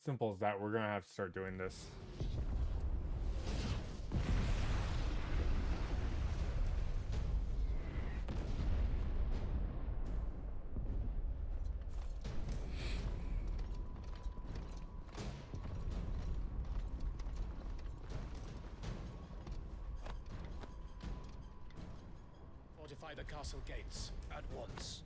Simple as that. We're gonna have to start doing this. Fortify the castle gates at once.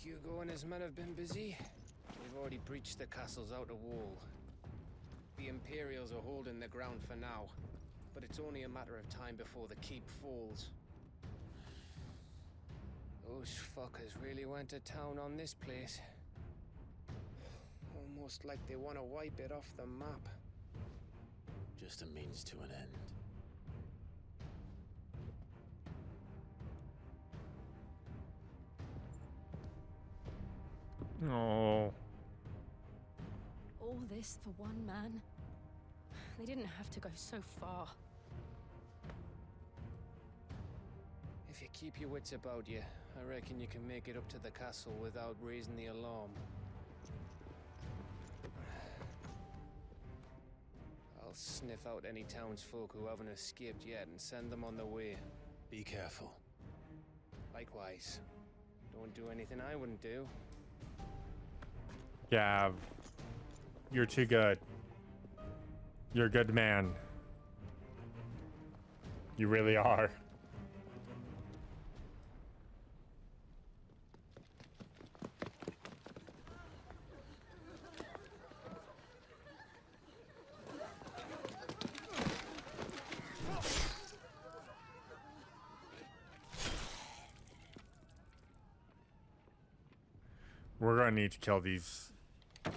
Hugo and his men have been busy. They've already breached the castle's outer wall. The Imperials are holding the ground for now, but it's only a matter of time before the keep falls. Those fuckers really went to town on this place. Almost like they want to wipe it off the map. Just a means to an end. Oh. All this for one man? They didn't have to go so far. If you keep your wits about you, I reckon you can make it up to the castle without raising the alarm. I'll sniff out any townsfolk who haven't escaped yet and send them on their way. Be careful. Likewise. Don't do anything I wouldn't do. Yeah. You're too good. You're a good man. You really are. We're gonna need to kill these. I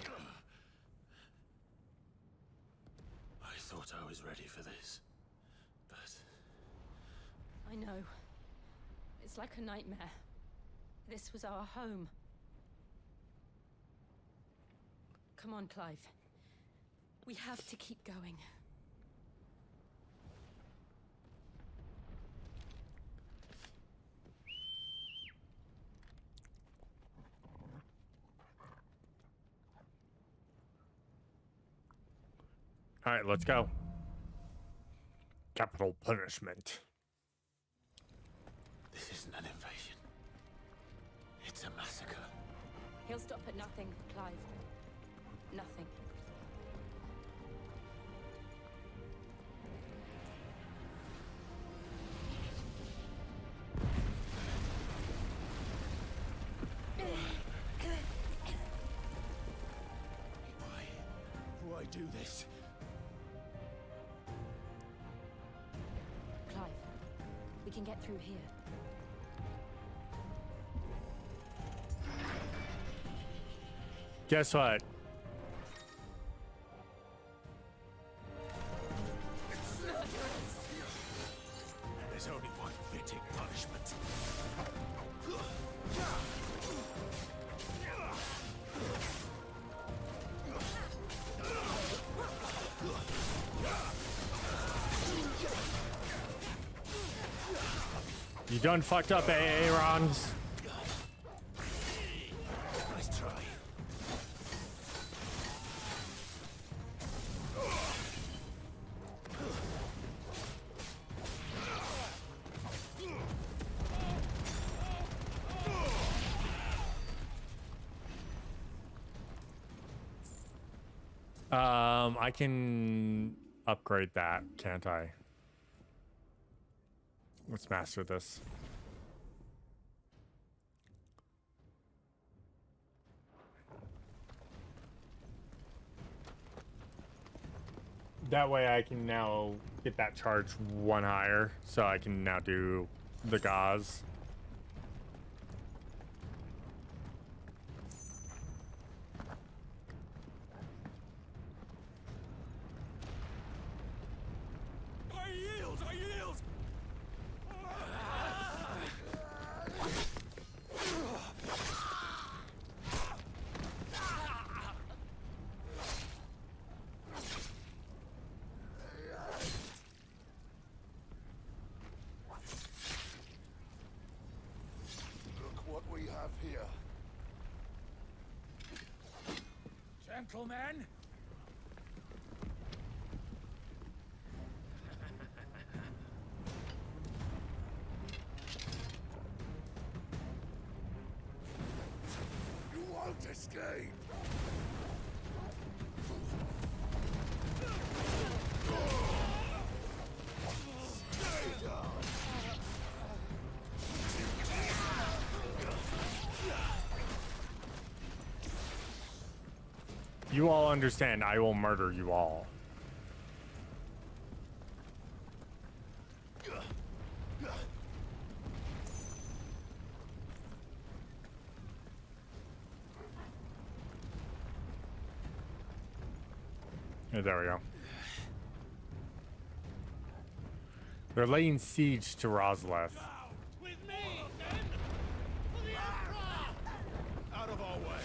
thought I was ready for this, but... I know. It's like a nightmare. This was our home. Come on, Clive. We have to keep going. All right, let's go. Capital punishment. This isn't an invasion. It's a massacre. He'll stop at nothing, Clive. Nothing. Why do this? Clive, we can get through here. Guess what? There's only one fitting punishment. You done fucked up, Aarons. Nice try. I can upgrade that, can't I? Let's master this. That way I can now get that charge one higher, so I can now do the gauze. I yield! I yield! gentlemen. You won't escape! Stay down! You all understand, I will murder you all. Yeah, there we go. They're laying siege to Rosleth. With me, then! For the Emperor! Out of our way!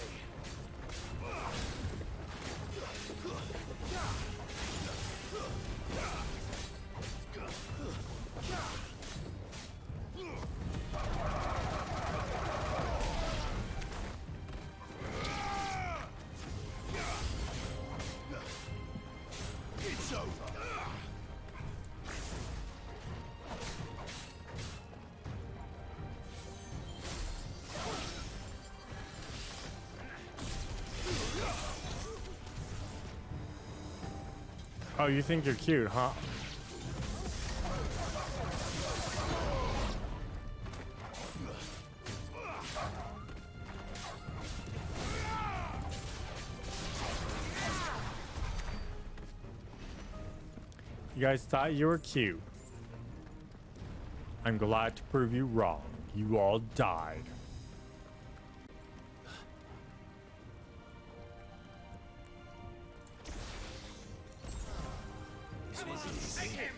It's over! Oh, you think you're cute, huh? You guys thought you were cute. I'm glad to prove you wrong. You all died. Take him!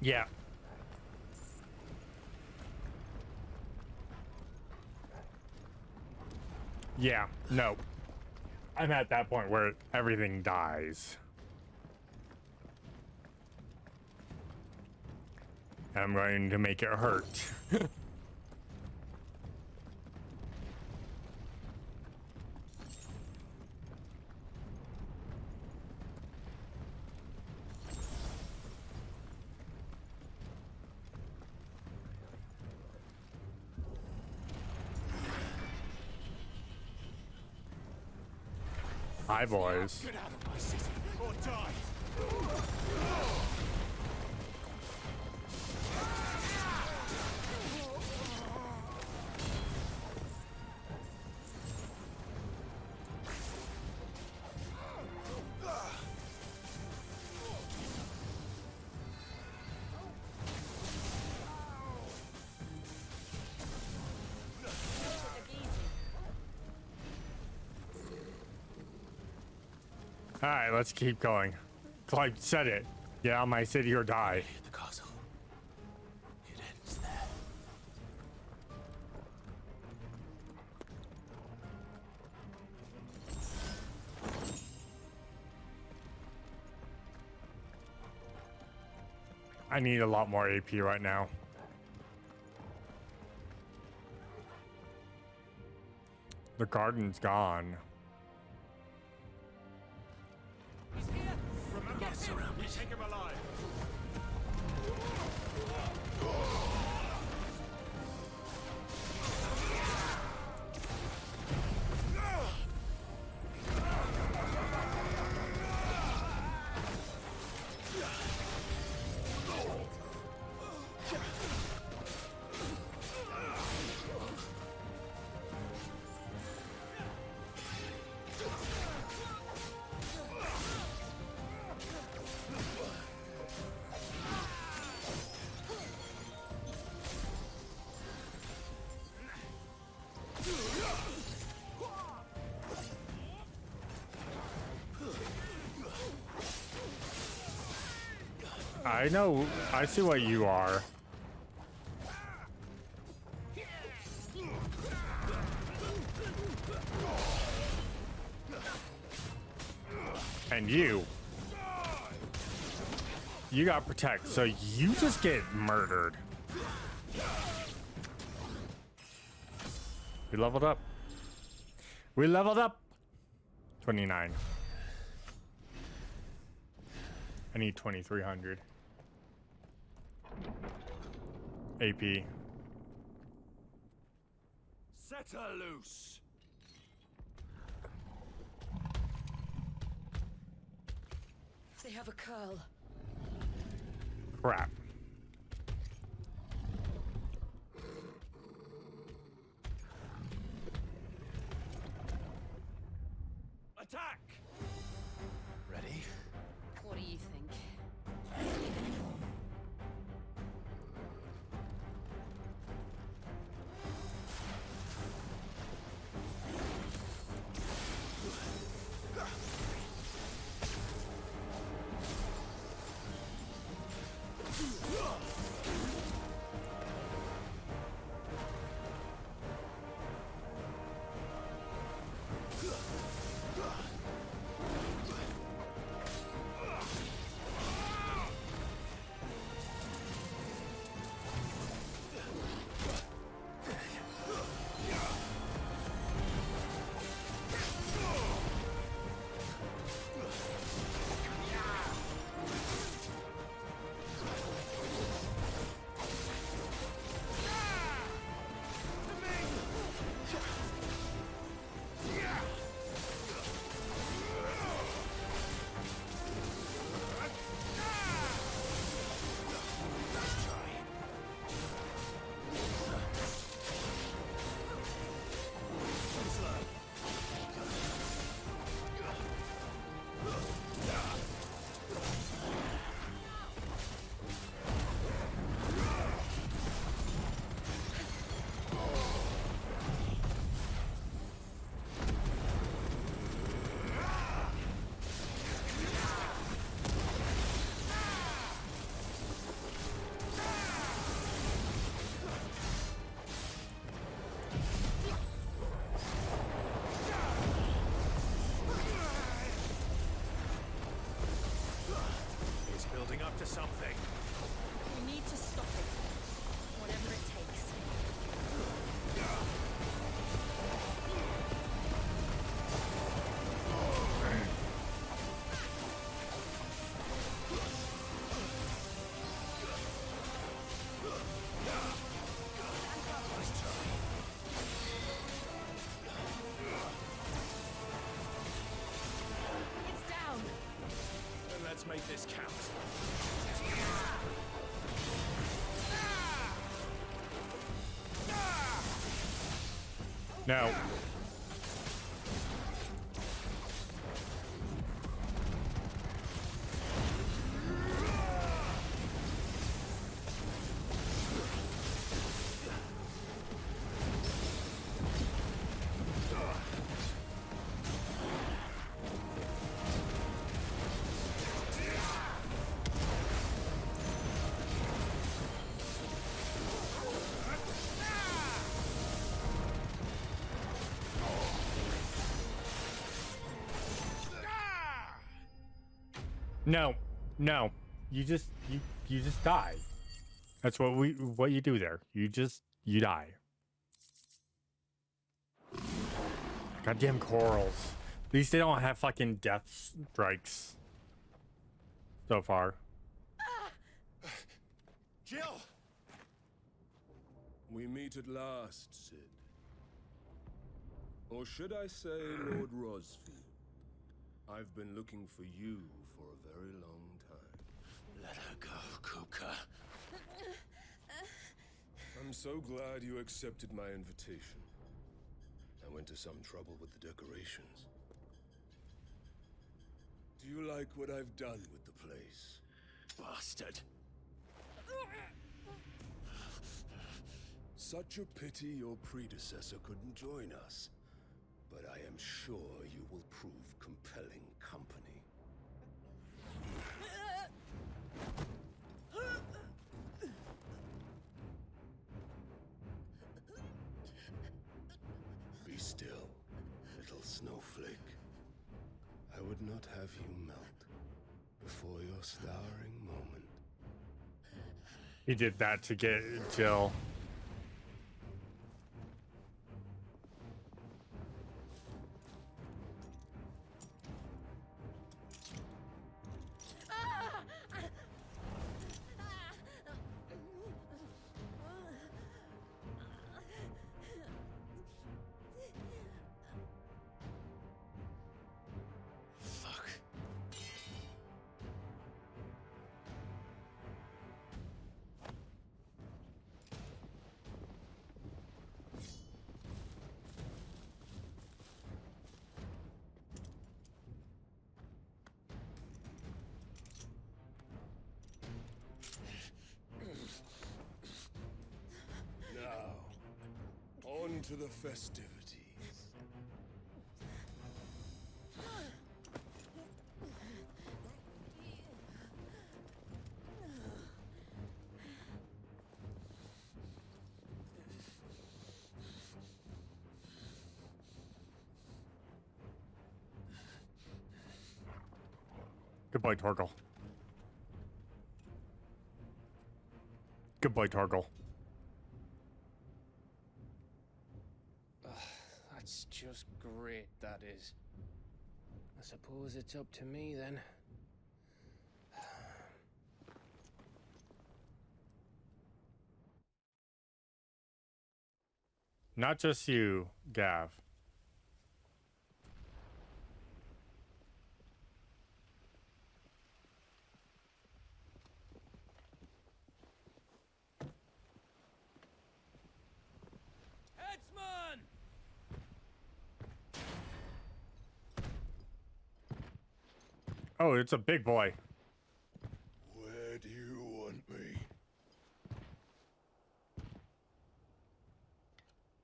Yeah. Yeah, no. I'm at that point where everything dies. I'm going to make it hurt. Hi, boys. Get out of my city, or die! All right, let's keep going. Clive said it. Get out of my city or die. The castle. It ends there. I need a lot more AP right now. The garden's gone. Take him alive. I know. I see what you are. And you got protect, so you just get murdered. We leveled up. We leveled up. 29. I need 2300 AP. Set her loose. They have a curl. Crap. Attack! Ready? What do you think? Building up to something. We need to stop it. Whatever it takes. It's down. Let's make this count. No. No, no. You just die. That's what you do there. You die. Goddamn corals. At least they don't have fucking death strikes. so far. Jill! We meet at last, Sid. Or should I say, Lord Rosfield? I've been looking for you for a very long time. Let her go, Kupka. I'm so glad you accepted my invitation. I went to some trouble with the decorations. Do you like what I've done with the place? Bastard. Such a pity your predecessor couldn't join us. But I am sure you will prove compelling company. Be still, little snowflake. I would not have you melt before your starring moment. He did that to get Jill. On to the festivities. Goodbye, Torgal. Goodbye, Torgal. That's just great, that is. I suppose it's up to me then. Not just you, Gav. Headsman! Oh, it's a big boy. Where do you want me?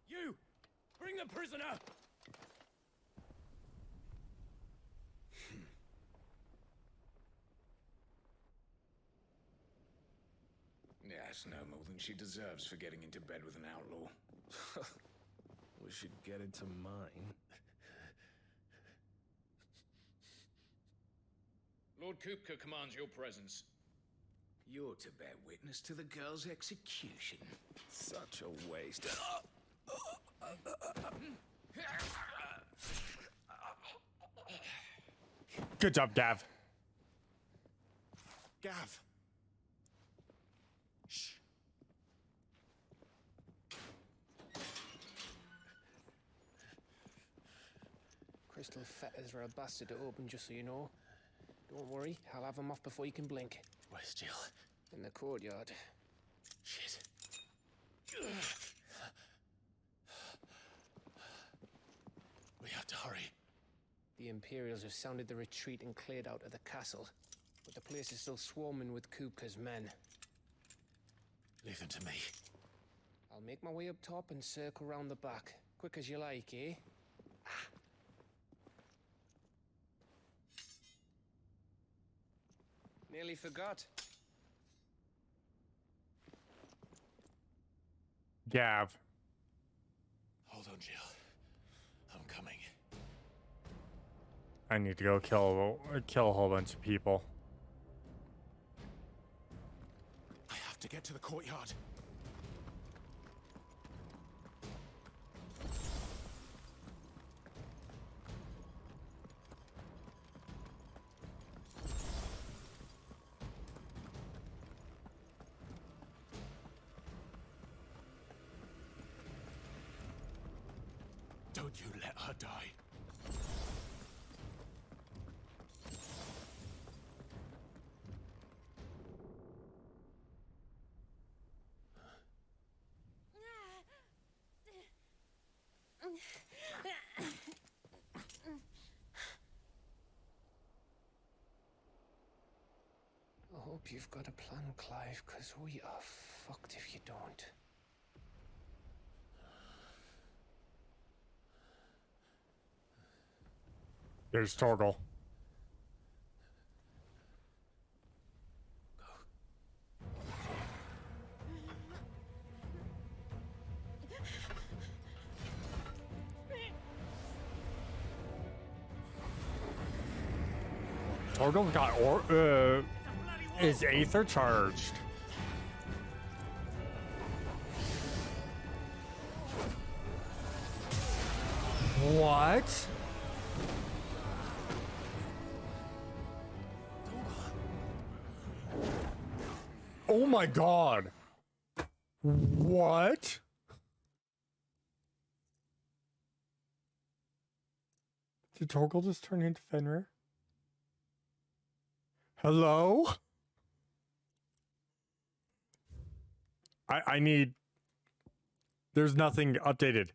You! Bring the prisoner! Yes, no more than she deserves for getting into bed with an outlaw. We should get into mine. Lord Kupka commands your presence. You're to bear witness to the girl's execution. Such a waste. Good job, Gav. Gav. Shh. Crystal fetters are a bastard to open, just so you know. Don't worry, I'll have them off before you can blink. Where's Jill? In the courtyard. Shit. We have to hurry. The Imperials have sounded the retreat and cleared out of the castle. But the place is still swarming with Kupka's men. Leave them to me. I'll make my way up top and circle round the back. Quick as you like, eh? Nearly forgot. Gav. Hold on, Jill. I'm coming. I need to go kill a whole bunch of people. I have to get to the courtyard. Don't you let her die. I hope you've got a plan, Clive, because we are fucked if you don't. There's Torgal. Torgal got his Aether charged. What? Oh my god. What? Did Torgal just turn into Fenrir? Hello? I need... There's nothing updated.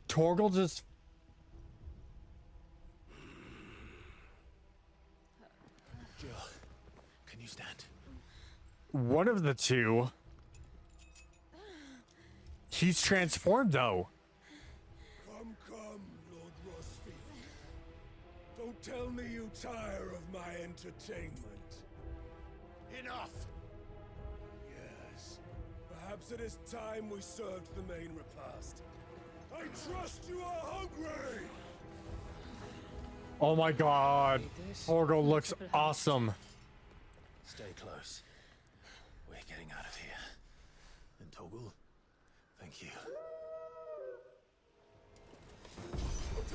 Torgal just... Jill, can you stand? One of the two. He's transformed, though. Come, Lord Rosfield. Don't tell me you tire of my entertainment. Enough! Yes. Perhaps it is time we served the main repast. I trust you are hungry! Oh my god. Torgal looks awesome. Stay close. We're getting out of here. And Torgal, thank you.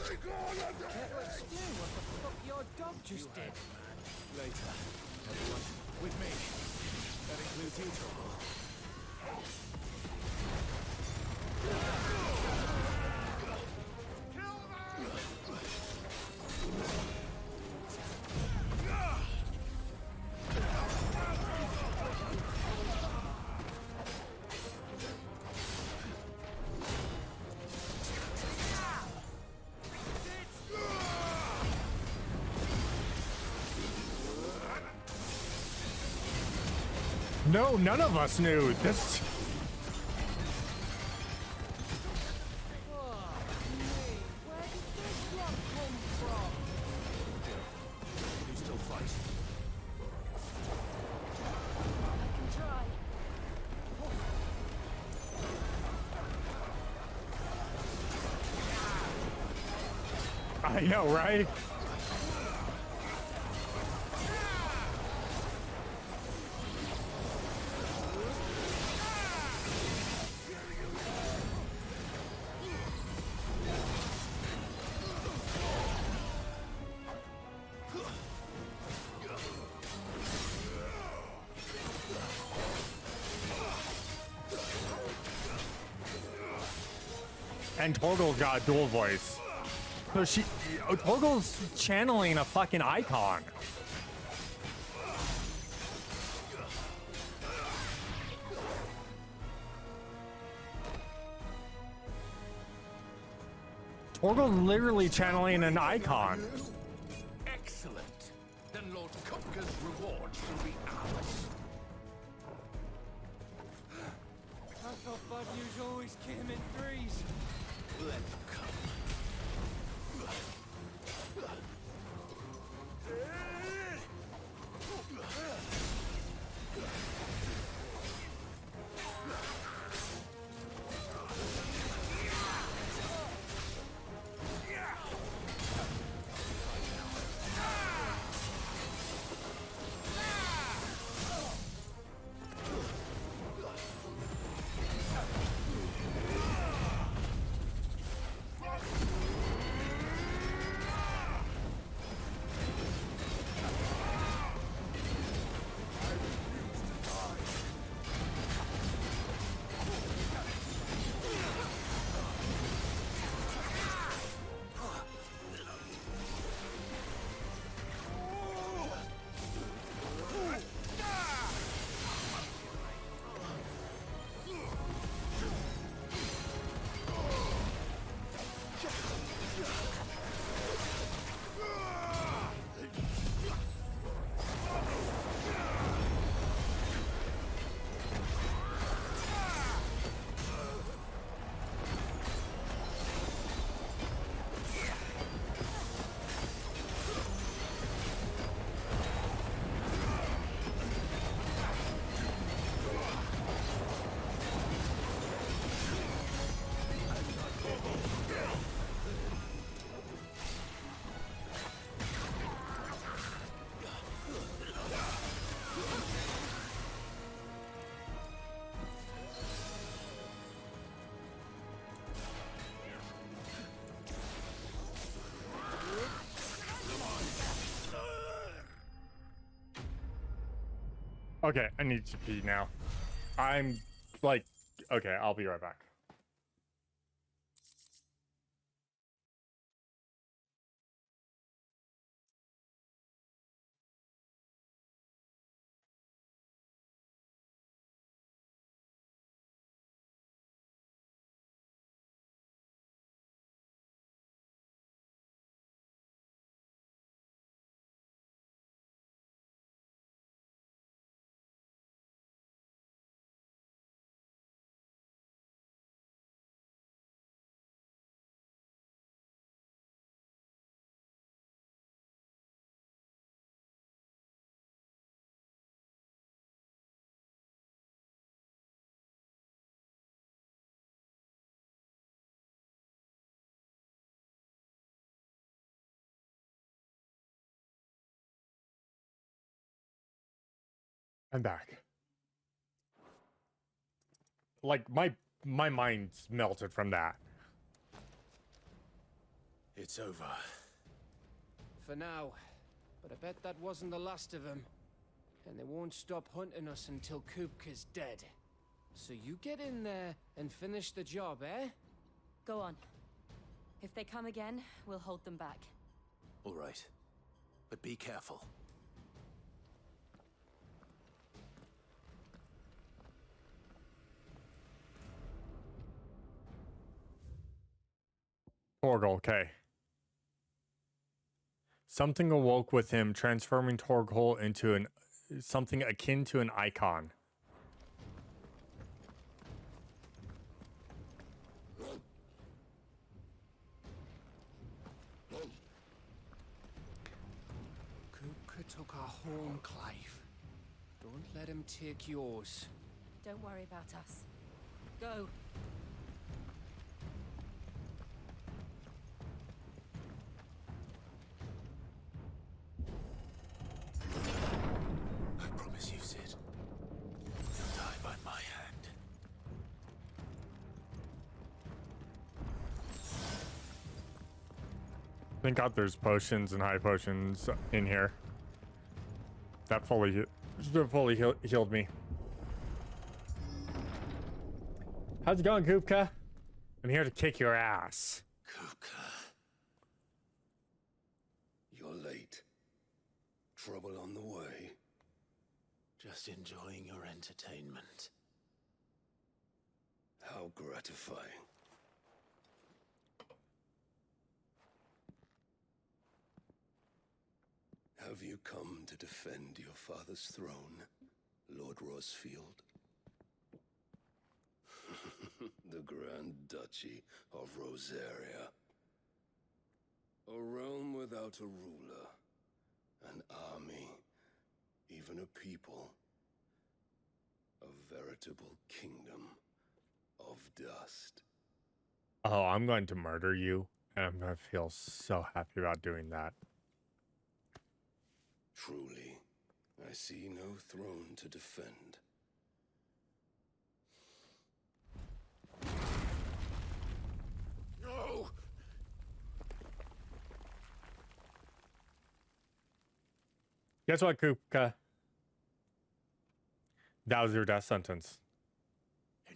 Take on at the head! Explain what the fuck your dog just did. Later, everyone, with me. That includes you, Torgal. No, none of us knew. This... You still fight? I know, right? And Torgal's got a dual voice. So Torgal's channeling a fucking icon. Torgal's literally channeling an icon. Excellent. Then Lord Kupka's reward shall be ours. I thought bad news always came in threes. Let them come. Okay, I need to pee now. I'm like, okay, I'll be right back. I'm back. Like my mind's melted from that. It's over. For now. But I bet that wasn't the last of them. And they won't stop hunting us until Kupka's dead. So you get in there and finish the job, eh? Go on. If they come again, we'll hold them back. All right. But be careful. Torgal, okay. Something awoke with him, transforming Torgal into something akin to an icon. Kupka took our home, Clive. Don't let him take yours. Don't worry about us. Go. I promise you, Sid. You'll die by my hand. Thank God there's potions and high potions in here. That fully healed me. How's it going, Kupka? I'm here to kick your ass. Kupka. You're late. Trouble on the way. Just enjoying your entertainment. How gratifying. Have you come to defend your father's throne, Lord Rosfield? The Grand Duchy of Rosaria. A realm without a ruler, an army, even a people. A veritable kingdom of dust. Oh, I'm going to murder you, and I'm going to feel so happy about doing that. Truly, I see no throne to defend. No! Guess what, Kupka? That was your death sentence.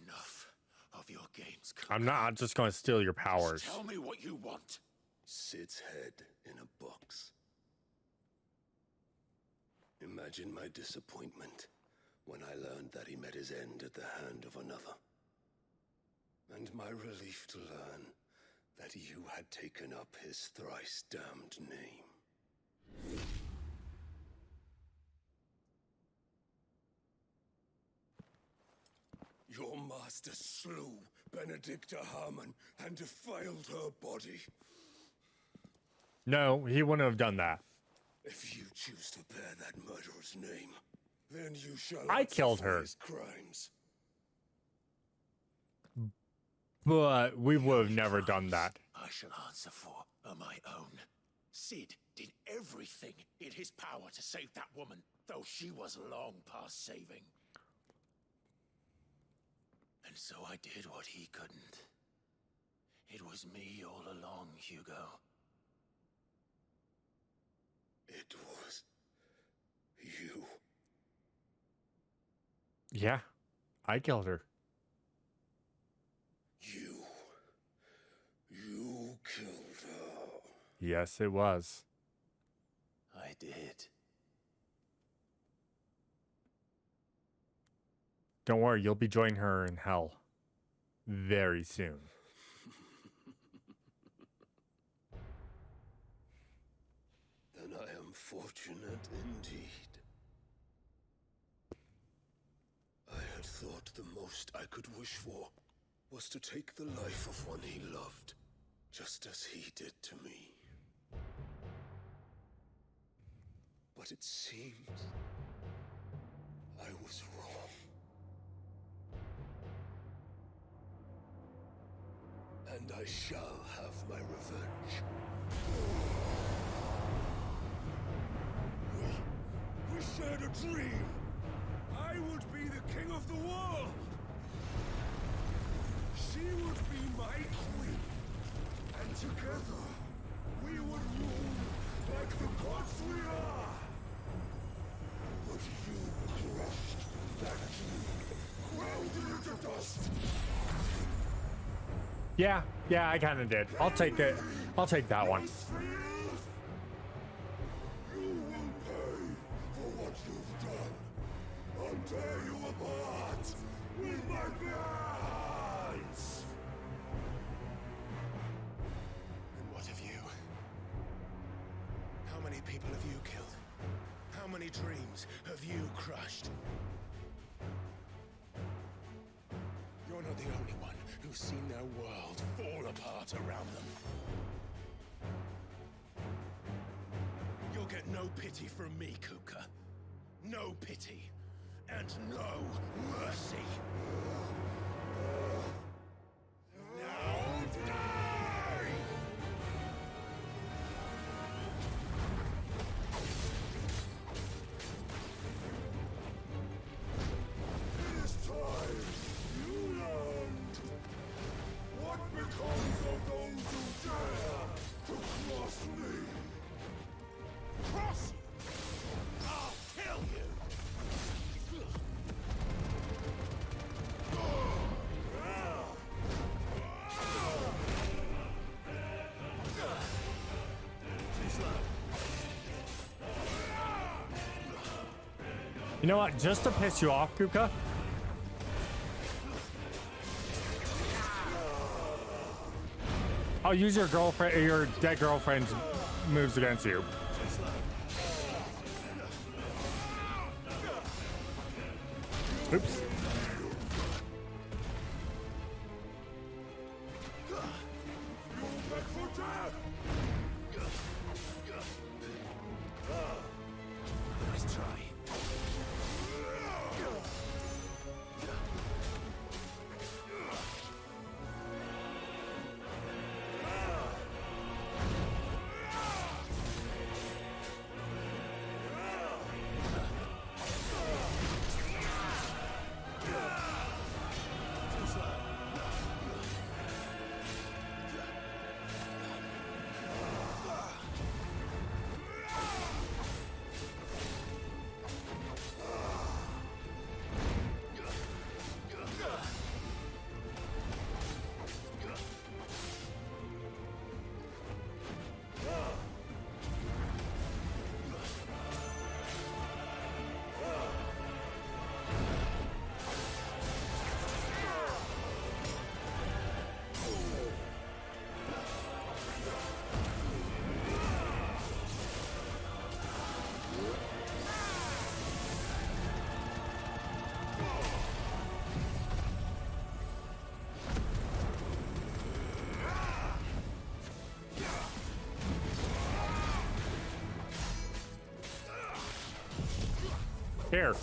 Enough of your games, Kupka. I'm not just going to steal your powers. Just tell me what you want. Sid's head in a box. Imagine my disappointment when I learned that he met his end at the hand of another. And my relief to learn that you had taken up his thrice damned name. Your master slew Benedicta Harmon and defiled her body. No, he wouldn't have done that. If you choose to bear that murderer's name, then you shall I killed answer for her. his crimes. But we would have never done that. I shall answer for are my own. Sid did everything in his power to save that woman, though she was long past saving. And so I did what he couldn't. It was me all along, Hugo. It was you. Yeah, I killed her. You killed her. Yes, it was. I did. Don't worry, you'll be joining her in hell very soon. Then I am fortunate indeed. I had thought the most I could wish for was to take the life of one he loved, just as he did to me. But it seems I was wrong. And I shall have my revenge. We shared a dream. I would be the king of the world. She would be my queen. And together, we would rule like the gods we are. But you crushed that dream, ground it into dust. Yeah, I kind of did. I'll take it. I'll take that one. You will pay for what you've done. I'll tear you apart with my hands. And what of you? How many people have you killed? How many dreams have you crushed? You're not the only one who's seen their world fall apart around them. You'll get no pity from me, Kupka. No pity. And no mercy. Now die! It is time you learned what becomes of those who dare to cross me. Cross you! I'll kill you! You know what? Just to piss you off, Kupka, I'll use your girlfriend, your dead girlfriend's moves against you. Oops. Nice try. Here.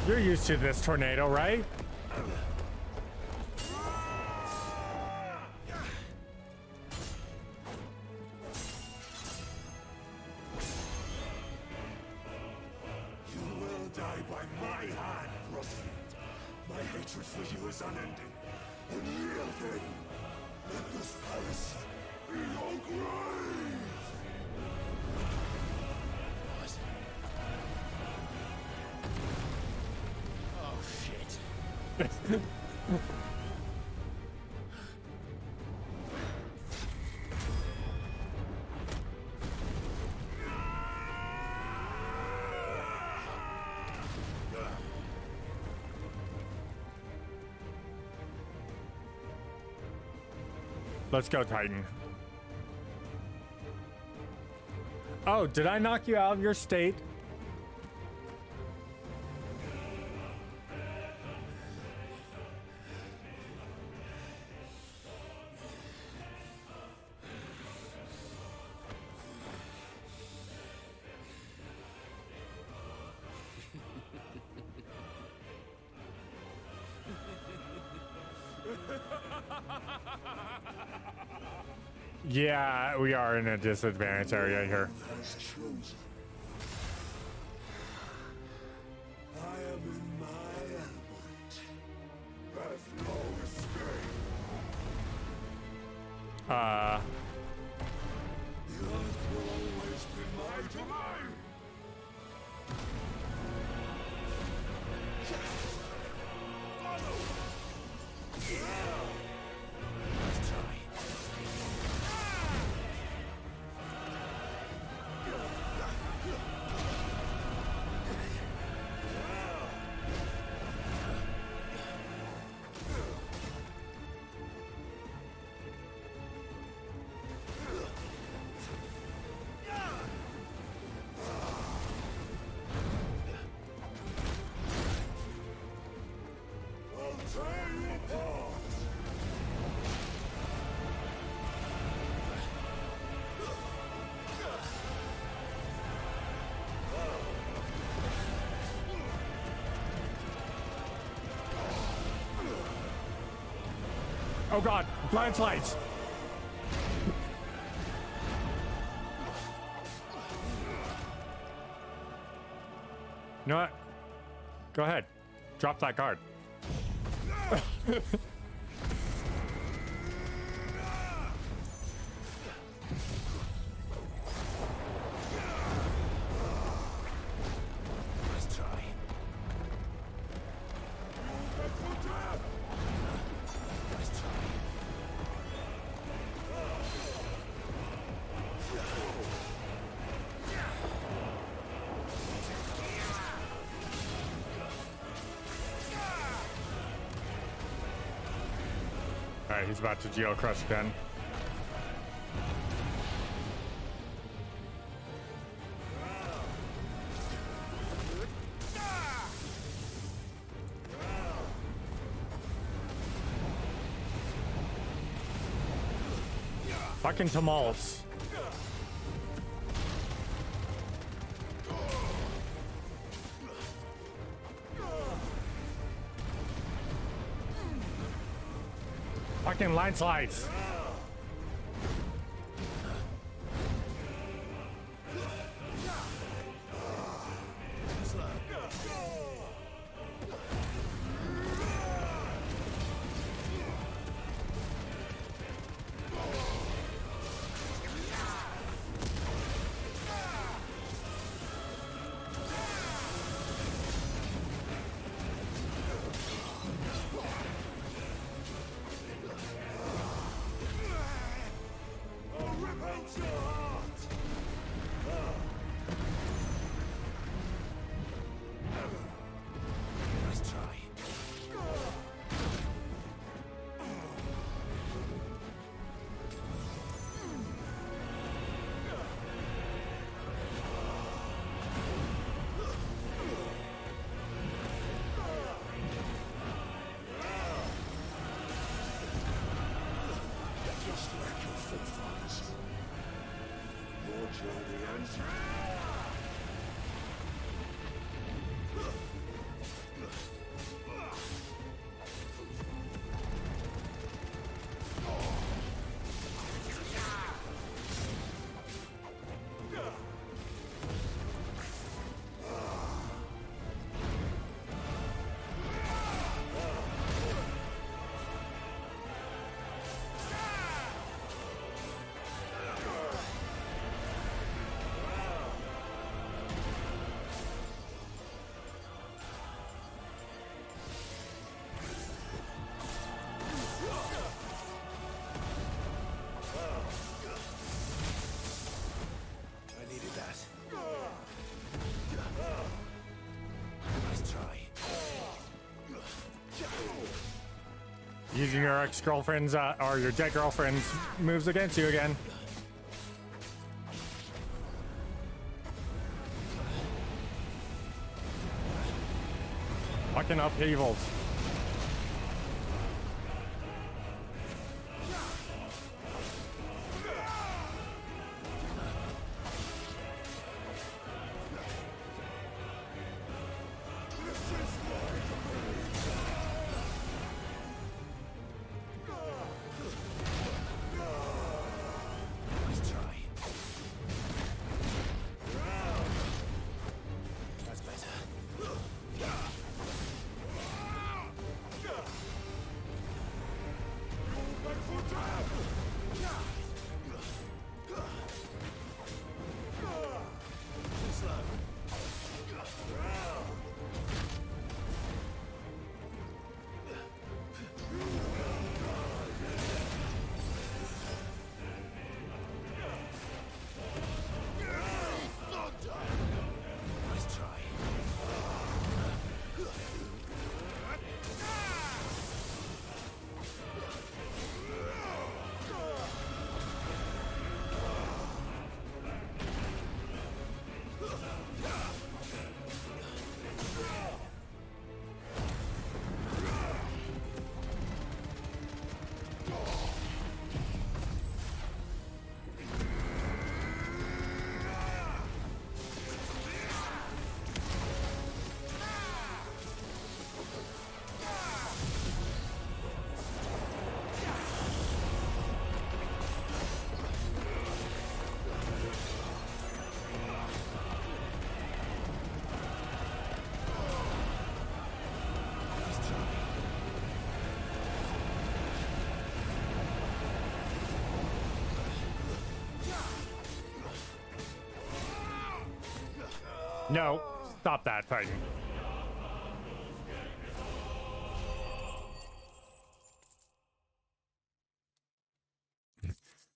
You're used to this tornado, right? You will die by my hand, Prospect. My hatred for you is unending. Unyielding. Let this palace be your grave! Let's go, Titan. Oh, did I knock you out of your state? Yeah, we are in a disadvantage area here. I am in my element. There's no escape. The earth will always be my domain. Follow. Let's try. Oh god, blind slides. You know what? Go ahead. Drop that guard. Let's try. Alright, he's about to Geo Crush again. Fucking tumults. Fucking landslides. using your ex-girlfriend's or your dead girlfriend's moves against you again. Fucking upheavals. No, stop that, Titan.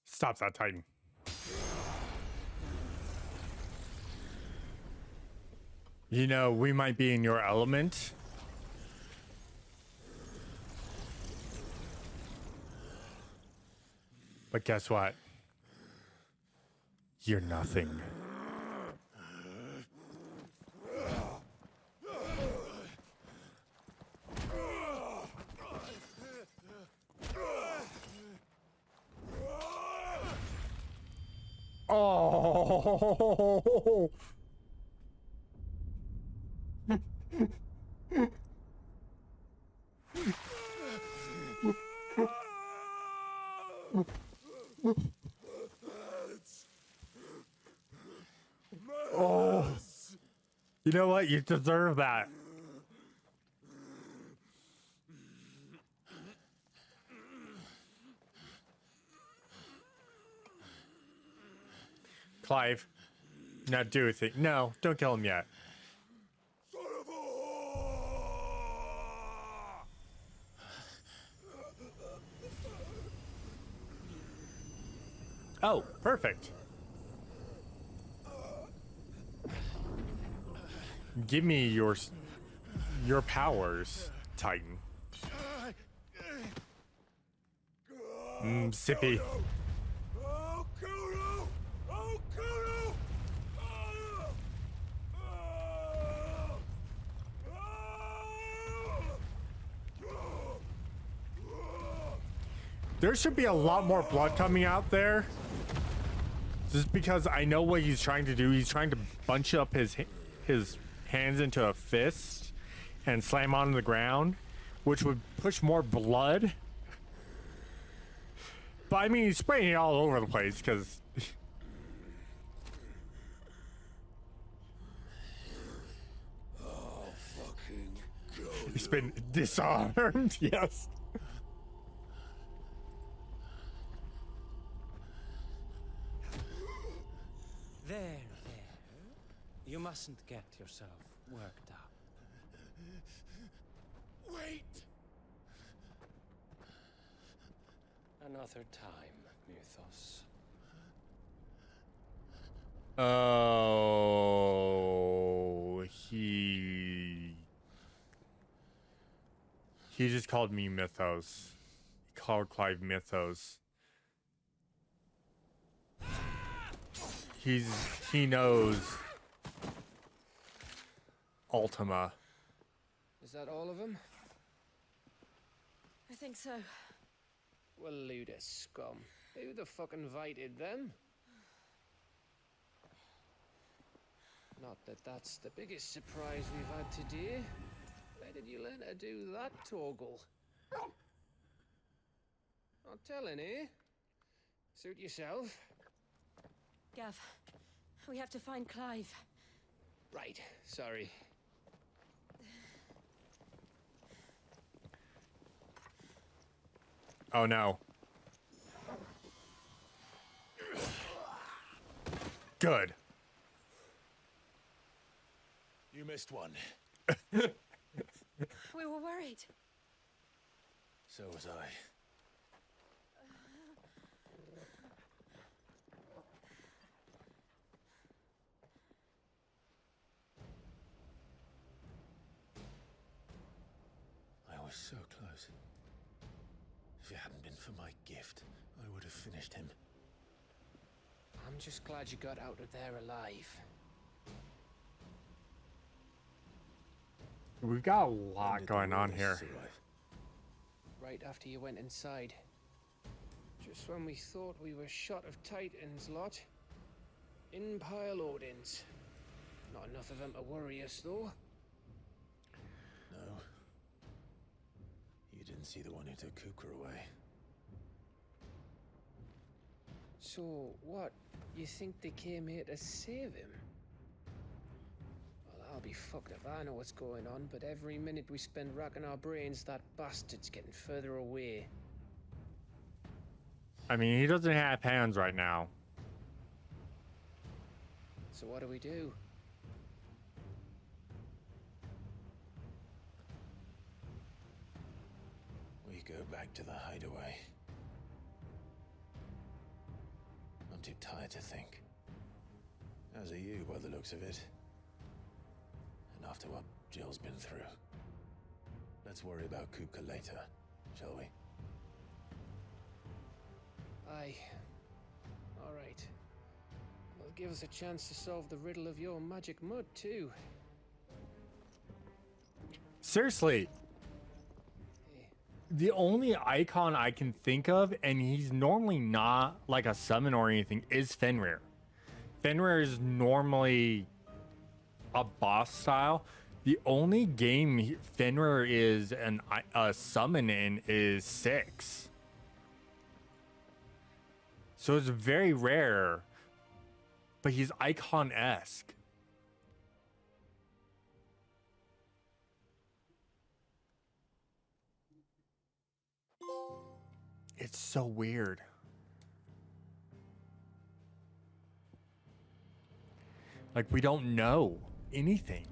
Stop that, Titan. You know, we might be in your element. But guess what? You're nothing. Oh. Oh. You know what? You deserve that. Clive, now do a thing. No, don't kill him yet. Son of a... Oh, perfect. Give me your powers, Titan. Sippy. Oh, Kudo! Oh, Kudo! There should be a lot more blood coming out there. Just because I know what he's trying to do. He's trying to bunch up his hands into a fist and slam onto the ground, which would push more blood. But I mean, he's spraying it all over the place because Oh, fucking go. he's been disarmed. Yes. There. You mustn't get yourself worked up. Wait! Another time, Mythos. Oh, he just called me Mythos. called Clive Mythos. He knows Ultima. Is that all of them? I think so. Well, load of scum. Who the fuck invited them? Not that that's the biggest surprise we've had today. Where did you learn to do that, Torgal? Not telling, eh? Suit yourself. Gav, we have to find Clive. Right, sorry. Oh no. Good. You missed one. We were worried. So was I. I was so close. If it hadn't been for my gift, I would have finished him. I'm just glad you got out of there alive. We've got a lot going on here. Right after you went inside. Just when we thought we were shot of Titans, lot. In pile Odins. Not enough of them to worry us, though. No. You didn't see the one who took Kupka away. So, what? You think they came here to save him? Well, I'll be fucked if I know what's going on, but every minute we spend racking our brains, that bastard's getting further away. I mean, he doesn't have hands right now. So what do we do? We go back to the hideaway. I'm too tired to think. As are you, by the looks of it. And after what Jill's been through. Let's worry about Kupka later, shall we? Aye. All right. Well, give us a chance to solve the riddle of your magic mud, too. Seriously. The only icon I can think of, and he's normally not like a summon or anything, is Fenrir. Fenrir is normally a boss style. The only game Fenrir is a summon in is 6. So it's very rare, but he's icon-esque. It's so weird. Like, we don't know anything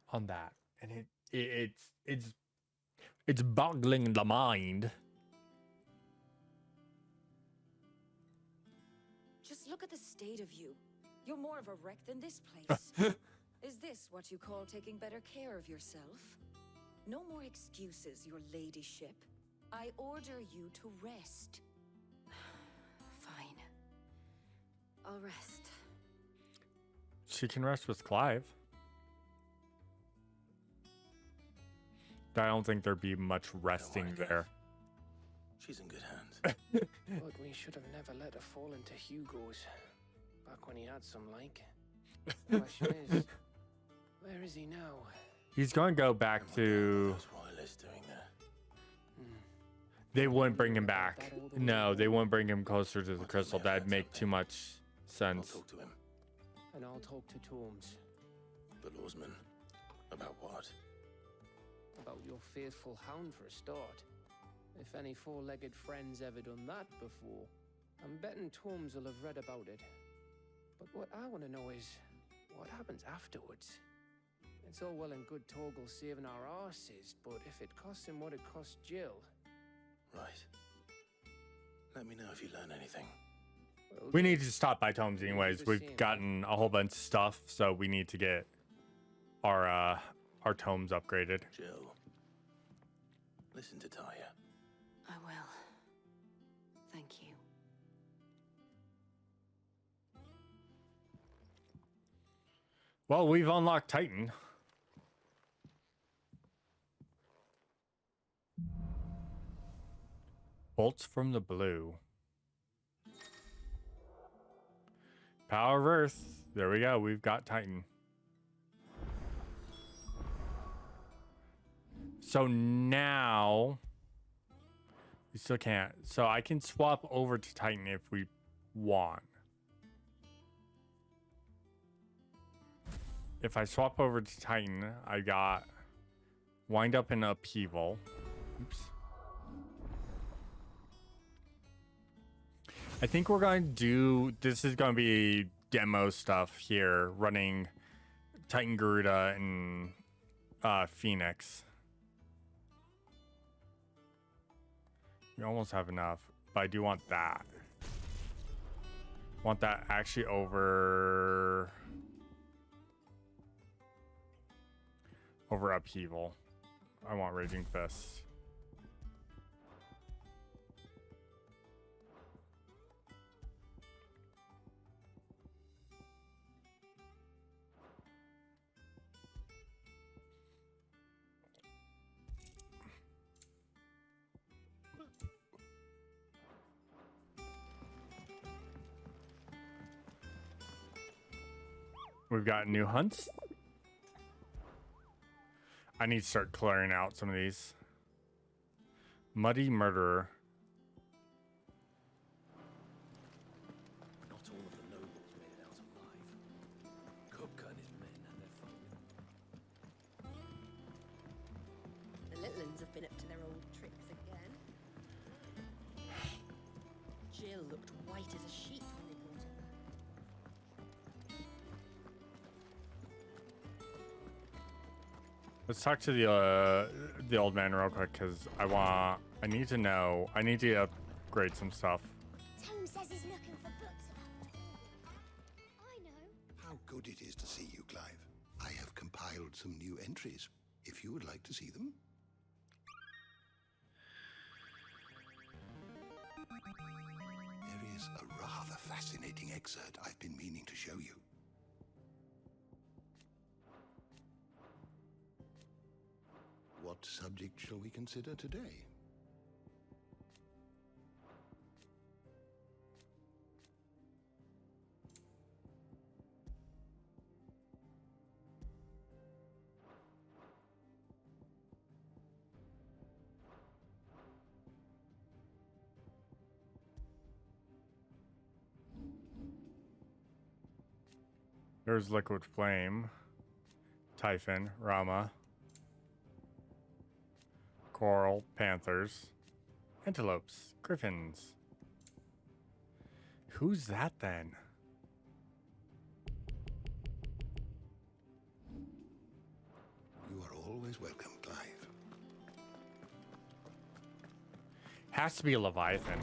on that, and it's boggling the mind. Just look at the state of you. You're more of a wreck than this place. Is this what you call taking better care of yourself? No more excuses, your ladyship. I order you to rest. Fine. I'll rest. She can rest with Clive. I don't think there'd be much resting there. She's in good hands. But we should have never let her fall into Hugo's. Back when he had some like. The question is, where is he now? He's going to go back to... Those wireless doing there. They wouldn't bring him back. No, they wouldn't bring him closer to the crystal. That'd make too much I'll sense. talk to him. And I'll talk to Tomes. The lawsman. About what? About your faithful hound for a start. If any four-legged friend's ever done that before, I'm betting Tomes will have read about it. But what I want to know is, what happens afterwards? It's all well and good Torgal saving our arses, but if it costs him what it cost Jill... Right. Let me know if you learn anything. Well, We need to stop by Tomes anyways. We've gotten a whole bunch of stuff, so we need to get our Tomes upgraded. Jill. Listen to Taya. Well, we've unlocked Titan. Bolts from the blue. Power of Earth. There we go. We've got Titan. So now we still can't. So I can swap over to Titan if we want. If I swap over to Titan, I got wind up in upheaval. Oops. I think we're going to do, this is going to be demo stuff here, running Titan Garuda and Phoenix. We almost have enough, but I do want that. Want that actually over upheaval. I want Raging Fist. We've got new hunts. I need to start clearing out some of these. Muddy Murderer. Not all of the nobles made it out alive. Kupka and his men and their following. The little ones have been up to their old tricks again. Jill looked white as a sheet when they brought her back. Let's talk to the old man real quick, because I need to know. I need to upgrade some stuff. Tome says he's looking for books about I know. How good it is to see you, Clive. I have compiled some new entries, if you would like to see them. There is a rather fascinating excerpt I've been meaning to show you. What subject shall we consider today? There's Liquid Flame, Typhon, Rama, Coral, Panthers, Antelopes, Griffins. Who's that then? You are always welcome, Clive. Has to be a Leviathan.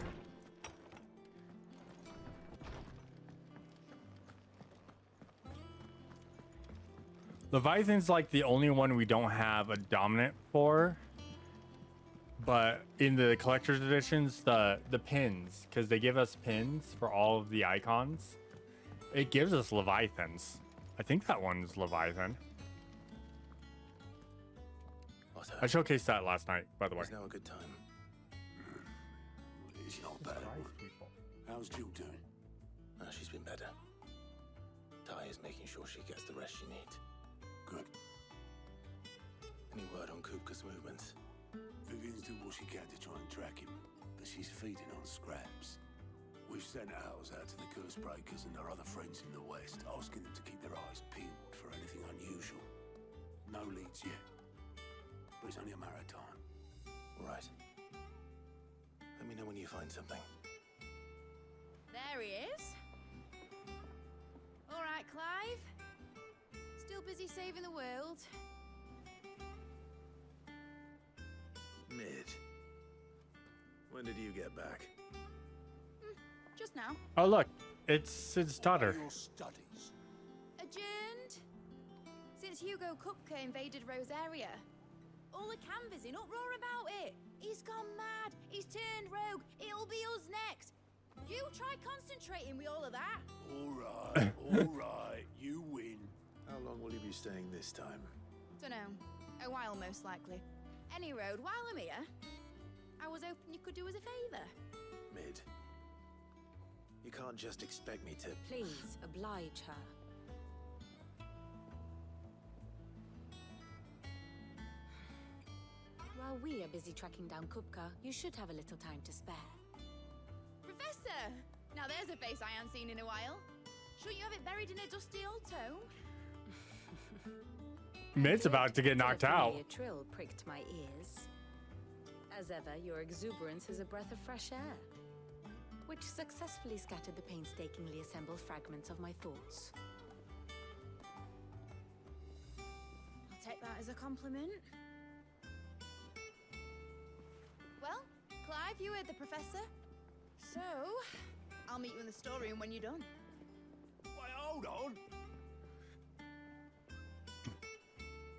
Leviathan's like the only one we don't have a dominant for. But in the collector's editions, the pins, because they give us pins for all of the icons, it gives us Leviathans. I think that one's Leviathan. I showcased that last night, by the way. Is now a good time? It's not bad. How's Jill doing? She's been better. Ty is making sure she gets the rest she needs. Good. Any word on Kupka's movements? Vivian's doing what she can to try and track him, but she's feeding on scraps. We've sent ours out to the curse breakers and our other friends in the west, asking them to keep their eyes peeled for anything unusual. No leads yet, but it's only a matter of time. Right. Let me know when you find something. There he is. All right, Clive. Still busy saving the world. Mid. When did you get back? Just now. Oh look, it's his daughter. Your studies. Adjourned. Since Hugo Kupka invaded Rosaria. All the canvas in uproar about it. He's gone mad. He's turned rogue. It'll be us next. You try concentrating with all of that. All right, all right. You win. How long will you be staying this time? Dunno. A while, most likely. Any road, while I'm here, I was hoping you could do us a favour. Mid. You can't just expect me to... Please, oblige her. While we are busy tracking down Kupka, you should have a little time to spare. Professor! Now there's a face I haven't seen in a while. Shouldn't you have it buried in a dusty old tome? Mid's about to get knocked out. A trill pricked my ears. As ever, your exuberance is a breath of fresh air, which successfully scattered the painstakingly assembled fragments of my thoughts. I'll take that as a compliment. Well, Clive, you heard the professor. So, I'll meet you in the storeroom when you're done. Wait, hold on!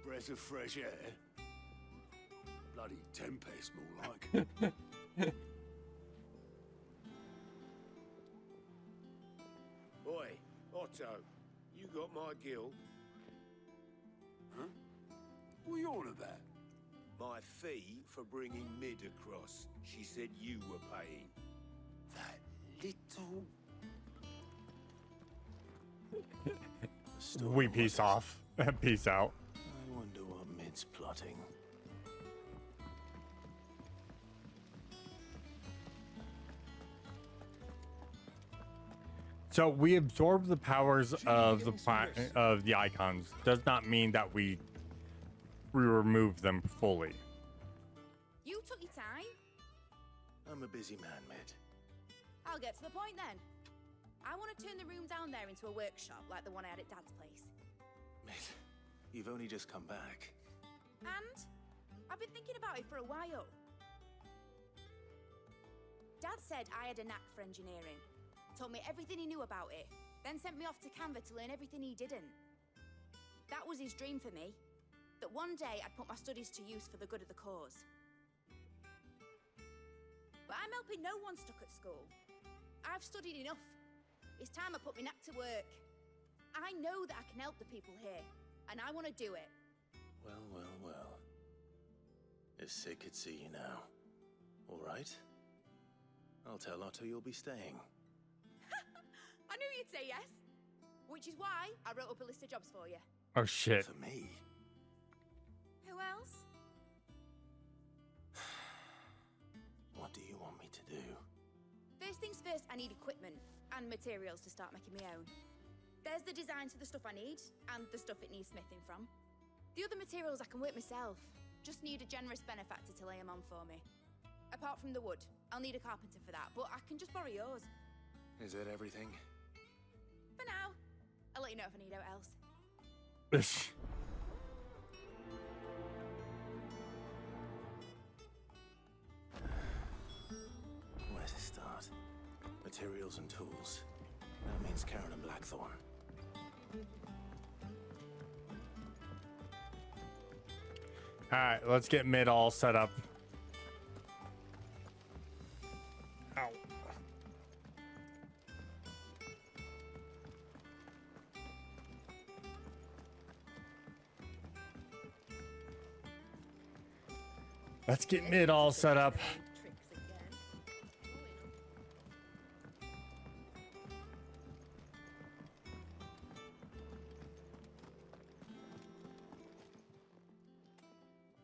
Breath of fresh air? Bloody tempest, more like. Oi, Otto, you got my gill? Huh? What are you on about? My fee for bringing Mid across. She said you were paying. That little... We peace off. Peace out. I wonder what Mid's plotting. So we absorb the powers of the icons. Does not mean that we remove them fully. You took your time. I'm a busy man, Mid. I'll get to the point then. I want to turn the room down there into a workshop like the one I had at Dad's place. Mid, you've only just come back. And I've been thinking about it for a while. Dad said I had a knack for engineering. Told me everything he knew about it, then sent me off to Canva to learn everything he didn't. That was his dream for me, that one day I'd put my studies to use for the good of the cause. But I'm helping no one stuck at school. I've studied enough. It's time I put my knack to work. I know that I can help the people here, and I want to do it. Well, well, well. If Sid could see you now. All right? I'll tell Otto you'll be staying. I knew you'd say yes. Which is why I wrote up a list of jobs for you. Oh shit. For me? Who else? What do you want me to do? First things first, I need equipment and materials to start making my own. There's the designs for the stuff I need, and the stuff it needs smithing from. The other materials I can work myself. Just need a generous benefactor to lay them on for me. Apart from the wood, I'll need a carpenter for that, but I can just borrow yours. Is that everything? For now. I'll let you know if I need out else. Where to start? Materials and tools. That means Karen and Blackthorn. Alright, let's get Mid all set up. Ow. Let's get Mid all set up.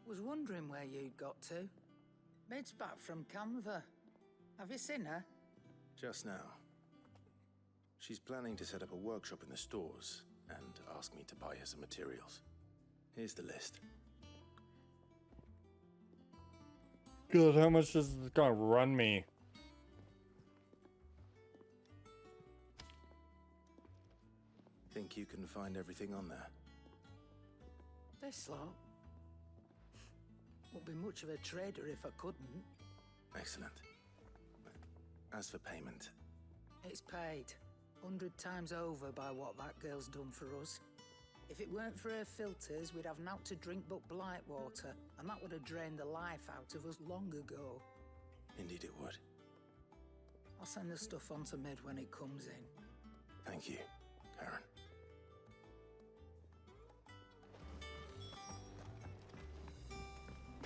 Was wondering where you'd got to. Mid's back from Canva. Have you seen her? Just now. She's planning to set up a workshop in the stores and ask me to buy her some materials. Here's the list. God, how much is this gonna run me? Think you can find everything on there? This lot. Wouldn't be much of a trader if I couldn't. Excellent. As for payment... It's paid 100 times over by what that girl's done for us. If it weren't for her filters, we'd have naught to drink but Blight water, and that would have drained the life out of us long ago. Indeed it would. I'll send the stuff on to Mid when it comes in. Thank you, Karen.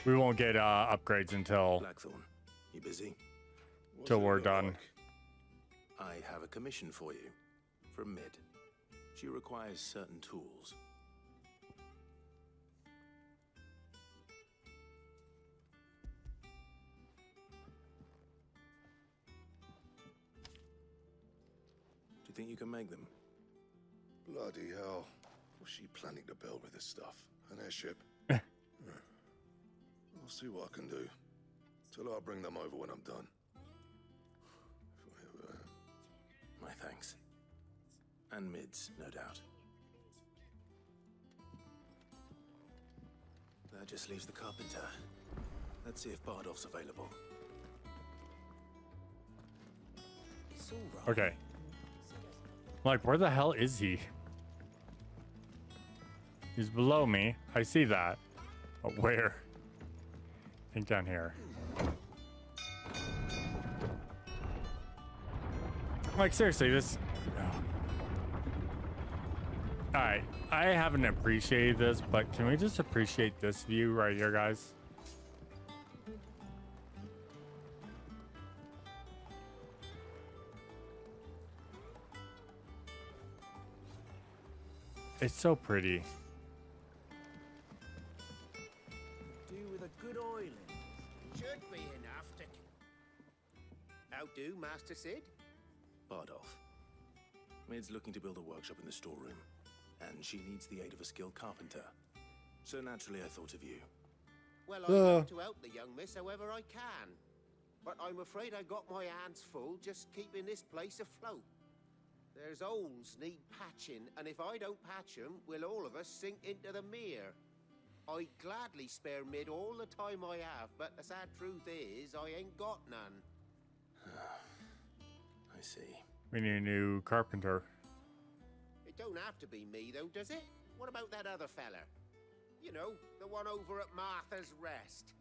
We won't get upgrades until Blackthorn, you busy? till we're done. I have a commission for you from Mid. She requires certain tools. Do you think you can make them? Bloody hell. What's she planning to build with this stuff? An airship? I'll see what I can do. Tell her I'll bring them over when I'm done. My thanks. And Mid's, no doubt. That just leaves the carpenter. Let's see if Bardolph's available. It's all right. Okay. Like, where the hell is he? He's below me. I see that. But where? I think down here. Like, seriously, this... Alright, I haven't appreciated this, but can we just appreciate this view right here, guys? It's so pretty. Do with a good oiling. Should be enough to... How do, Master Sid? Bardolph. Mid's looking to build a workshop in the storeroom, and she needs the aid of a skilled carpenter. So naturally I thought of you. Well, I'd love to help the young miss however I can. But I'm afraid I got my hands full just keeping this place afloat. There's holes need patching, and if I don't patch them, will all of us sink into the mere. I'd gladly spare Mid all the time I have, but the sad truth is, I ain't got none. I see. We need a new carpenter. It don't have to be me, though, does it? What about that other fella? You know, the one over at Martha's Rest.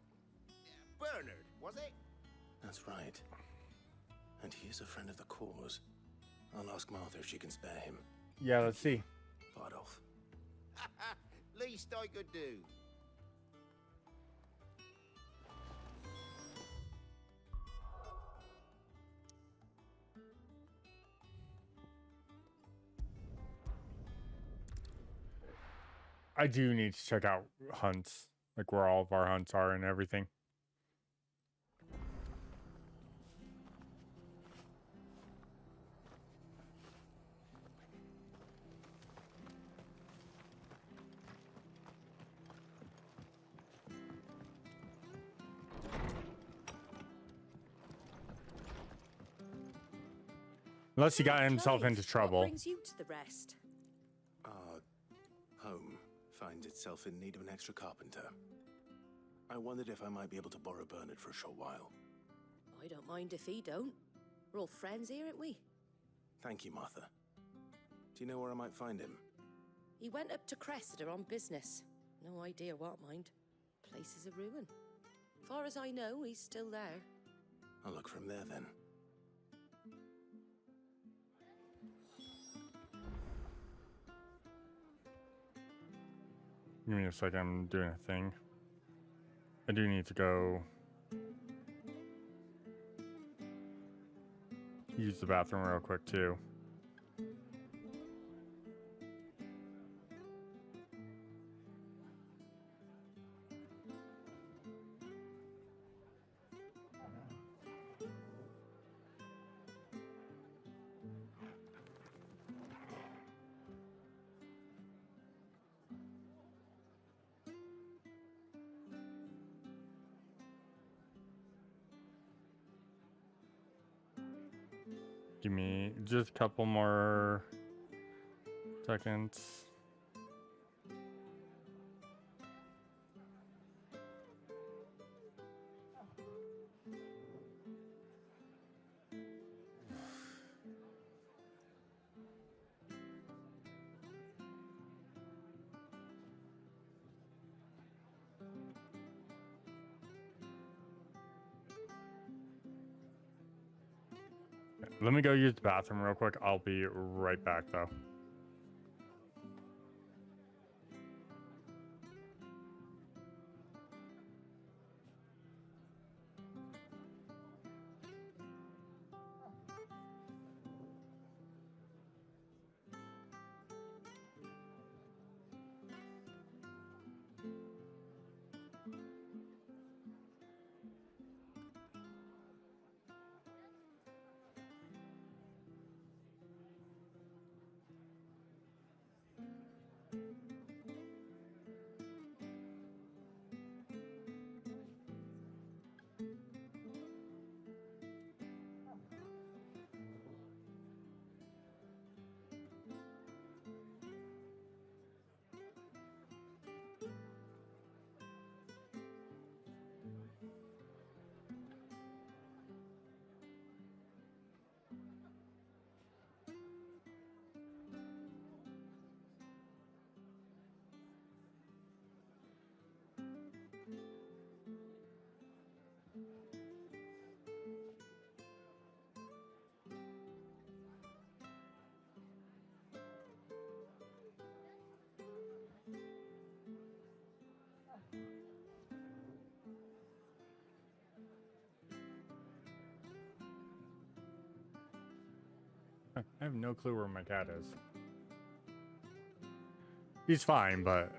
Bernard, was it? That's right. And he is a friend of the cause. I'll ask Martha if she can spare him. Yeah, let's see. Bardolph. Least I could do. I do need to check out hunts, like where all of our hunts are and everything. Unless he got himself into trouble. What brings you to the rest? Our home finds itself in need of an extra carpenter. I wondered if I might be able to borrow Bernard for a short while. I don't mind if he don't. We're all friends here, aren't we? Thank you, Martha. Do you know where I might find him? He went up to Cressida on business. No idea what, mind. Place is a ruin. Far as I know, he's still there. I'll look for him there then. Give me a second, I'm doing a thing. I do need to go use the bathroom real quick too. Give me just a couple more seconds. Let me go use the bathroom real quick. I'll be right back though. I have no clue where my cat is. He's fine, but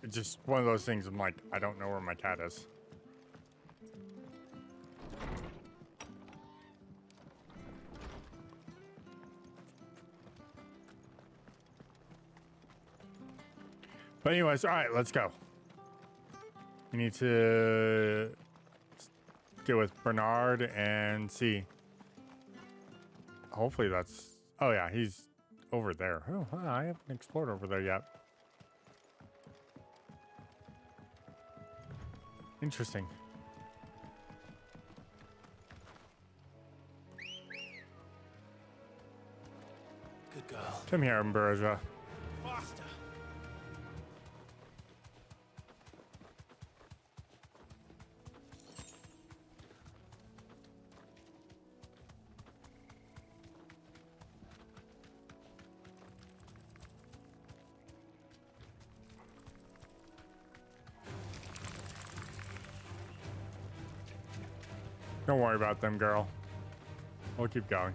it's just one of those things. I'm like, I don't know where my cat is. But anyways, all right, let's go. We need to get with Bernard and see. Hopefully that's... Oh yeah, he's over there. Oh, I haven't explored over there yet. Interesting. Good girl. Come here, Ambrosia. Faster. Don't worry about them, girl. We'll keep going.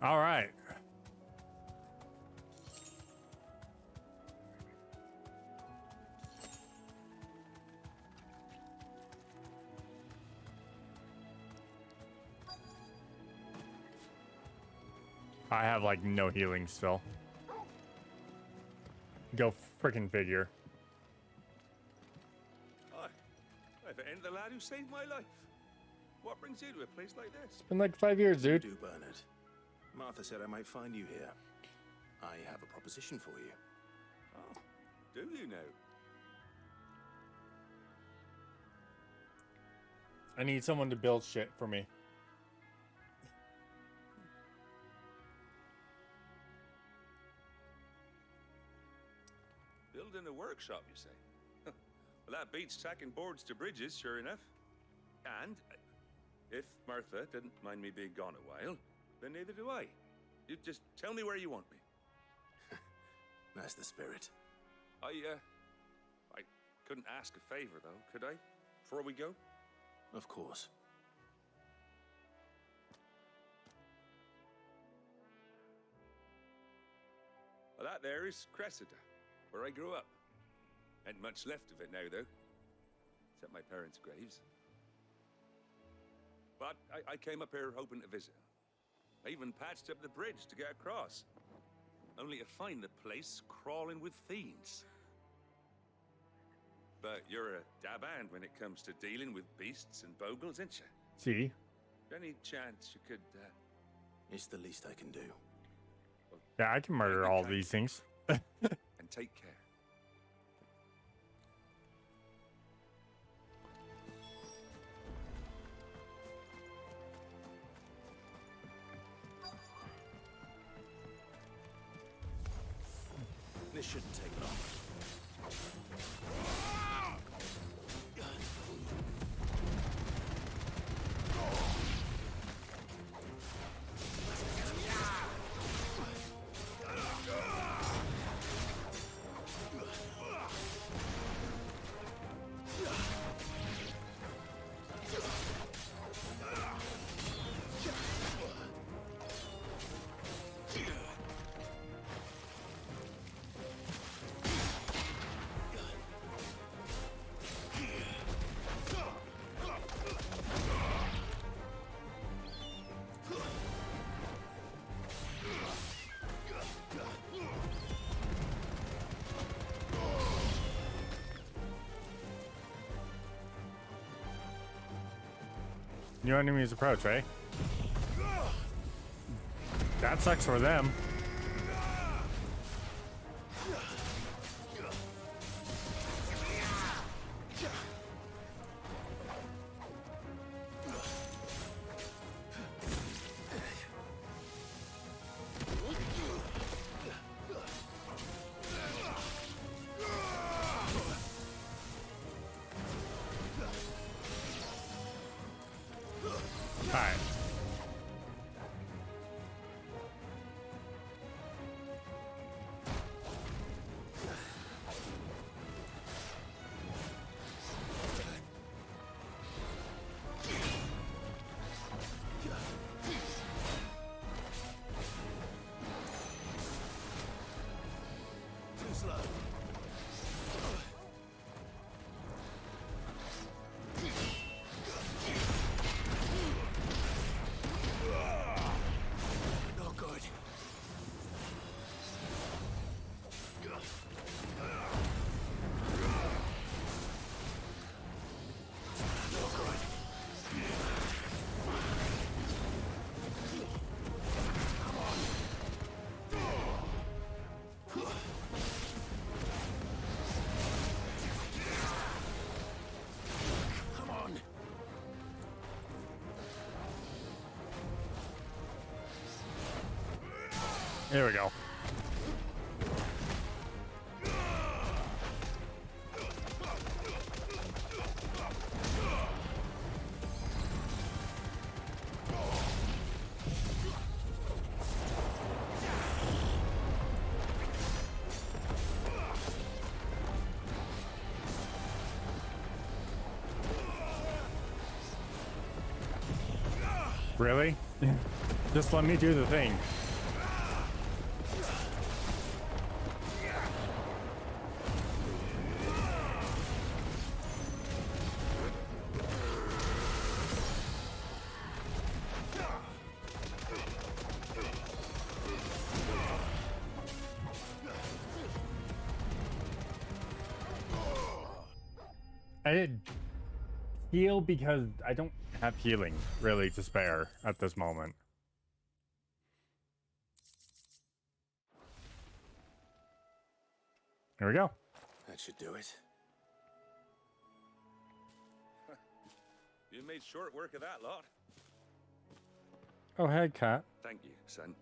All right. I have like no healing still. Go freaking figure. Hi. I've ain't the lad who saved my life. What brings you to a place like this? It's been like 5 years, dude. Do, Bernard. Martha said I might find you here. I have a proposition for you. Oh, do you now? I need someone to build shit for me. Building a workshop, you say? Well, that beats tacking boards to bridges, sure enough. And if Martha didn't mind me being gone a while, then neither do I. You just tell me where you want me. That's the spirit. I couldn't ask a favor, though, could I? Before we go? Of course. Well, that there is Cressida, where I grew up. Ain't much left of it now, though. Except my parents' graves. But I came up here hoping to visit. I even patched up the bridge to get across. Only to find the place crawling with fiends. But you're a dab hand when it comes to dealing with beasts and bogles, ain't you? See? Any chance you could, It's the least I can do. Yeah, I can murder all these things. and take care. This shouldn't take long. New enemies approach, eh? That sucks for them. Alright. Here we go. Really? Just let me do the thing. I did heal because I don't have healing really to spare at this moment. Here we go. That should do it. You made short work of that lot. Oh, hey, cat. Thank you, son.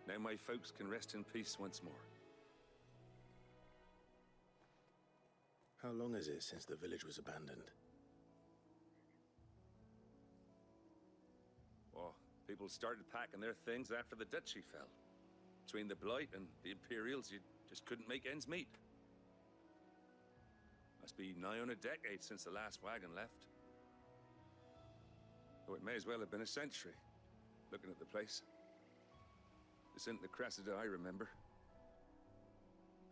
Now my folks can rest in peace once more. How long is it since the village was abandoned? Oh, people started packing their things after the duchy fell. Between the Blight and the Imperials, you just couldn't make ends meet. Must be nigh on a decade since the last wagon left. Oh, it may as well have been a century, looking at the place. This isn't the Cressida I remember.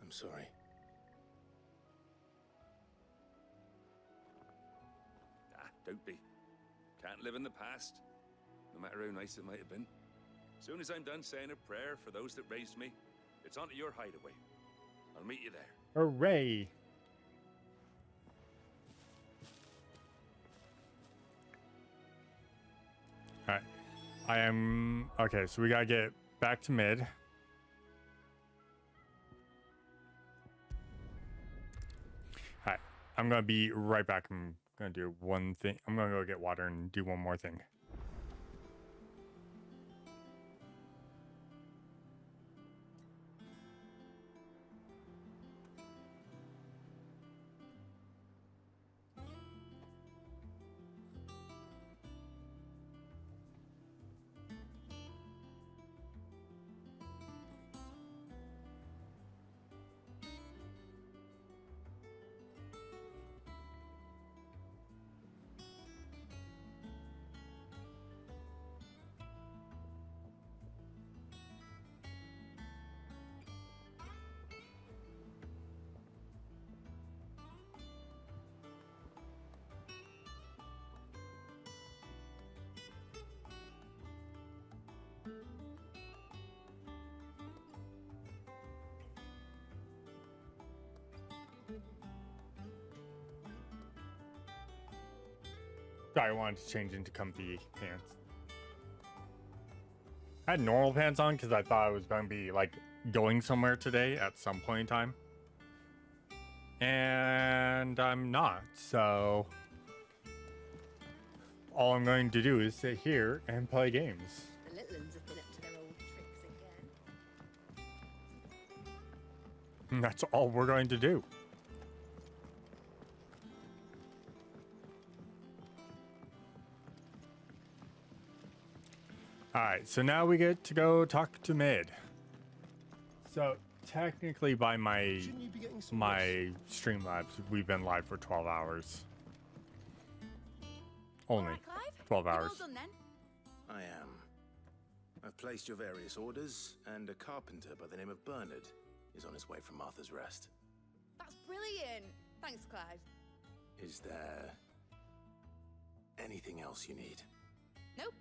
I'm sorry. Don't be. Can't live in the past, no matter how nice it might have been. As soon as I'm done saying a prayer for those that raised me, it's onto your hideaway. I'll meet you there. Hooray! Alright. I am... Okay, so we gotta get back to mid. Alright, I'm gonna be right back. I'm gonna do one thing. I'm gonna go get water and do one more thing. Sorry, I wanted to change into comfy pants. I had normal pants on because I thought I was going to be like going somewhere today at some point in time. And I'm not, so all I'm going to do is sit here and play games. The little ones have been up to their old tricks again. And that's all we're going to do. Alright, so now we get to go talk to mid. So technically by my Streamlabs, we've been live for 12 hours. Only All right, Clive, 12 you're hours. all done then? I am. I've placed your various orders, and a carpenter by the name of Bernard is on his way from Martha's Rest. That's brilliant. Thanks, Clive. Is there anything else you need? Nope.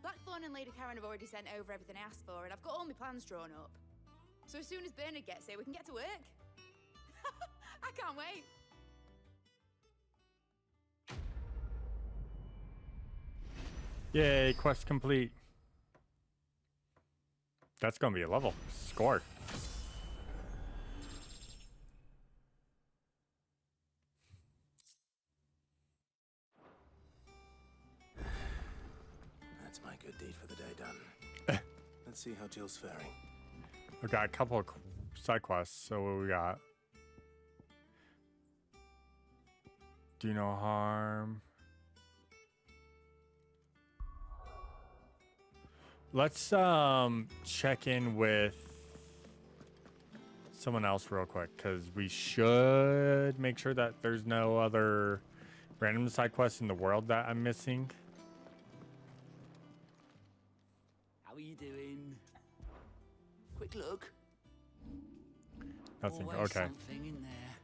Blackthorn and Lady Karen have already sent over everything I asked for, and I've got all my plans drawn up. So as soon as Bernard gets here, we can get to work. I can't wait. Yay, quest complete. That's gonna be a level. Score. That's my good deed for the day done. Let's See how Jill's faring. We got a couple of side quests. So what we got? Do no harm. Let's check in with someone else real quick, because we should make sure that there's no other random side quests in the world that I'm missing. How are you doing? Quick look. Nothing. Always Okay. something in there.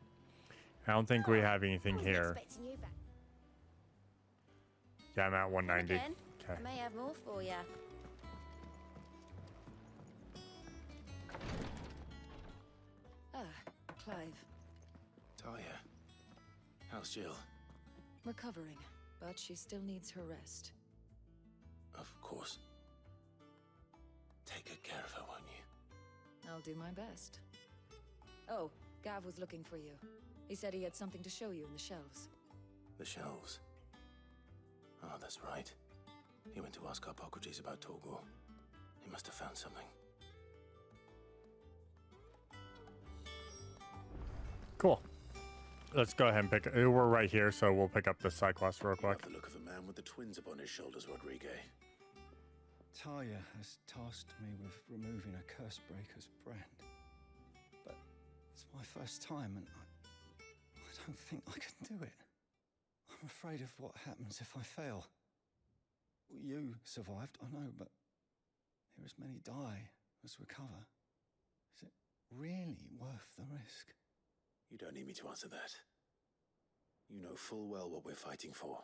I don't think we have anything here. Expecting you back. Yeah, I'm at 190. Again, Okay. I may have more for you. Clive. Talia, how's Jill? Recovering, but she still needs her rest. Of course. Take good care of her, won't you? I'll do my best. Oh, Gav was looking for you. He said he had something to show you in the shelves. The shelves. Oh, that's right. He went to ask Hippocrates about Torgor. He must have found something. Cool. Let's go ahead and pick. We're right here, so we'll pick up the side quest real You love quick. the look of the man with the twins upon his shoulders, Rodrigue. Talia has tasked me with removing a Cursebreaker's brand. But it's my first time, and I don't think I can do it. I'm afraid of what happens if I fail. You survived, I know, but here as many die as recover. Is it really worth the risk? You don't need me to answer that. You know full well what we're fighting for.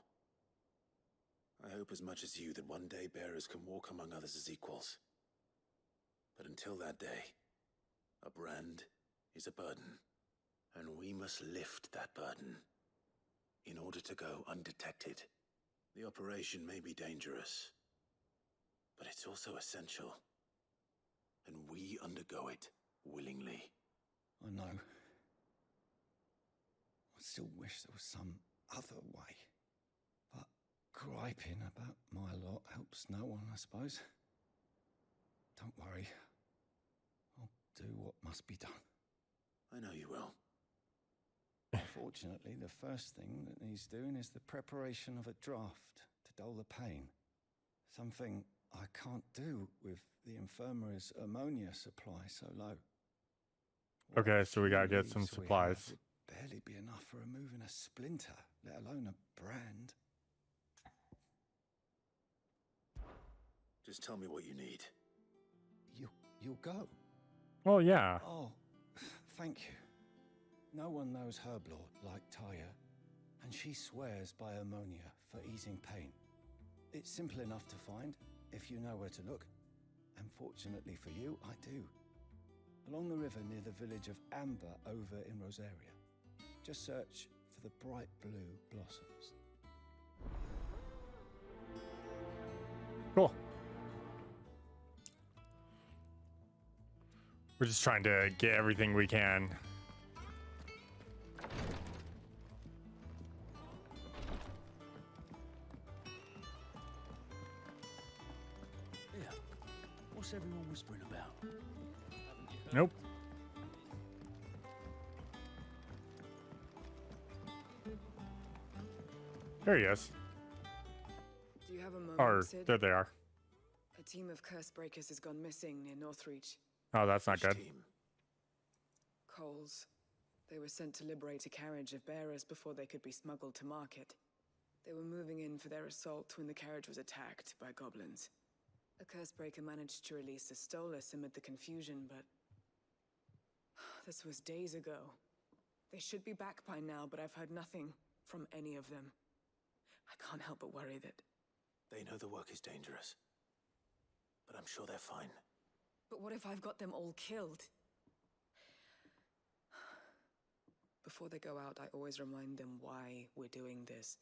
I hope as much as you that one day bearers can walk among others as equals. But until that day, a brand is a burden, and we must lift that burden in order to go undetected. The operation may be dangerous, but it's also essential, and we undergo it willingly. I know. I still wish there was some other way. But griping about my lot helps no one, I suppose. Don't worry. I'll do what must be done. I know you will. Unfortunately, the first thing that needs doing is the preparation of a draft to dull the pain. Something I can't do with the infirmary's ammonia supply so low. Okay, so we gotta get some Leaves we supplies. have would barely be enough for removing a splinter, let alone a brand. Just tell me what you need. You'll go. Well, yeah. Oh, thank you. No one knows herb lore like Taya, and she swears by ammonia for easing pain. It's simple enough to find if you know where to look. And fortunately for you, I do. Along the river near the village of Amber over in Rosaria. Just search for the bright blue blossoms. Cool. We're just trying to get everything we can. Yeah. What's everyone whispering about? Nope. There he is. Do you have a moment, Or, Sid? there they are. A team of Cursebreakers has gone missing near Northreach. Oh, that's not good. Coles. They were sent to liberate a carriage of bearers before they could be smuggled to market. They were moving in for their assault when the carriage was attacked by goblins. A Cursebreaker managed to release a Stolus amid the confusion, but this was days ago. They should be back by now, but I've heard nothing from any of them. I can't help but worry that... They know the work is dangerous, but I'm sure they're fine. But what if I've got them all killed? Before they go out, I always remind them why we're doing this,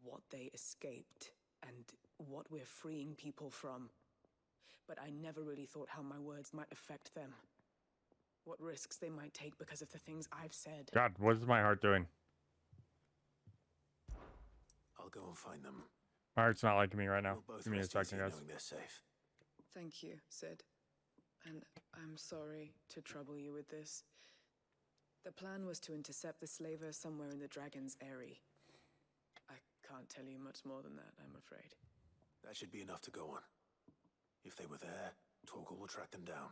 what they escaped, and what we're freeing people from. But I never really thought how my words might affect them. What risks they might take because of the things I've said. God, what is my heart doing? I'll go and find them. My heart's not liking me right now. We'll both Give me a rest second, easy guys. knowing they're safe. Thank you, Sid. and I'm sorry to trouble you with this. The plan was to intercept the slaver somewhere in the Dragon's Eyrie. I can't tell you much more than that, I'm afraid. That should be enough to go on. If they were there, Torgal will track them down.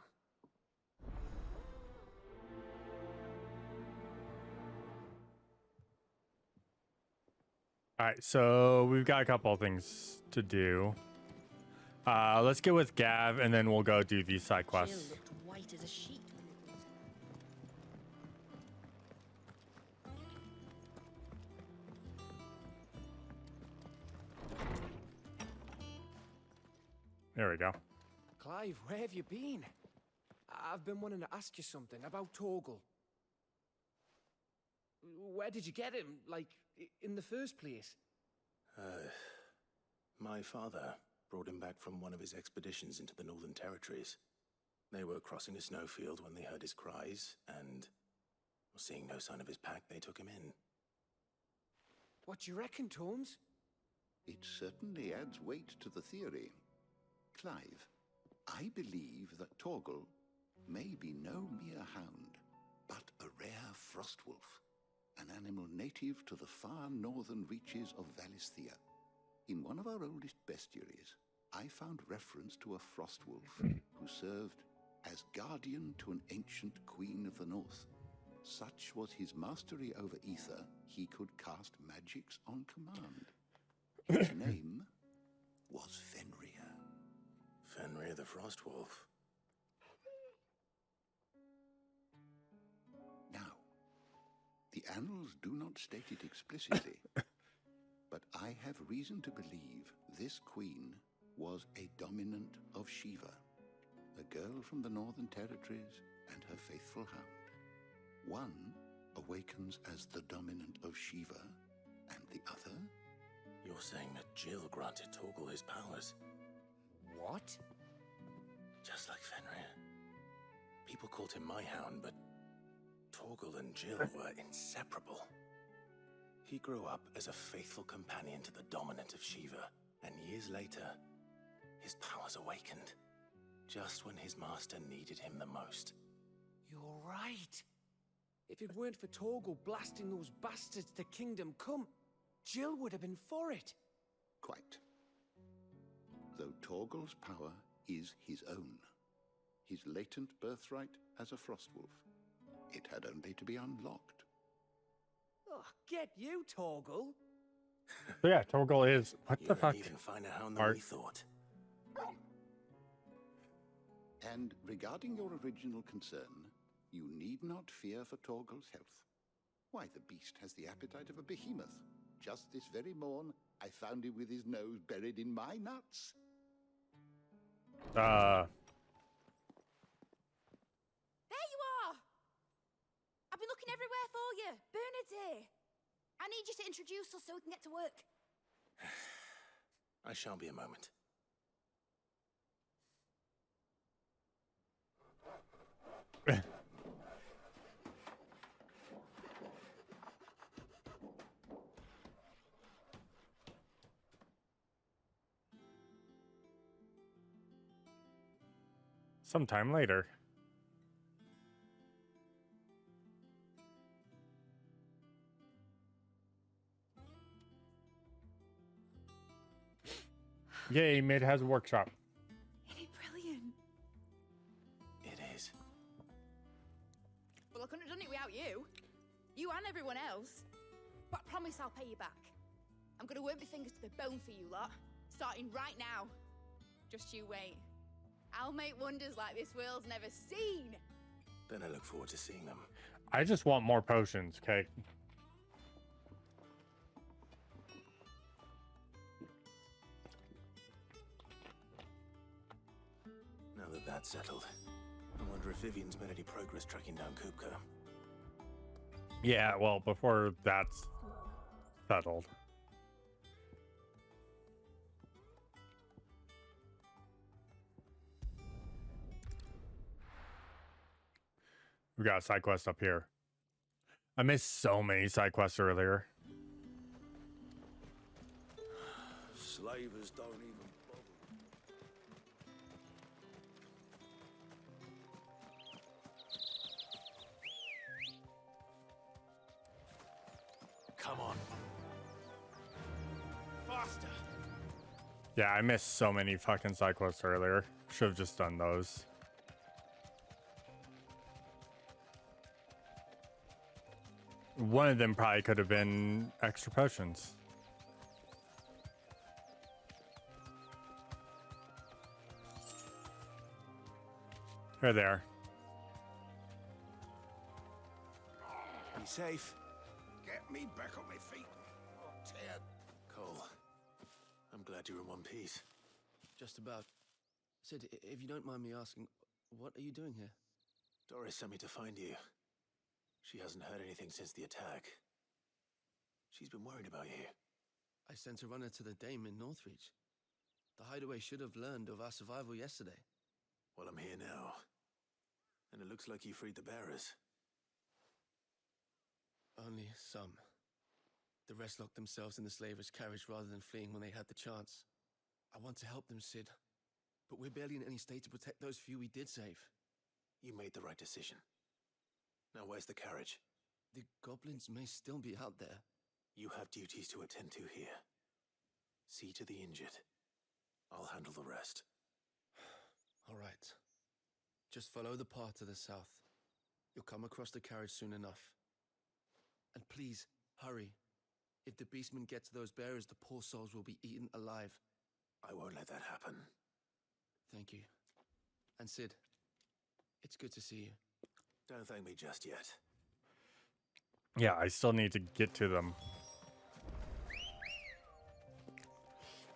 All right, so we've got a couple of things to do. Let's get with Gav, and then we'll go do these side quests. Jill looked white as a sheet. There we go. Clive, where have you been? I've been wanting to ask you something about Torgal. Where did you get him, like, in the first place? My father brought him back from one of his expeditions into the Northern Territories. They were crossing a snowfield when they heard his cries, and seeing no sign of his pack, they took him in. What do you reckon, Tomes? It certainly adds weight to the theory. Clive, I believe that Torgal may be no mere hound, but a rare frostwolf, an animal native to the far northern reaches of Valisthea. In one of our oldest bestiaries, I found reference to a frostwolf who served as guardian to an ancient queen of the north. Such was his mastery over ether, he could cast magics on command. His name was Fenrir. Fenrir the Frostwolf. Now, the annals do not state it explicitly, but I have reason to believe this queen was a dominant of Shiva, a girl from the Northern Territories and her faithful hound. One awakens as the dominant of Shiva, and the other? You're saying that Jill granted Torgal his powers? What? Just like Fenrir. People called him my hound, but Torgal and Jill were inseparable. He grew up as a faithful companion to the dominant of Shiva, and years later, his powers awakened, just when his master needed him the most. You're right. If it weren't for Torgal blasting those bastards to Kingdom Come, Jill would have been for it. Quite. Though Torgal's power is his own, his latent birthright as a frostwolf, it had only to be unlocked. Oh, get you, Torgal. So yeah, Torgal is what You the fuck? even find a hound than we thought. And regarding your original concern, you need not fear for Torgal's health. Why, the beast has the appetite of a behemoth. Just this very morn, I found him with his nose buried in my nuts. There you are! I've been looking everywhere for you. Bernard's here. I need you to introduce us so we can get to work. I shall be a moment. Sometime later. Yay, Mid has a workshop. Isn't it brilliant? It is. Well, I couldn't have done it without you. You and everyone else. But I promise I'll pay you back. I'm gonna work my fingers to the bone for you lot. Starting right now. Just you wait. I'll make wonders like this world's never seen. Then I look forward to seeing them. I just want more potions, okay? Now that that's settled, I wonder if Vivian's made any progress tracking down Kupka. Yeah, well, before that's settled. We got a side quest up here. I missed so many side quests earlier. Slavers don't even bother. Come on. Faster. Yeah, I missed so many fucking side quests earlier. Should have just done those. One of them probably could have been extra potions. Here they are. Be safe. Get me back on my feet. Oh, Ted. Cole, I'm glad you're in one piece. Just about. Sid, if you don't mind me asking, what are you doing here? Doris sent me to find you. She hasn't heard anything since the attack. She's been worried about you. I sent a runner to the Dame in Northreach. The hideaway should have learned of our survival yesterday. Well, I'm here now. And it looks like you freed the bearers. Only some. The rest locked themselves in the slaver's carriage rather than fleeing when they had the chance. I want to help them, Sid. But we're barely in any state to protect those few we did save. You made the right decision. Now where's the carriage? The goblins may still be out there. You have duties to attend to here. See to the injured. I'll handle the rest. All right. Just follow the path to the south. You'll come across the carriage soon enough. And please, hurry. If the beastmen get to those bearers, the poor souls will be eaten alive. I won't let that happen. Thank you. And Sid, it's good to see you. Don't thank me just yet. Yeah, I still need to get to them.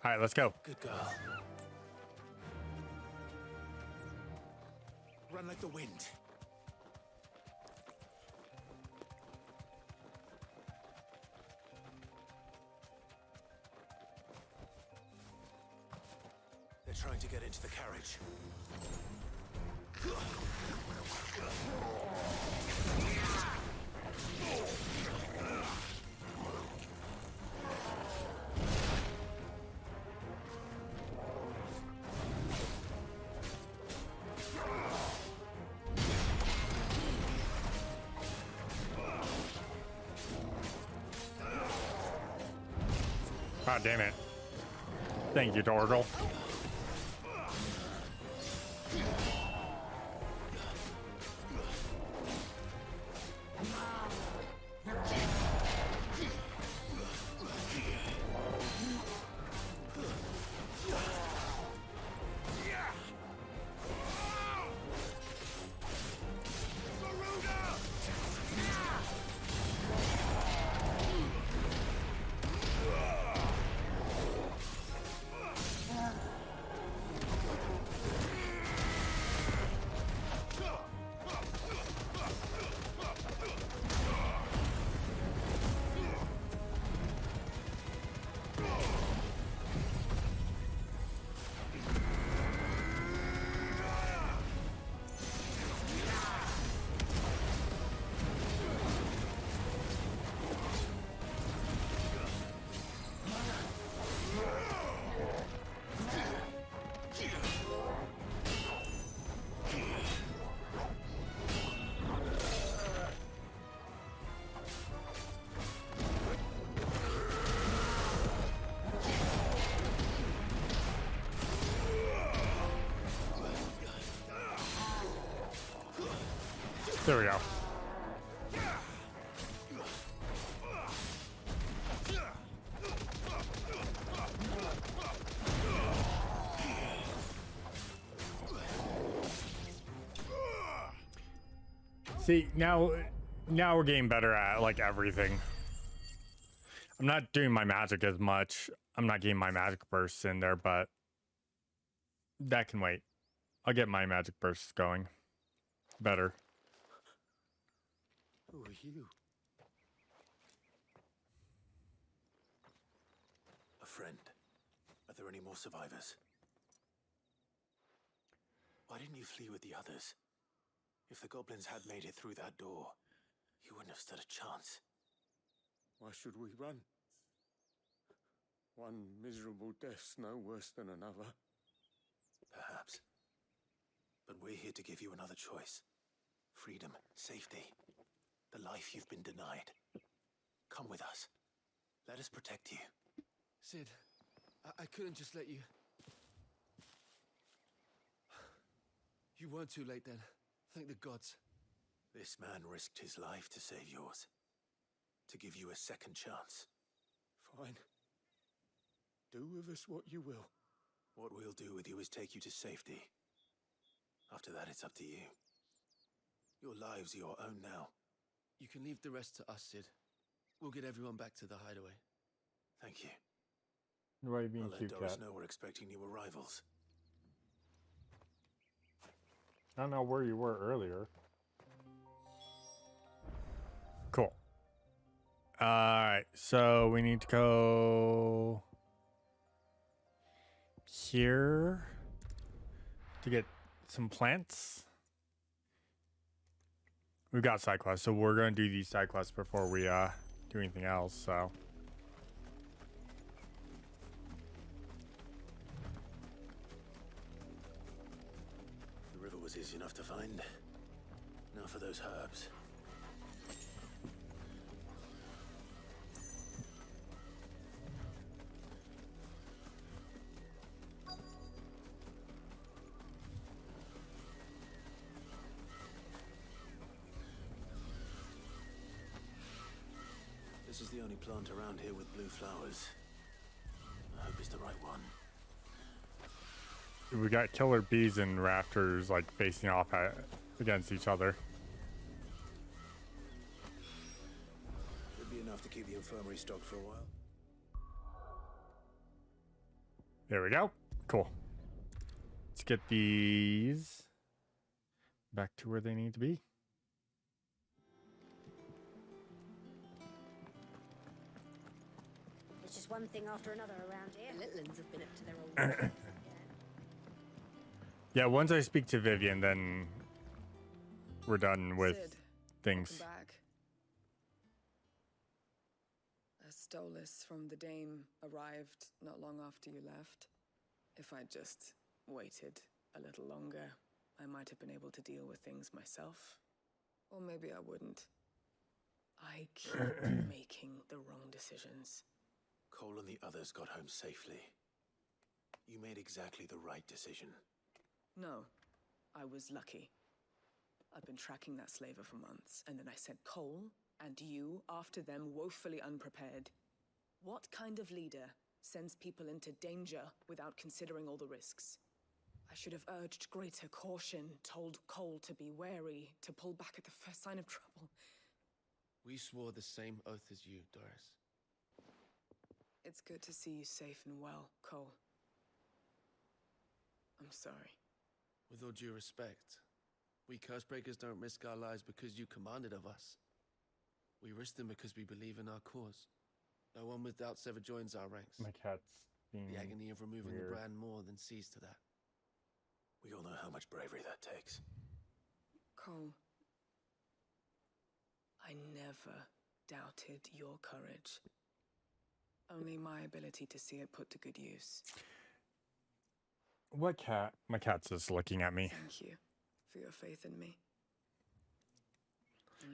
All right, let's go. Good girl. Run like the wind. They're trying to get into the carriage. God damn it. Thank you, Dorgle. There we go. See, now we're getting better at like everything. I'm not doing my magic as much. I'm not getting my magic bursts in there, but that can wait. I'll get my magic bursts going better. Who are you? A friend. Are there any more survivors? Why didn't you flee with the others? If the goblins had made it through that door, you wouldn't have stood a chance. Why should we run? One miserable death's no worse than another. Perhaps. But we're here to give you another choice. Freedom, safety, the life you've been denied. Come with us. Let us protect you. Sid, I couldn't just let you... You weren't too late then. Thank the gods. This man risked his life to save yours. To give you a second chance. Fine. Do with us what you will. What we'll do with you is take you to safety. After that, it's up to you. Your lives are your own now. You can leave the rest to us, Sid. We'll get everyone back to the hideaway. Thank you. Why are you being I'll let cute, Doris cat? know we're expecting new arrivals. I don't know where you were earlier. Cool. Alright, so we need to go here to get some plants. We've got side quests, so we're gonna do these side quests before we do anything else, so. The river was easy enough to find. Now for those herbs. This is the only plant around here with blue flowers. I hope it's the right one. We got killer bees and rafters like facing off against each other. Should be enough to keep the infirmary stocked for a while. There we go. Cool. Let's get these back to where they need to be. It's just one thing after another around here. The little ones have been up to their old tricks again. Yeah, once I speak to Vivian, then we're done with Sid, things. welcome back. A Stolas from the Dame arrived not long after you left. If I'd just waited a little longer, I might have been able to deal with things myself. Or maybe I wouldn't. I keep making the wrong decisions. Cole and the others got home safely. You made exactly the right decision. No, I was lucky. I've been tracking that slaver for months, and then I sent Cole and you after them woefully unprepared. What kind of leader sends people into danger without considering all the risks? I should have urged greater caution, told Cole to be wary, to pull back at the first sign of trouble. We swore the same oath as you, Doris. It's good to see you safe and well, Cole. I'm sorry. With all due respect, we Cursebreakers don't risk our lives because you commanded of us. We risk them because we believe in our cause. No one with doubts ever joins our ranks. My cat's being The agony of removing weird. the brand more than sees to that. We all know how much bravery that takes. Cole, I never doubted your courage. Only my ability to see it put to good use. What cat? My cat's just looking at me. Thank you for your faith in me.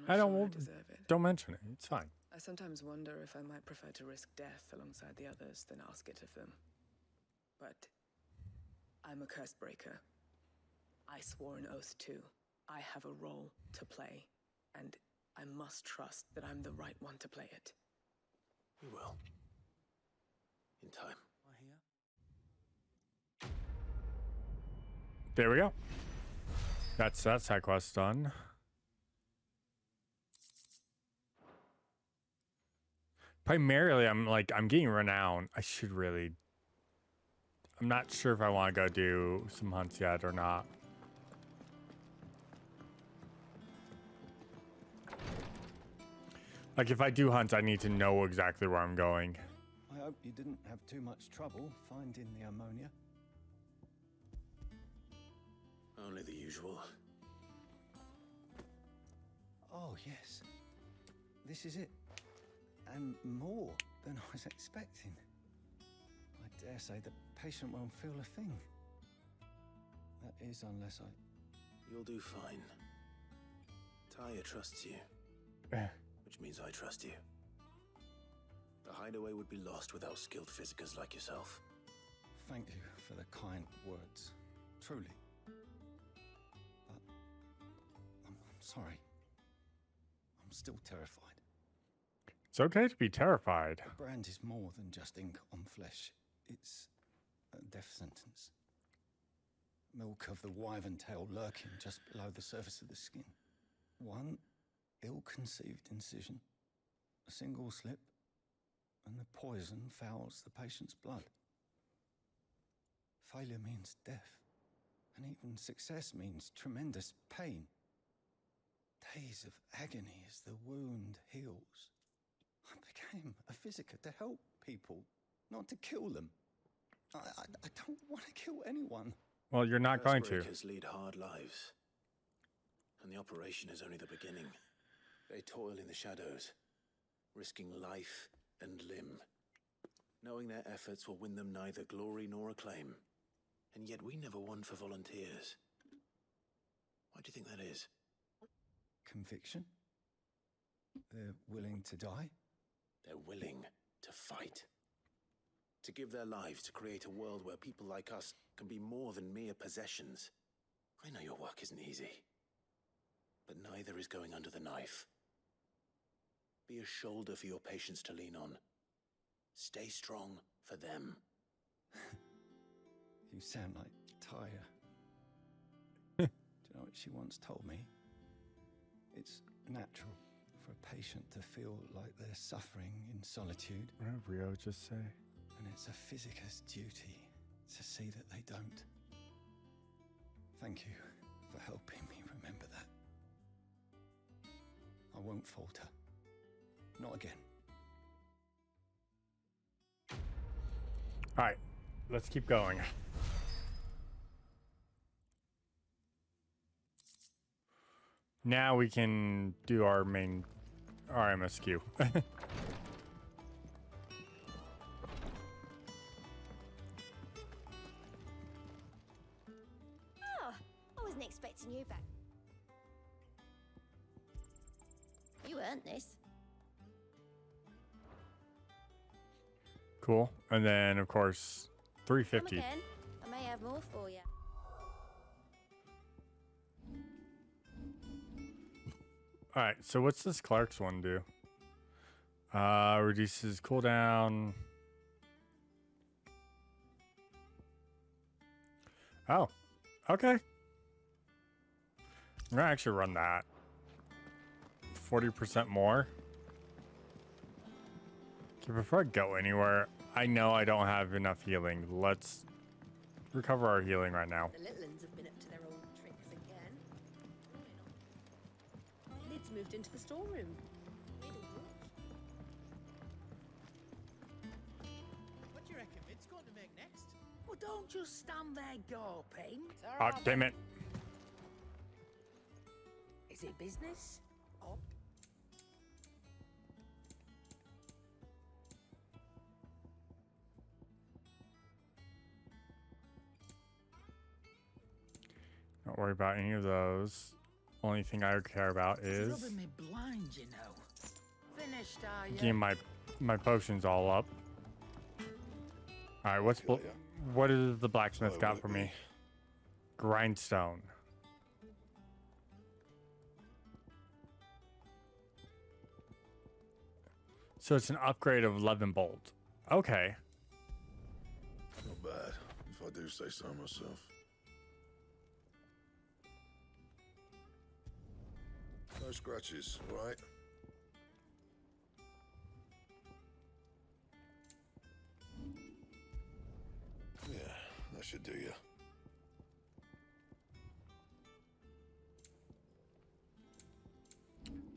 I don't. I deserve it. Don't mention it. It's fine. I sometimes wonder if I might prefer to risk death alongside the others than ask it of them. But I'm a curse breaker. I swore an oath too. I have a role to play, and I must trust that I'm the right one to play it. You will. In time. There we go. That's that side quest done. Primarily, I'm getting renown. I should really. I'm not sure if I want to go do some hunts yet or not. Like, if I do hunts, I need to know exactly where I'm going. I hope you didn't have too much trouble finding the ammonia. Only the usual. Oh, yes. This is it. And more than I was expecting. I dare say the patient won't feel a thing. That is, unless I... You'll do fine. Taya trusts you. Which means I trust you. The hideaway would be lost without skilled physicers like yourself. Thank you for the kind words. Truly. But I'm sorry. I'm still terrified. It's okay to be terrified. The brand is more than just ink on flesh. It's a death sentence. Milk of the wyvern tail lurking just below the surface of the skin. One ill-conceived incision, a single slip, and the poison fouls the patient's blood. Failure means death, and even success means tremendous pain. Days of agony as the wound heals. I became a physiker to help people, not to kill them. I don't want to kill anyone. Well, you're not going to. Breakers lead hard lives, and the operation is only the beginning. They toil in the shadows, risking life and limb, knowing their efforts will win them neither glory nor acclaim. And yet we never won for volunteers. Why do you think that is? Conviction? They're willing to die? They're willing to fight. To give their lives to create a world where people like us can be more than mere possessions. I know your work isn't easy, but neither is going under the knife. Be a shoulder for your patients to lean on. Stay strong for them. You sound like Taya. Do you know what she once told me? It's natural for a patient to feel like they're suffering in solitude. What did Rio just say? And it's a physicist's duty to see that they don't. Thank you for helping me remember that. I won't falter. Not again. All right, let's keep going. Now we can do our MSQ. I wasn't expecting you back. You earned this. Cool. And then, of course, Come 350. again. I may have more for you. All right, so what's this Clark's one do? Reduces cooldown. Oh, okay. I'm gonna actually run that. 40% more. Okay, before I go anywhere, I know I don't have enough healing. Let's recover our healing right now. The little ones have been up to their old tricks again. Lid's moved into the storeroom. What do you reckon Mid's going to make next? Well, don't just stand there gawping. Oh, damn it. Is it business? Or Don't worry about any of those. Only thing I care about is rubbing me blind, you know. Finished, are you? getting my potions all up. All right, what is the blacksmith got for me? Grindstone. So it's an upgrade of 11 bolt. Okay. Not bad, if I do say so myself. No scratches, right? Yeah, that should do you.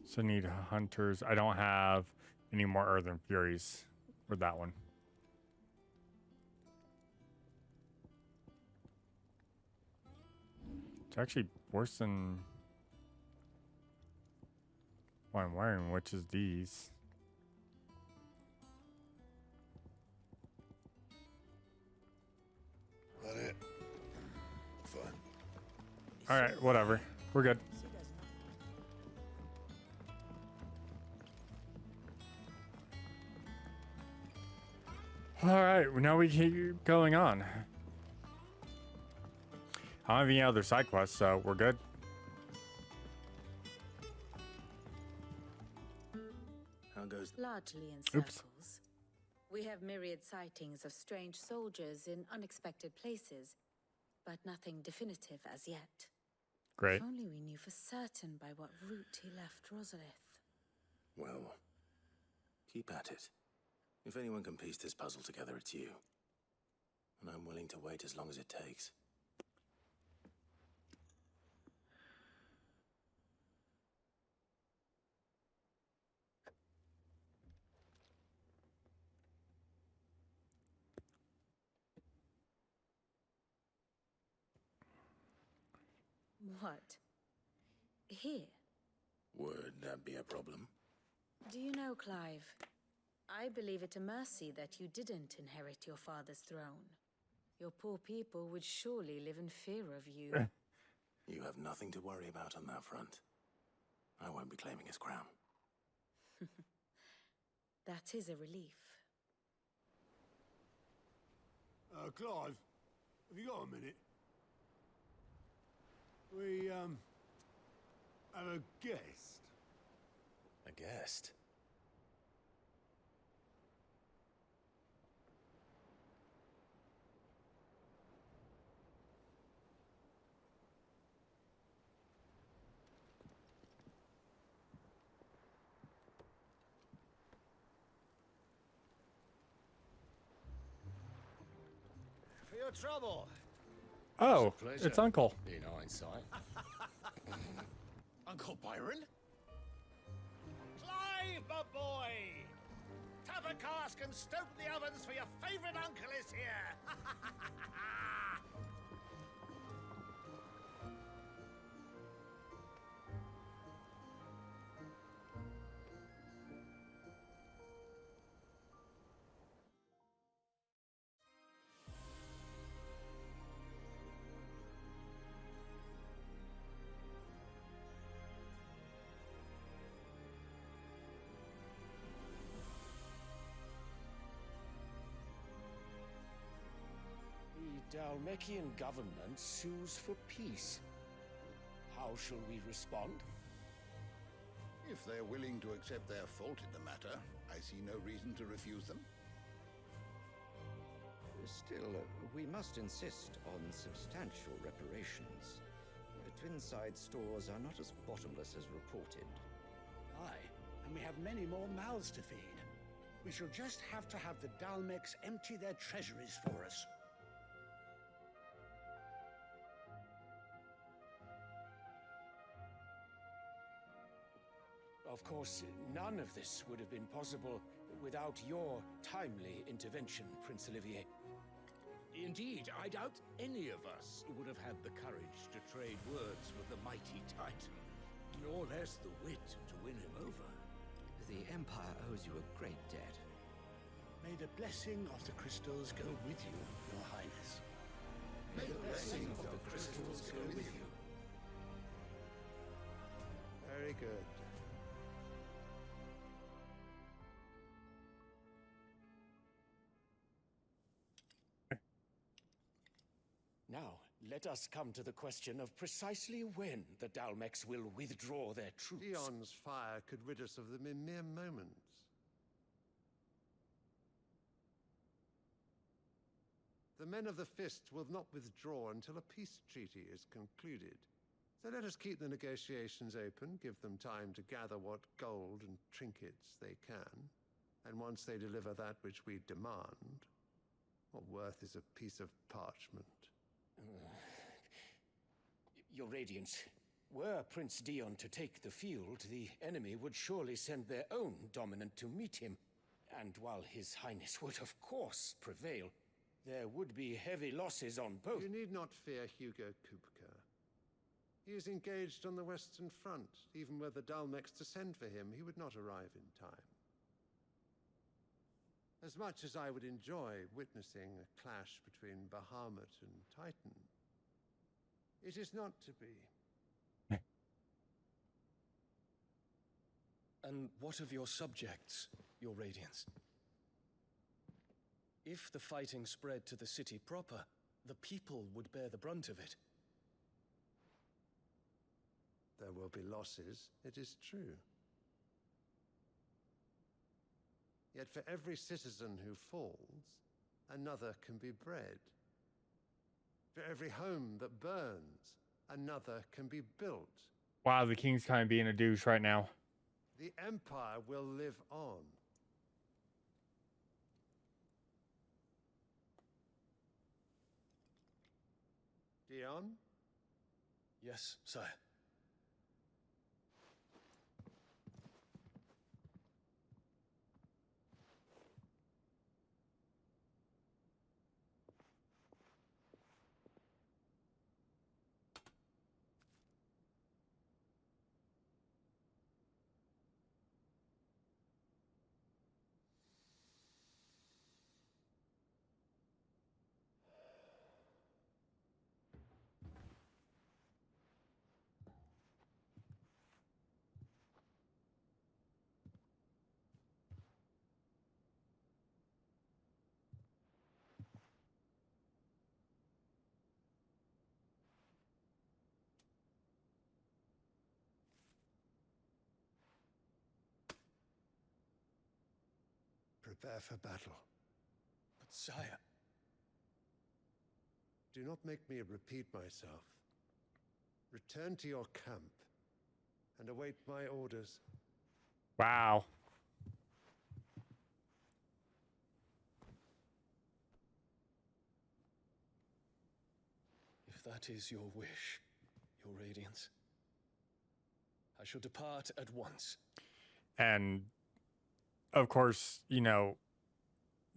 So need hunters. I don't have any more Earthen Furies for that one. It's actually worse than what I'm wearing, which is these. That it? Fine. All right, whatever. We're good. All right, now we keep going on. I don't have any other side quests, so we're good. How goes? Largely in circles. We have myriad sightings of strange soldiers in unexpected places, but nothing definitive as yet. Great. If only we knew for certain by what route he left Rosalith. Well, keep at it. If anyone can piece this puzzle together, it's you. And I'm willing to wait as long as it takes. What? Here? Would that be a problem? Do you know, Clive? I believe it a mercy that you didn't inherit your father's throne. Your poor people would surely live in fear of you. You have nothing to worry about on that front. I won't be claiming his crown. That is a relief. Clive, have you got a minute? We, have a guest. A guest? For your trouble. Oh, it's Uncle. In hindsight. Uncle Byron? Clive, my boy! Tap a cask and stoke the ovens for your favorite uncle is here! The Dalmekian government sues for peace. How shall we respond? If they're willing to accept their fault in the matter, I see no reason to refuse them. Still, we must insist on substantial reparations. Twinside stores are not as bottomless as reported. Aye, and we have many more mouths to feed. We shall just have to have the Dalmecs empty their treasuries for us. Of course, none of this would have been possible without your timely intervention, Prince Olivier. Indeed, I doubt any of us would have had the courage to trade words with the mighty Titan, nor less the wit to win him over. The Empire owes you a great debt. May the blessing of the crystals go with you, Your Highness. May the blessing of the crystals go with you. Very good. Now, let us come to the question of precisely when the Dalmecs will withdraw their troops. Dion's fire could rid us of them in mere moments. The men of the Fist will not withdraw until a peace treaty is concluded. So let us keep the negotiations open, give them time to gather what gold and trinkets they can. And once they deliver that which we demand, what worth is a piece of parchment? Your Radiance, were Prince Dion to take the field, the enemy would surely send their own dominant to meet him. And while His Highness would of course prevail, there would be heavy losses on both. You need not fear Hugo Kupka. He is engaged on the Western Front. Even were the Dalmecs to send for him, he would not arrive in time. As much as I would enjoy witnessing a clash between Bahamut and Titan, it is not to be. And what of your subjects, Your Radiance? If the fighting spread to the city proper, the people would bear the brunt of it. There will be losses, it is true. Yet for every citizen who falls, another can be bred. For every home that burns, another can be built. Wow, the king's kind of being a douche right now. The Empire will live on. Dion? Yes, sire. Prepare for battle. But sire... Do not make me repeat myself. Return to your camp and await my orders. Wow. If that is your wish, your Radiance, I shall depart at once. And, of course, you know,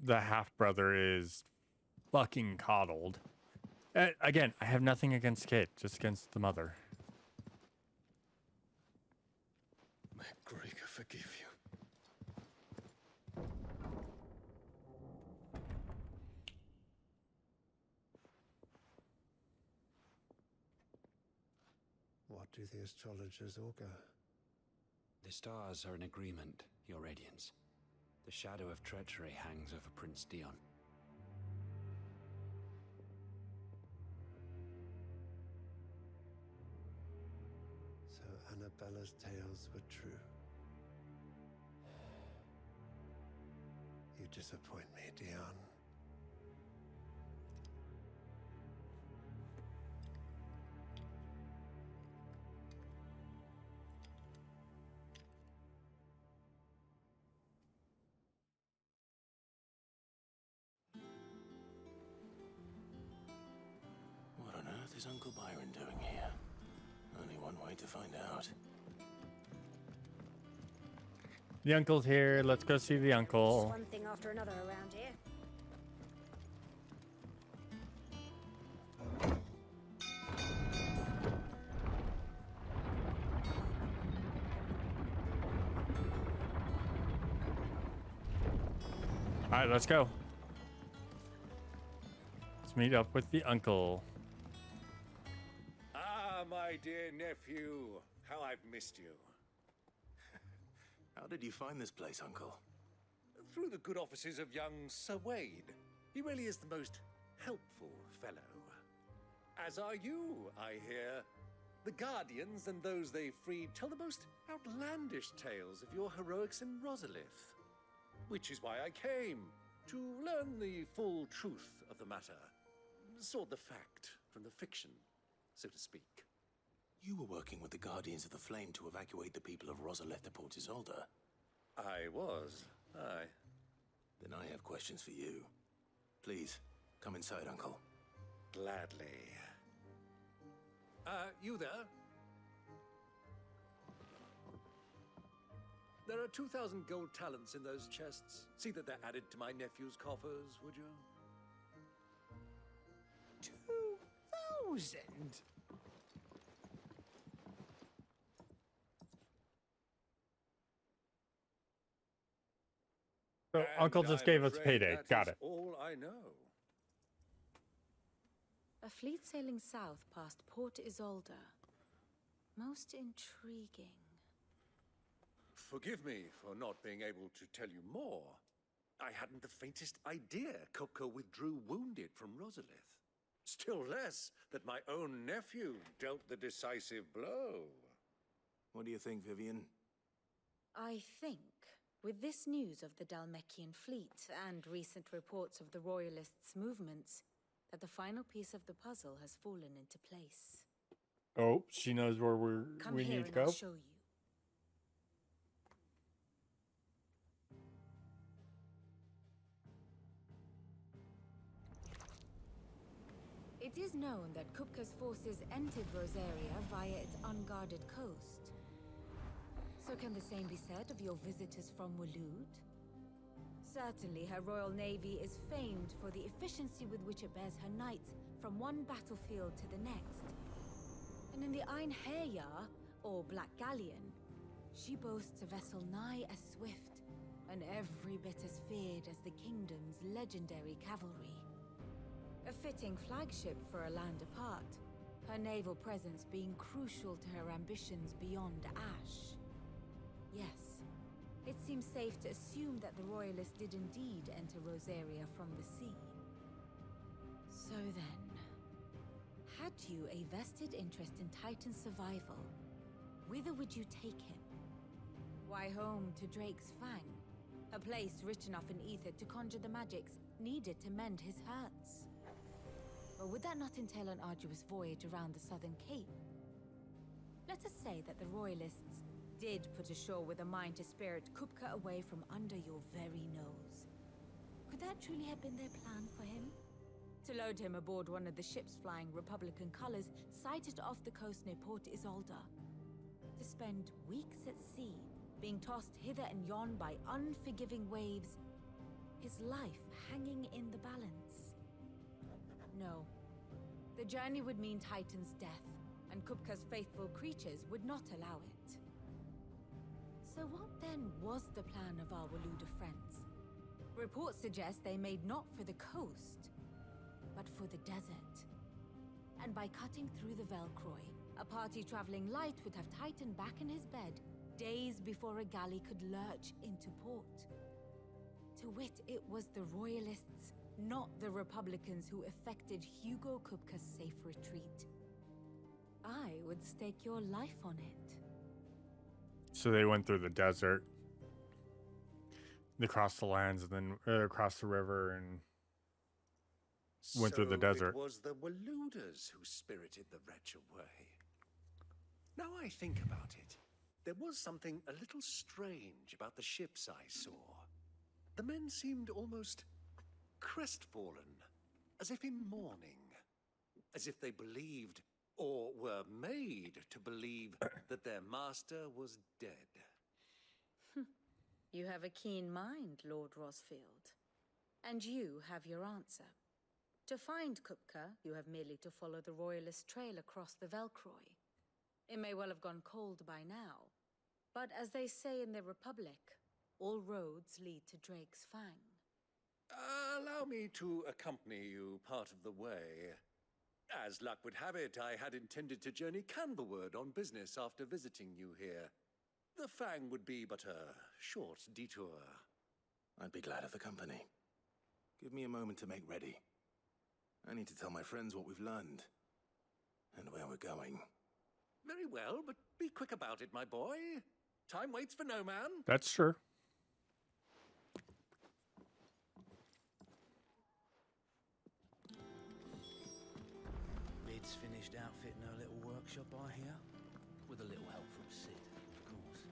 the half-brother is fucking coddled. Again, I have nothing against Kit, just against the mother. May Gregor forgive you. What do the astrologers augur? The stars are in agreement, Your Radiance. The shadow of treachery hangs over Prince Dion. So Annabella's tales were true. You disappoint me, Dion. What on earth is Uncle Byron doing here? Only one way to find out. The uncle's here. Let's go see the uncle. One thing after another around here. All right, let's go. Let's meet up with the uncle. Ah, my dear nephew, how I've missed you. How did you find this place, Uncle? Through the good offices of young Sir Wade. He really is the most helpful fellow. As are you, I hear. The Guardians and those they freed tell the most outlandish tales of your heroics in Rosalith. Which is why I came, to learn the full truth of the matter. Sort the fact from the fiction, so to speak. You were working with the Guardians of the Flame to evacuate the people of Rosalith to Port Isolde. I was, aye. Then I have questions for you. Please, come inside, Uncle. Gladly. You there? There are 2,000 gold talents in those chests. See that they're added to my nephew's coffers, would you? 2,000? So Uncle just gave us payday. Got it. All I know. A fleet sailing south past Port Isolde. Most intriguing. Forgive me for not being able to tell you more. I hadn't the faintest idea Kupka withdrew wounded from Rosalith. Still less that my own nephew dealt the decisive blow. What do you think, Vivian? I think, with this news of the Dalmekian fleet and recent reports of the Royalists' movements, that the final piece of the puzzle has fallen into place. Oh, she knows where we need to go. I'll show you. It is known that Kupka's forces entered Rosaria via its unguarded coast. So can the same be said of your visitors from Waloed? Certainly her royal navy is famed for the efficiency with which it bears her knights from one battlefield to the next. And in the Einherjar, or Black Galleon, she boasts a vessel nigh as swift, and every bit as feared as the kingdom's legendary cavalry. A fitting flagship for a land apart, her naval presence being crucial to her ambitions beyond Ash. Yes, it seems safe to assume that the Royalists did indeed enter Rosaria from the sea. So then, had you a vested interest in Titan's survival, whither would you take him? Why, home to Drake's Fang, a place rich enough in ether to conjure the magics needed to mend his hurts. Or would that not entail an arduous voyage around the southern cape? Let us say that the Royalists did put ashore with a mind to spirit Kupka away from under your very nose. Could that truly have been their plan for him? To load him aboard one of the ships flying Republican colors sighted off the coast near Port Isolde. To spend weeks at sea, being tossed hither and yon by unforgiving waves, his life hanging in the balance. No. The journey would mean Titan's death, and Kupka's faithful creatures would not allow it. So what then was the plan of our Waluda friends? Reports suggest they made not for the coast, but for the desert. And by cutting through the Velcroy, a party traveling light would have Titan back in his bed days before a galley could lurch into port. To wit, it was the Royalists, not the Republicans, who effected Hugo Kupka's safe retreat. I would stake your life on it. So they went through the desert, they crossed the lands, and then across the river, and went through the desert. It was the Waluders who spirited the wretch away. Now I think about it, there was something a little strange about the ships I saw. The men seemed almost crestfallen, as if in mourning, as if they believed, or were made to believe, that their master was dead. You have a keen mind, Lord Rosfield. And you have your answer. To find Kupka, you have merely to follow the Royalist trail across the Velcroy. It may well have gone cold by now, but as they say in the Republic, all roads lead to Drake's Fang. Allow me to accompany you part of the way. As luck would have it, I had intended to journey Canberward on business after visiting you here. The Fang would be but a short detour. I'd be glad of the company. Give me a moment to make ready. I need to tell my friends what we've learned, and where we're going. Very well, but be quick about it, my boy. Time waits for no man. That's true. Bid's finished outfitting her little workshop, I hear. With a little help from Sid, of course.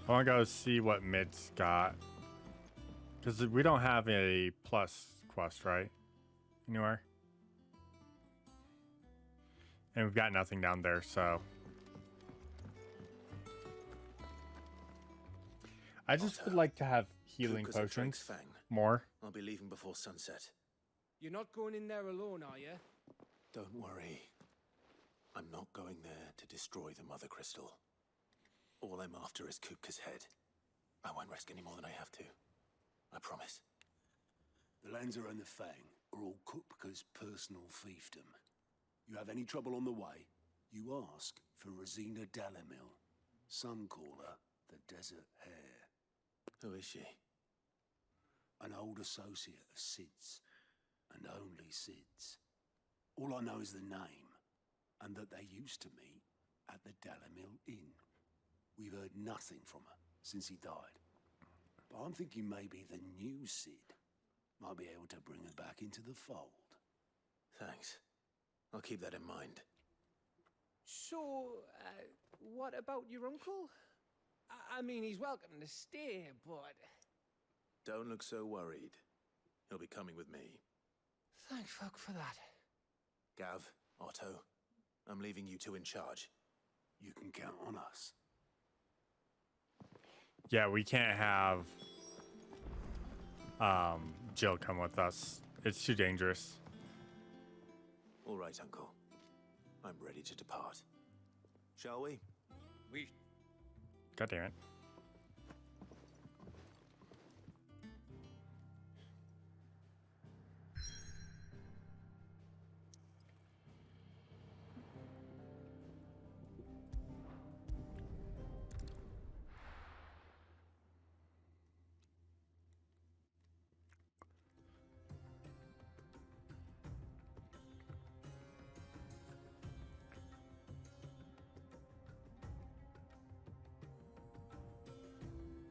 I want to go see what Mid's got. Because we don't have a plus quest, right? Anywhere. And we've got nothing down there, so. I just would like to have healing Kupka's at Drake's potions. Fang. More. I'll be leaving before sunset. You're not going in there alone, are you? Don't worry. I'm not going there to destroy the Mother Crystal. All I'm after is Kupka's head. I won't risk any more than I have to. I promise. The lands around the Fang are all Kupka's personal fiefdom. You have any trouble on the way, you ask for Rosina Dalamil, Suncaller, the Desert Hare. Who is she? An old associate of Sid's, and only Sid's. All I know is the name, and that they used to meet at the Dalamil Inn. We've heard nothing from her since he died. But I'm thinking maybe the new Sid might be able to bring her back into the fold. Thanks. I'll keep that in mind. So, what about your uncle? I mean, he's welcome to stay, but... Don't look so worried. He'll be coming with me. Thank fuck for that. Gav, Otto, I'm leaving you two in charge. You can count on us. Yeah, we can't have Jill come with us. It's too dangerous. All right, Uncle. I'm ready to depart. Shall we? We... God damn it.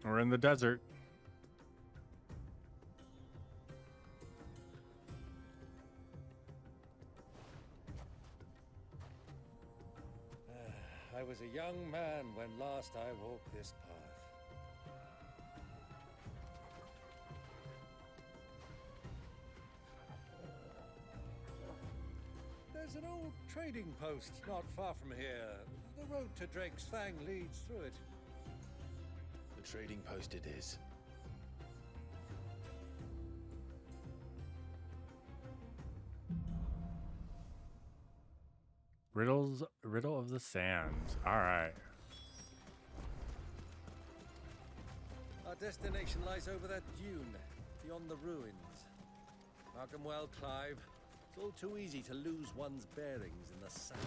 We're in the desert. I was a young man when last I walked this path. There's an old trading post not far from here. The road to Drake's Fang leads through it. The trading post it is. Riddle of the Sands. All right. Our destination lies over that dune, beyond the ruins. Mark 'em well, Clive. It's all too easy to lose one's bearings in the sands.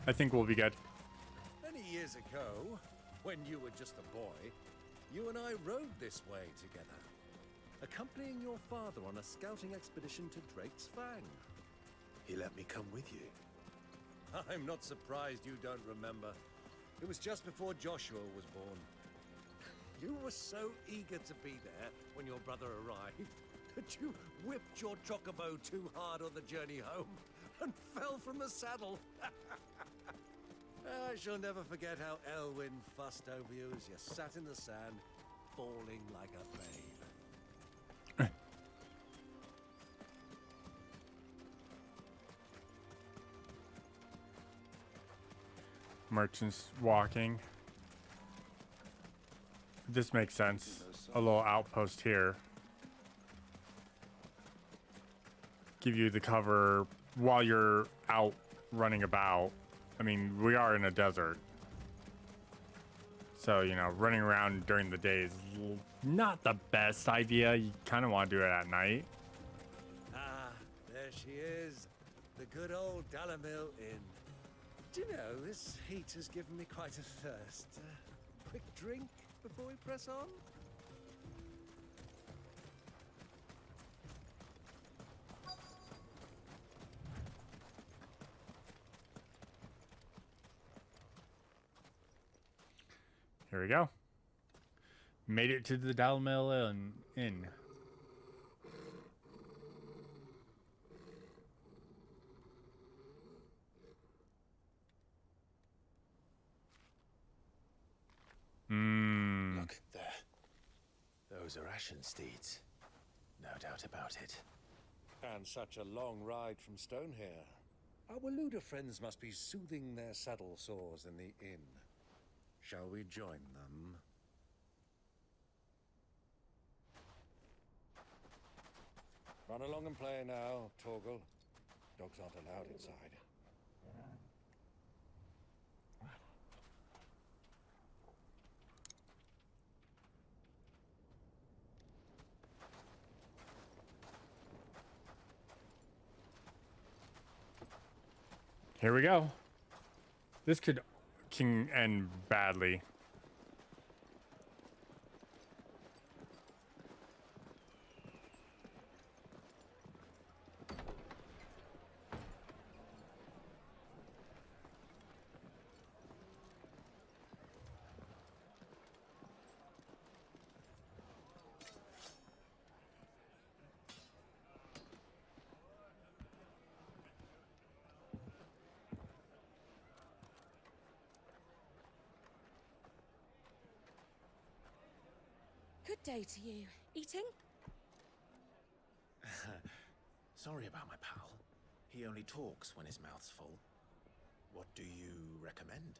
I think we'll be good. Many years ago, when you were just a boy, you and I rode this way together, accompanying your father on a scouting expedition to Drake's Fang. He let me come with you. I'm not surprised you don't remember. It was just before Joshua was born. You were so eager to be there when your brother arrived that you whipped your chocobo too hard on the journey home and fell from the saddle. I shall never forget how Elwyn fussed over you as you sat in the sand, bawling like a babe. Merchants walking. This makes sense. A little outpost here. Give you the cover while you're out running about. I mean, we are in a desert. So, you know, running around during the day is not the best idea. You kind of want to do it at night. Ah, there she is. The good old Dalamil Inn. Do you know, this heat has given me quite a thirst. Quick drink before we press on? Here we go. Made it to the Dalamil Inn. Look, there. Those are Ashen steeds. No doubt about it. And such a long ride from Stonehair. Our Waluda friends must be soothing their saddle sores in the inn. Shall we join them? Run along and play now, Torgal. Dogs aren't allowed inside. Here we go. This can end badly. Good day to you. Eating? Sorry about my pal. He only talks when his mouth's full. What do you recommend?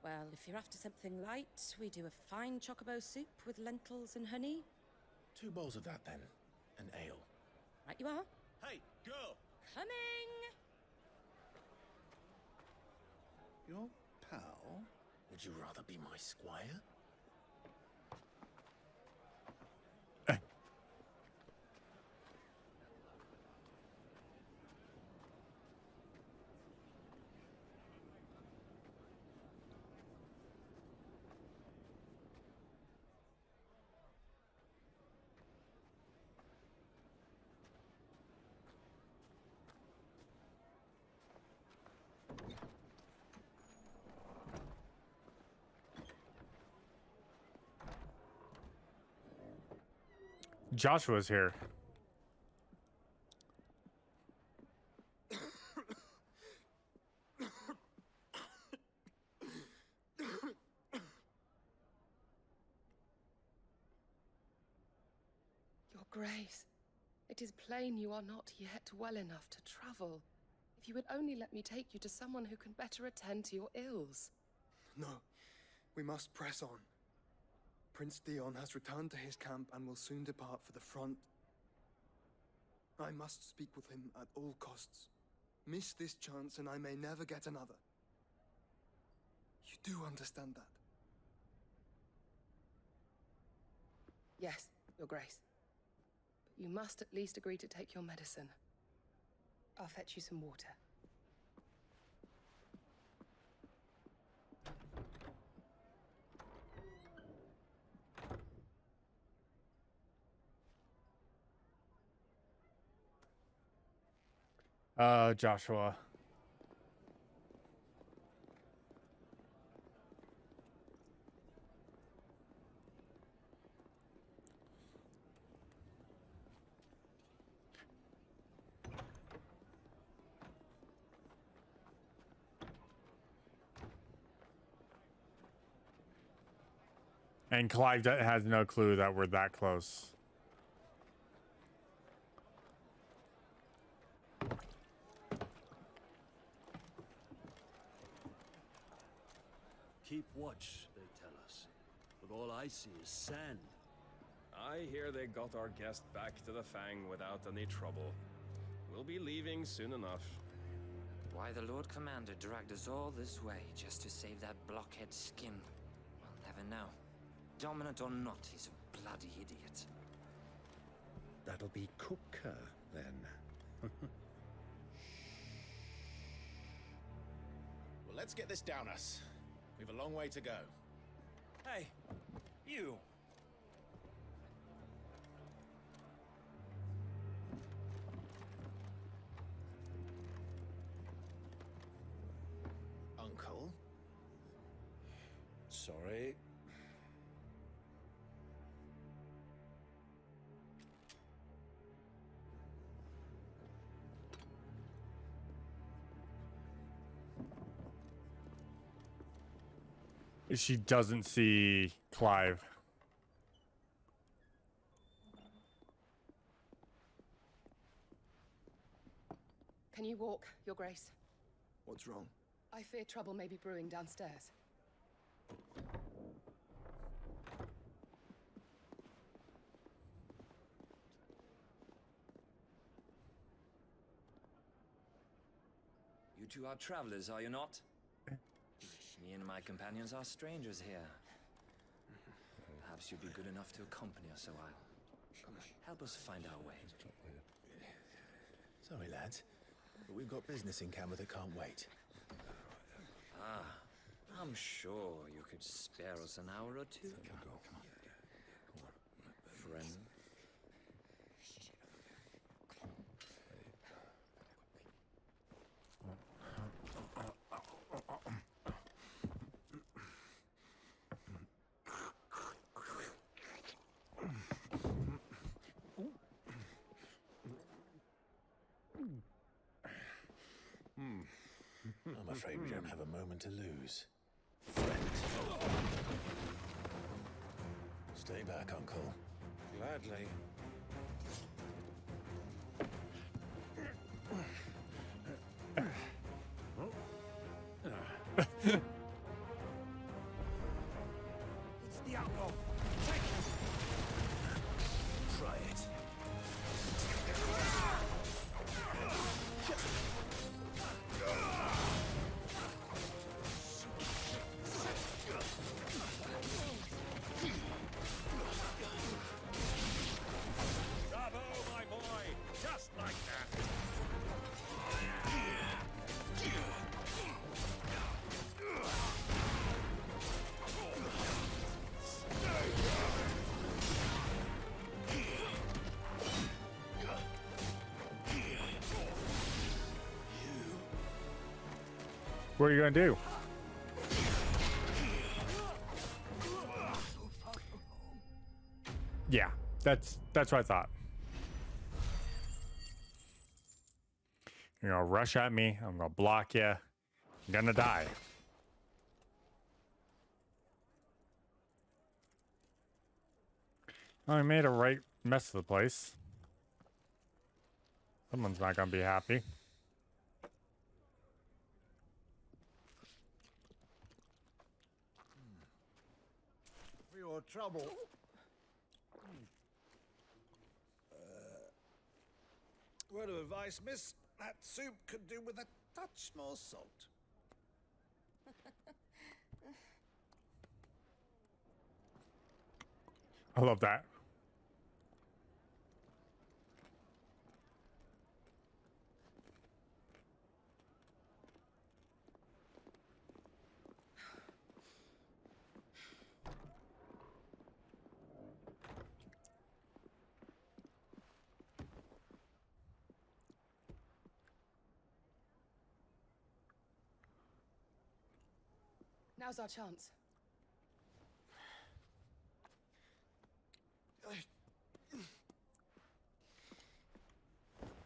Well, if you're after something light, we do a fine chocobo soup with lentils and honey. 2 bowls of that, then. An ale. Right you are. Hey, girl! Coming! Your pal? Would you rather be my squire? Joshua's here. Your Grace, it is plain you are not yet well enough to travel. If you would only let me take you to someone who can better attend to your ills. No, we must press on. Prince Theon has returned to his camp and will soon depart for the front. I must speak with him at all costs. Miss this chance and I may never get another. You do understand that? Yes, Your Grace. But you must at least agree to take your medicine. I'll fetch you some water. Joshua. And Clive has no clue that we're that close. Keep watch, they tell us. But all I see is sand. I hear they got our guest back to the Fang without any trouble. We'll be leaving soon enough. Why the Lord Commander dragged us all this way just to save that blockhead skin, we'll never know. Dominant or not, he's a bloody idiot. That'll be Kupka, then. Well, let's get this down us. We've a long way to go. Hey, you! Uncle? Sorry. She doesn't see Clive. Can you walk, Your Grace? What's wrong? I fear trouble may be brewing downstairs. two are travelers, are you not? Me and my companions are strangers here. Perhaps you'd be good enough to accompany us a while. Help us find our way. Sorry, lads, but we've got business in camera that can't wait. Ah, I'm sure you could spare us an hour or two. Friend. I'm afraid we don't have a moment to lose. Friend. Stay back, Uncle. Gladly. It's the outlaw. Take him. Try it. Bravo, my boy! Just like that! What are you gonna do? Yeah, that's what I thought. You're gonna rush at me. I'm gonna block you. I'm gonna die. Oh, I made a right mess of the place. Someone's not gonna be happy. For your trouble. Word of advice, miss. That soup could do with a touch more salt. I love that. Now's our chance.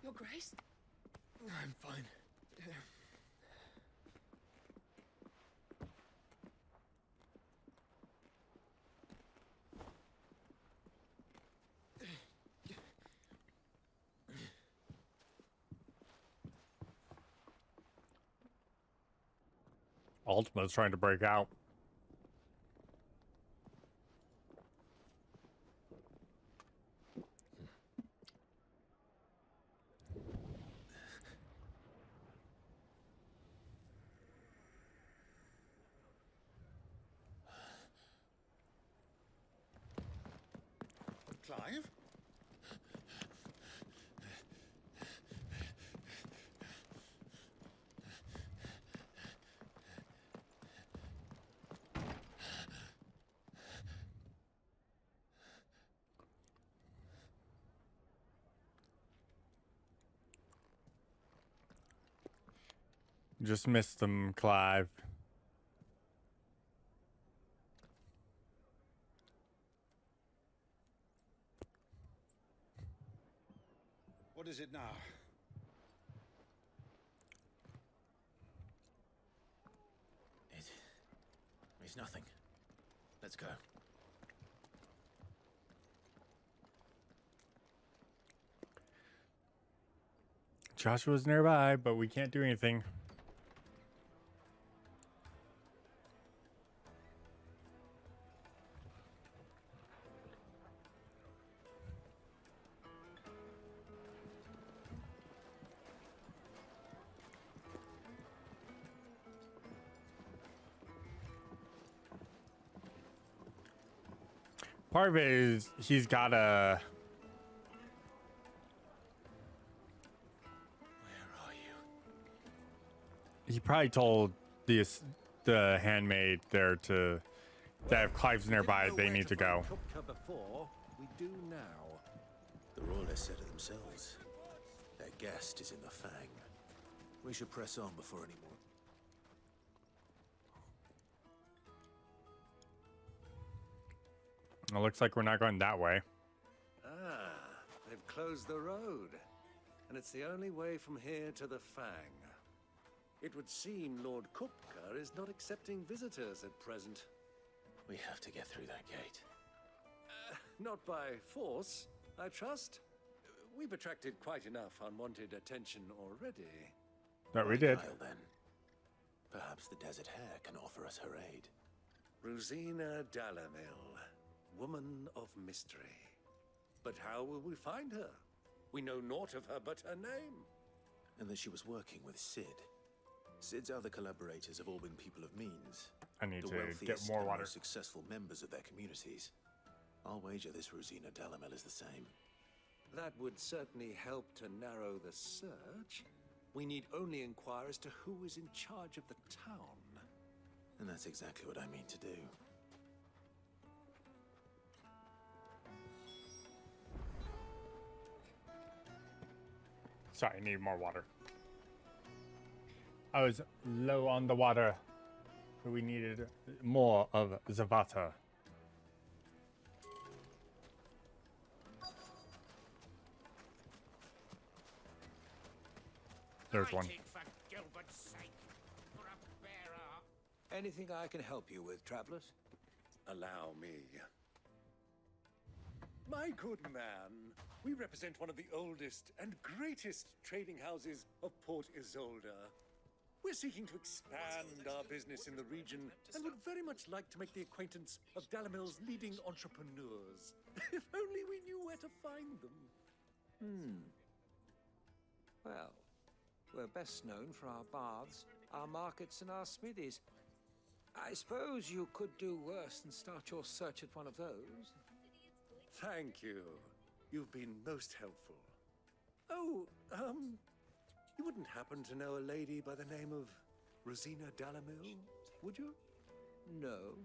Your Grace? I'm fine. Ultima's trying to break out. Clive? Just missed them, Clive. What is it now? It's nothing. Let's go. Joshua's nearby, but we can't do anything. Part of it is he's gotta. Where are you? He probably told the handmaid there to that if Clive's nearby, they need to go. Kupka before, we do now. The royalists said it themselves. Their guest is in the Fang. We should press on before any more. It looks like we're not going that way. Ah, they've closed the road. And it's the only way from here to the Fang. It would seem Lord Kupka is not accepting visitors at present. We have to get through that gate. Not by force, I trust. We've attracted quite enough unwanted attention already. That we did. Guile, then. Perhaps the Desert Hare can offer us her aid. Rosina Dalamil, woman of mystery. But how will we find her? We know naught of her but her name. And that she was working with Sid. Sid's other collaborators have all been people of means. I need the to wealthiest get more and water. most successful members of their communities. I'll wager this Rosina Dalamil is the same. That would certainly help to narrow the search. We need only inquire as to who is in charge of the town. And that's exactly what I mean to do. Sorry, I need more water. I was low on the water. So we needed more of Zavata. There's one. Anything I can help you with, travelers? Allow me. My good man, we represent one of the oldest and greatest trading houses of Port Isolde. We're seeking to expand our business in the region and would very much like to make the acquaintance of Dalamil's leading entrepreneurs. If only we knew where to find them. Well, we're best known for our baths, our markets, and our smithies. I suppose you could do worse than start your search at one of those. Thank you. You've been most helpful. Oh, you wouldn't happen to know a lady by the name of Rosina Dalamil, would you? No,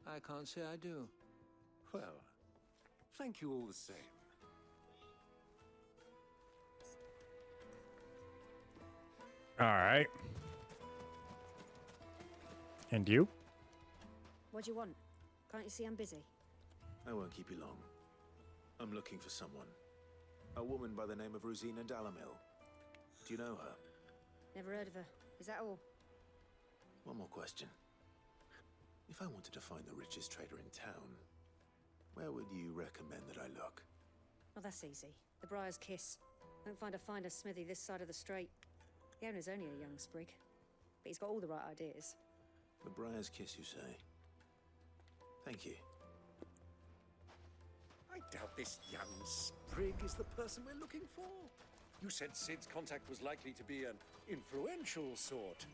I can't say I do. Well, thank you all the same. All right. And you? What do you want? Can't you see I'm busy? I won't keep you long. I'm looking for someone. A woman by the name of Rosina Dalamil. Do you know her? Never heard of her. Is that all? One more question. If I wanted to find the richest trader in town, where would you recommend that I look? Oh, that's easy. The Briar's Kiss. Won't find a finer smithy this side of the strait. The owner's only a young sprig, but he's got all the right ideas. The Briar's Kiss, you say? Thank you. I doubt this young sprig is the person we're looking for. You said Sid's contact was likely to be an influential sort.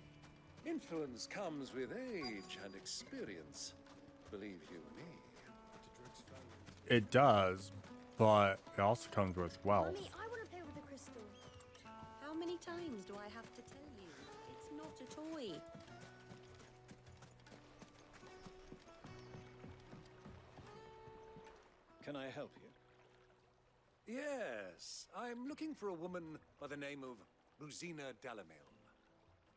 Influence comes with age and experience, believe you me. It does, but it also comes with wealth. Mommy, I want to play with the crystal. How many times do I have to tell you? It's not a toy. Can I help you? Yes, I'm looking for a woman by the name of Rosina Dalamil.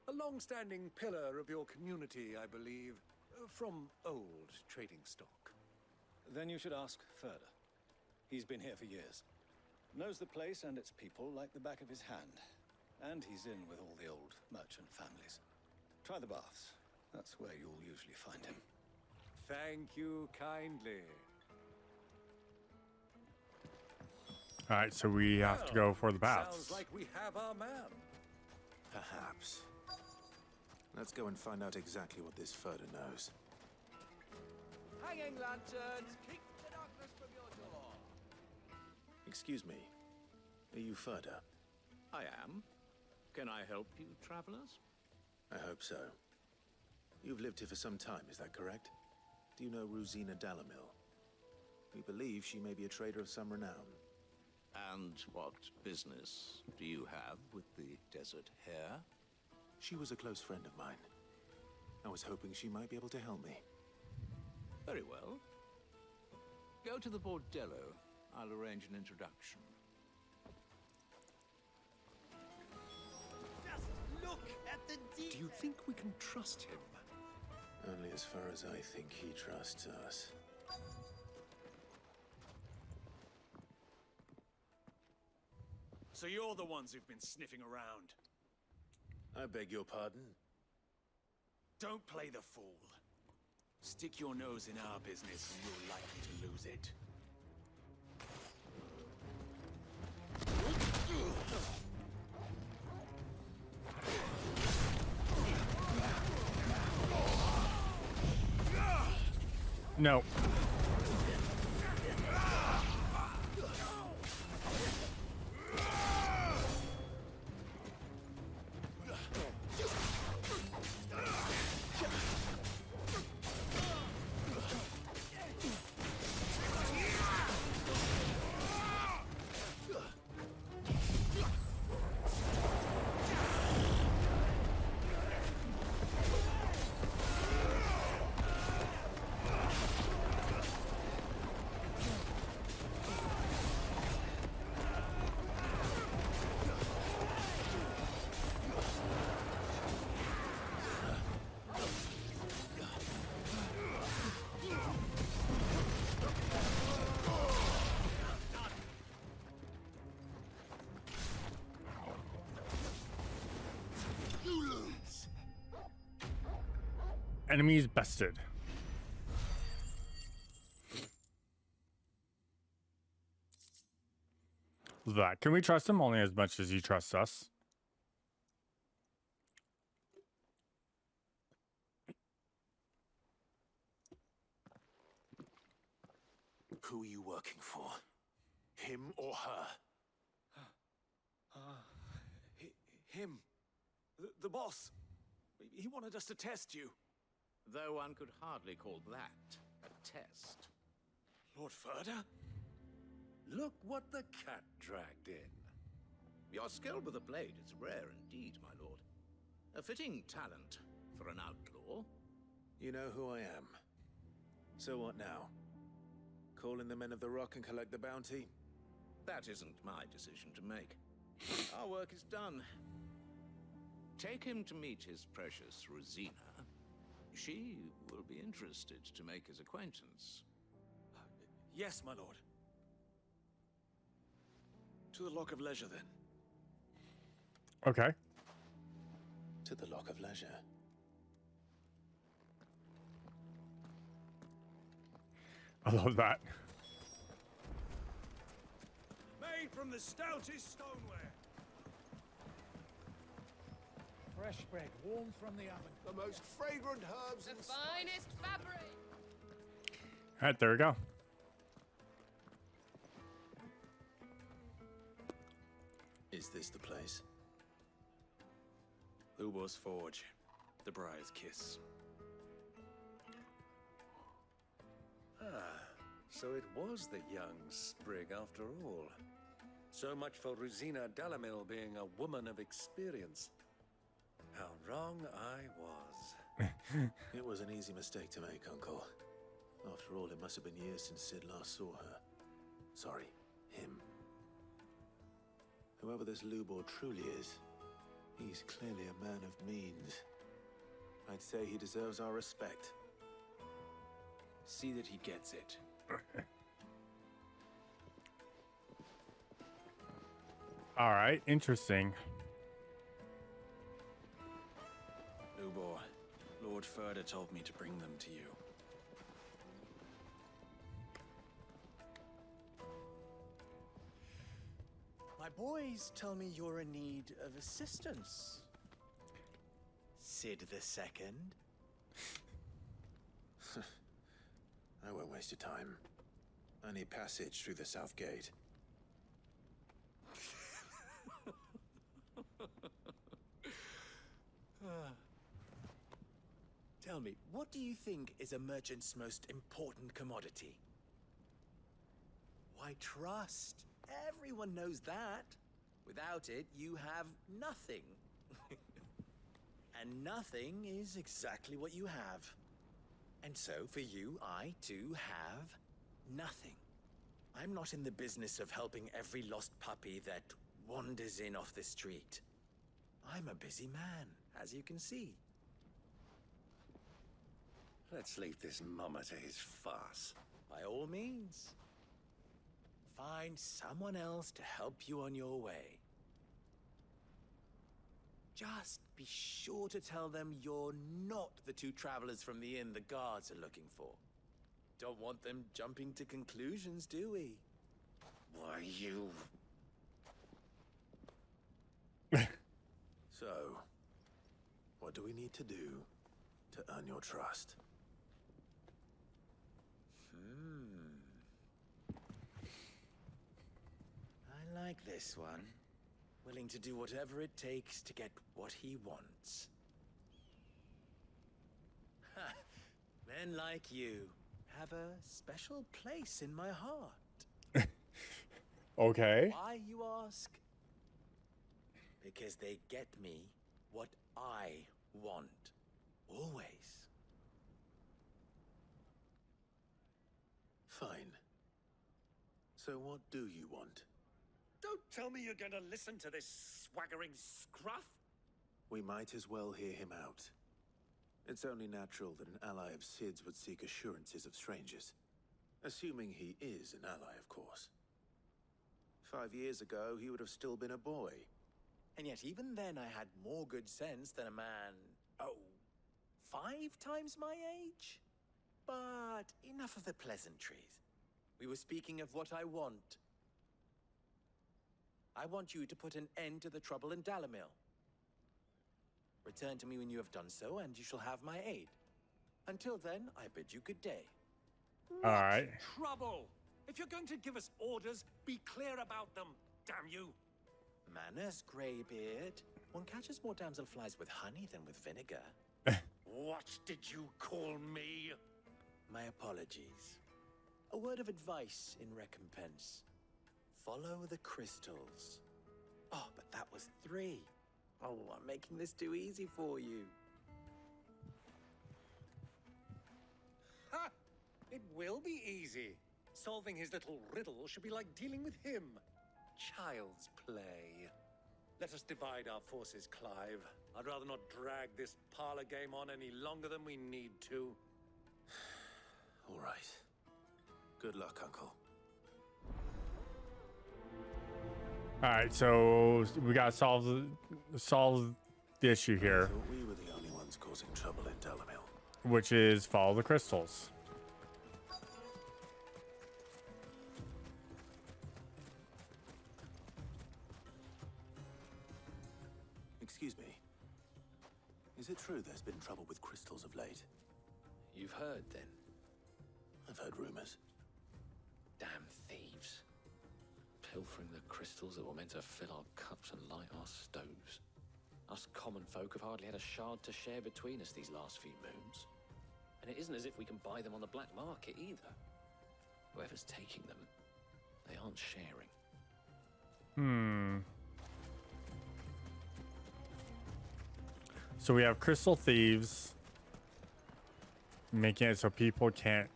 A long-standing pillar of your community, I believe, from old trading stock. Then you should ask further. He's been here for years. Knows the place and its people like the back of his hand. And he's in with all the old merchant families. Try the baths. That's where you'll usually find him. Thank you kindly. All right, so we have to go for the baths. Sounds like we have our man. Perhaps. Let's go and find out exactly what this Furder knows. Hanging lanterns, keep the darkness from your door. Excuse me. Are you Furder? I am. Can I help you, travelers? I hope so. You've lived here for some time, is that correct? Do you know Rosina Dalamil? We believe she may be a trader of some renown. And what business do you have with the desert hare? She was a close friend of mine. I was hoping she might be able to help me. Very well. Go to the bordello. I'll arrange an introduction. Just look at the detail. Do you think we can trust him? Only as far as I think he trusts us. So you're the ones who've been sniffing around. I beg your pardon? Don't play the fool. Stick your nose in our business and you're likely to lose it. No. Enemies bested. That. Can we trust him only as much as he trusts us? Who are you working for? Him or her? Him. The boss. He wanted us to test you. Though one could hardly call that a test. Lord Furder? Look what the cat dragged in. Your skill with the blade is rare indeed, my lord. A fitting talent for an outlaw. You know who I am. So what now? Call in the Men of the Rock and collect the bounty? That isn't my decision to make. Our work is done. Take him to meet his precious Rosina. She will be interested to make his acquaintance. Yes, my lord. To the Lock of Leisure, then. Okay. To the Lock of Leisure. I love that. Made from the stoutest stoneware. Fresh bread, warm from the oven. The most fragrant herbs and... The finest fabric! Alright, there we go. Is this the place? Lubo's Forge. The Briar's Kiss. So it was the young sprig after all. So much for Rosina Dalamil being a woman of experience. How wrong I was. It was an easy mistake to make, Uncle. After all, it must have been years since Sid last saw her. Sorry, him. Whoever this Lubor truly is, he's clearly a man of means. I'd say he deserves our respect. See that he gets it. All right, interesting. Lubor, Lord Furder told me to bring them to you. My boys tell me you're in need of assistance. Sid the Second. I won't waste your time. I need passage through the south gate. Tell me, what do you think is a merchant's most important commodity? by trust. Everyone knows that. Without it, you have nothing. And nothing is exactly what you have. And so, for you, I too have nothing. I'm not in the business of helping every lost puppy that wanders in off the street. I'm a busy man, as you can see. Let's leave this mummer to his farce. By all means. Find someone else to help you on your way. Just be sure to tell them you're not the two travelers from the inn the guards are looking for. Don't want them jumping to conclusions, do we? Why, you... So, what do we need to do to earn your trust? I like this one. Willing to do whatever it takes to get what he wants. Ha! Men like you have a special place in my heart. Okay. Why, you ask? Because they get me what I want. Always. Fine. So what do you want? Don't tell me you're going to listen to this swaggering scruff. We might as well hear him out. It's only natural that an ally of Sid's would seek assurances of strangers. Assuming he is an ally, of course. 5 years ago, he would have still been a boy. And yet even then I had more good sense than a man, 5 times my age? But enough of the pleasantries. We were speaking of what I want. I want you to put an end to the trouble in Dalamil. Return to me when you have done so, and you shall have my aid. Until then, I bid you good day. All right. Trouble! If you're going to give us orders, be clear about them, damn you! Manners, Greybeard. One catches more damselflies with honey than with vinegar. What did you call me? My apologies. A word of advice in recompense. Follow the crystals. Oh, but that was 3. Oh, I'm making this too easy for you. Ha! It will be easy. Solving his little riddle should be like dealing with him. Child's play. Let us divide our forces, Clive. I'd rather not drag this parlor game on any longer than we need to. All right. Good luck, Uncle. All right, so we gotta solve the issue here, I thought we were the only ones causing trouble in Dalamil. which is follow the crystals. Excuse me. Is it true there's been trouble with crystals of late? You've heard, then? I've heard rumors. Damn thieves. Pilfering the crystals that were meant to fill our cups and light our stoves. Us common folk have hardly had a shard to share between us these last few moons. And it isn't as if we can buy them on the black market either. Whoever's taking them, they aren't sharing. So we have crystal thieves making it so people can't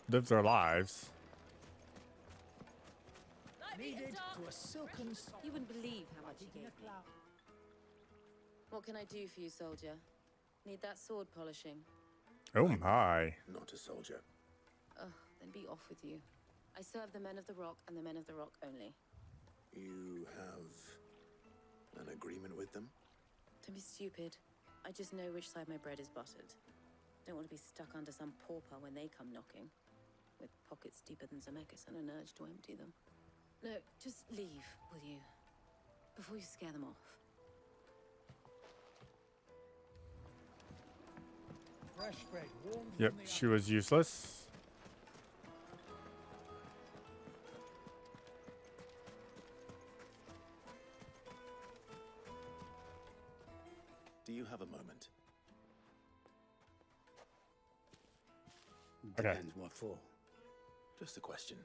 live their lives. Needed to a silken... You wouldn't believe how much he gave me. What can I do for you, soldier? Need that sword polishing? Oh my. Not a soldier. Ugh, then be off with you. I serve the men of the rock and the men of the rock only. You have an agreement with them? Don't be stupid. I just know which side my bread is buttered. Don't want to be stuck under some pauper when they come knocking. With pockets deeper than Zemeckis and an urge to empty them. No, just leave, will you? Before you scare them off. Fresh bread, warm Yep, she was useless. Do you have a moment? Okay. Depends what for. Just a question.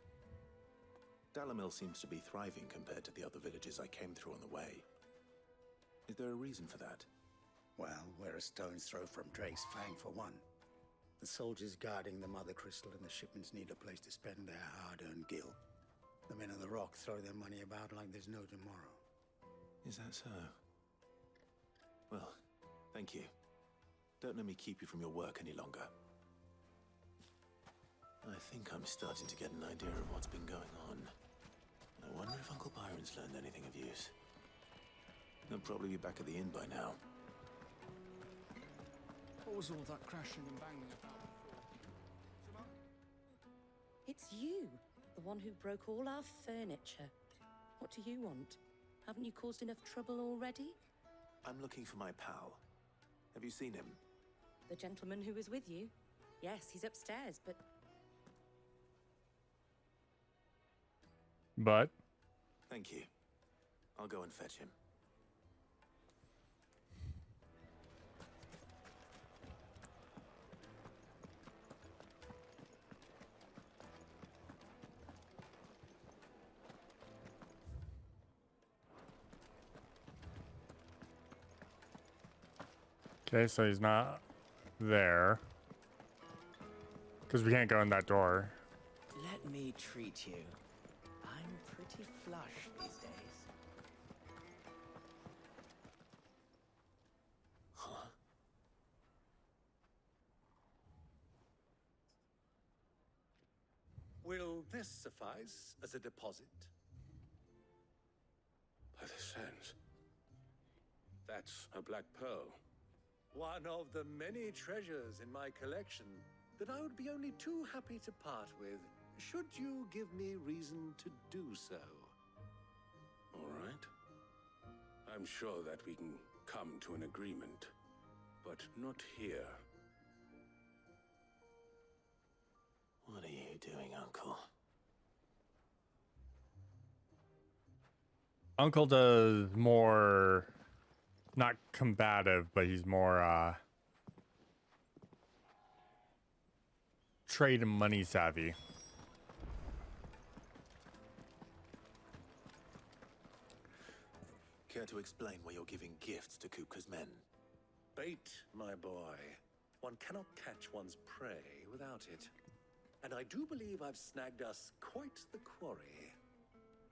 Dalamil seems to be thriving compared to the other villages I came through on the way. Is there a reason for that? Well, we're a stone's throw from Drake's Fang for one. The soldiers guarding the Mother Crystal and the shipments need a place to spend their hard-earned gil. The men of the Rock throw their money about like there's no tomorrow. Is that so? Well, thank you. Don't let me keep you from your work any longer. I think I'm starting to get an idea of what's been going on. I wonder if Uncle Byron's learned anything of use. He'll probably be back at the inn by now. What was all that crashing and banging about before? It's you, the one who broke all our furniture. What do you want? Haven't you caused enough trouble already? I'm looking for my pal. Have you seen him? The gentleman who was with you? Yes, he's upstairs, but... But? Thank you. I'll go and fetch him. Okay, so he's not there. Because we can't go in that door. Let me treat you. I'm pretty flush these days. Huh? Will this suffice as a deposit? By the sands. That's a black pearl. One of the many treasures in my collection that I would be only too happy to part with, should you give me reason to do so. All right. I'm sure that we can come to an agreement, but not here. What are you doing, Uncle? Uncle does more, not combative, but he's more trade and money savvy. Care to explain why you're giving gifts to Kupka's men? Bait, my boy. One cannot catch one's prey without it. And I do believe I've snagged us quite the quarry.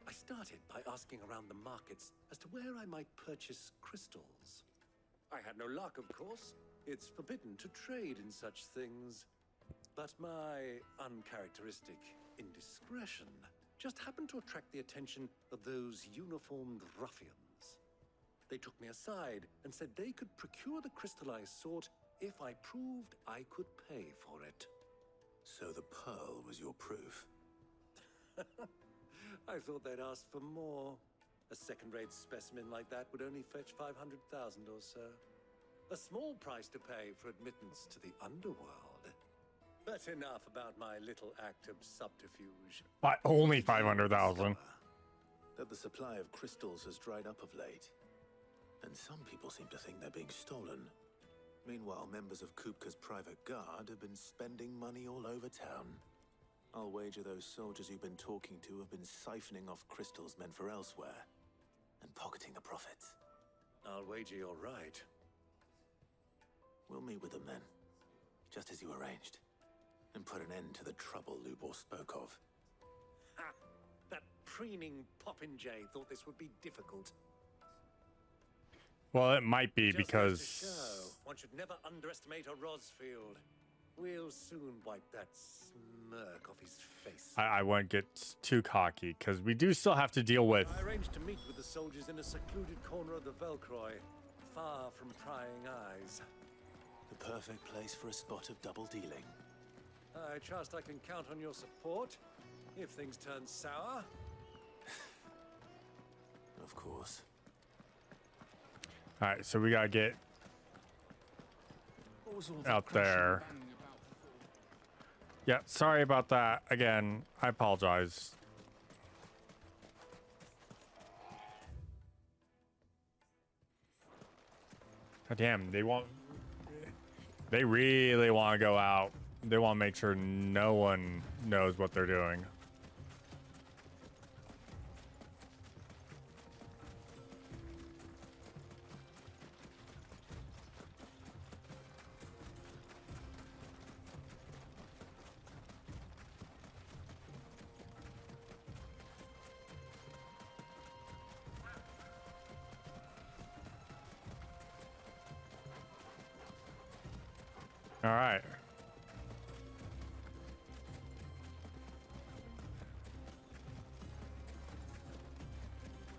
I started by asking around the markets as to where I might purchase crystals. I had no luck, of course. It's forbidden to trade in such things. But my uncharacteristic indiscretion just happened to attract the attention of those uniformed ruffians. They took me aside and said they could procure the crystal I sought if I proved I could pay for it. So the pearl was your proof? I thought they'd ask for more. A second-rate specimen like that would only fetch 500,000 or so. A small price to pay for admittance to the underworld. But enough about my little act of subterfuge. But only 500,000. That the supply of crystals has dried up of late. And some people seem to think they're being stolen. Meanwhile, members of Kupka's private guard have been spending money all over town. I'll wager those soldiers you've been talking to have been siphoning off crystals meant for elsewhere and pocketing the profits. I'll wager you're right. We'll meet with them then, just as you arranged, and put an end to the trouble Lubor spoke of. Ha! That preening popinjay thought this would be difficult. Well, it might be Just because... goes to show, one should never underestimate a Rosfield. We'll soon wipe that smirk off his face. I won't get too cocky, because we do still have to deal with... I arranged to meet with the soldiers in a secluded corner of the Velcroy, far from prying eyes. The perfect place for a spot of double dealing. I trust I can count on your support, if things turn sour. Of course. Alright, so we gotta get out there. Yeah, sorry about that. Again, I apologize. God damn, they really want to go out. They want to make sure no one knows what they're doing. All right.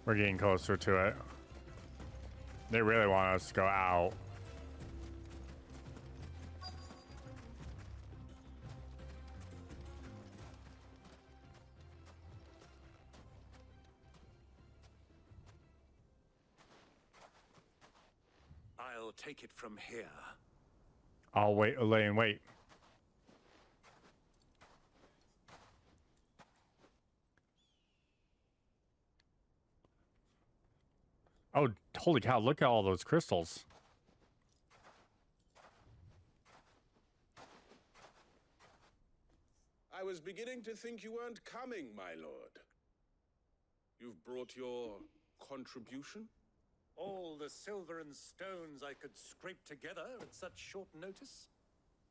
We're getting closer to it. They really want us to go out. I'll take it from here. I'll wait, lay and wait. Oh, holy cow, look at all those crystals. I was beginning to think you weren't coming, my lord. You've brought your contribution? All the silver and stones I could scrape together at such short notice?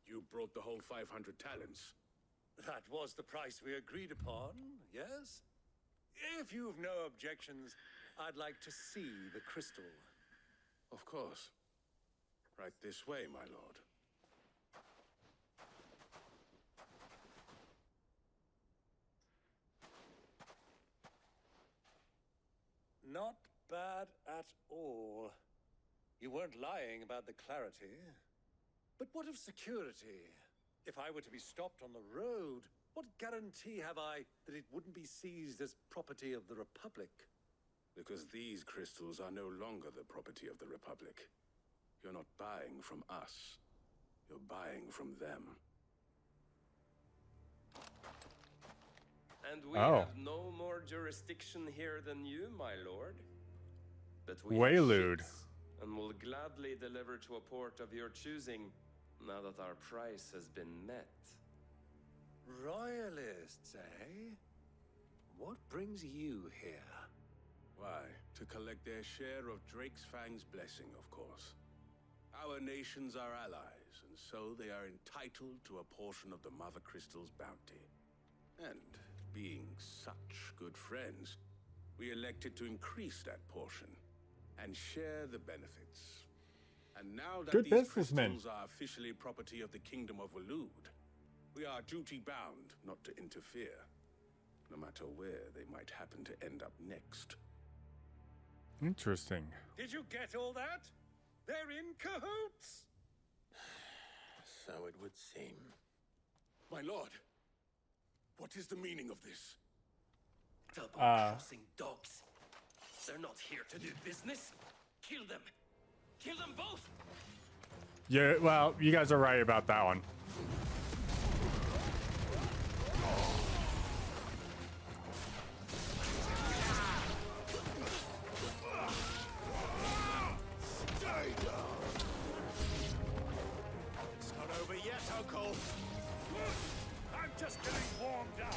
You brought the whole 500 talents. That was the price we agreed upon, yes? If you've no objections, I'd like to see the crystal. Of course. Right this way, my lord. Not bad at all. You weren't lying about the clarity. But what of security? If I were to be stopped on the road, what guarantee have I that it wouldn't be seized as property of the Republic? Because these crystals are no longer the property of the Republic. You're not buying from us. You're buying from them. And we have no more jurisdiction here than you, my lord. But we have Waylude. ships, and will gladly deliver to a port of your choosing, now that our price has been met. Royalists, eh? What brings you here? Why, to collect their share of Drake's Fang's blessing, of course. Our nations are allies, and so they are entitled to a portion of the Mother Crystal's bounty. And being such good friends, we elected to increase that portion and share the benefits. And now that Good these businessmen. crystals are officially property of the Kingdom of Waloed, we are duty-bound not to interfere, no matter where they might happen to end up next. Interesting. Did you get all that? They're in cahoots! So it would seem. My lord, what is the meaning of this? Double-crossing dogs. They're not here to do business. Kill them. Kill them both. Yeah, well, you guys are right about that one. It's not over yet, Uncle. I'm just getting warmed up.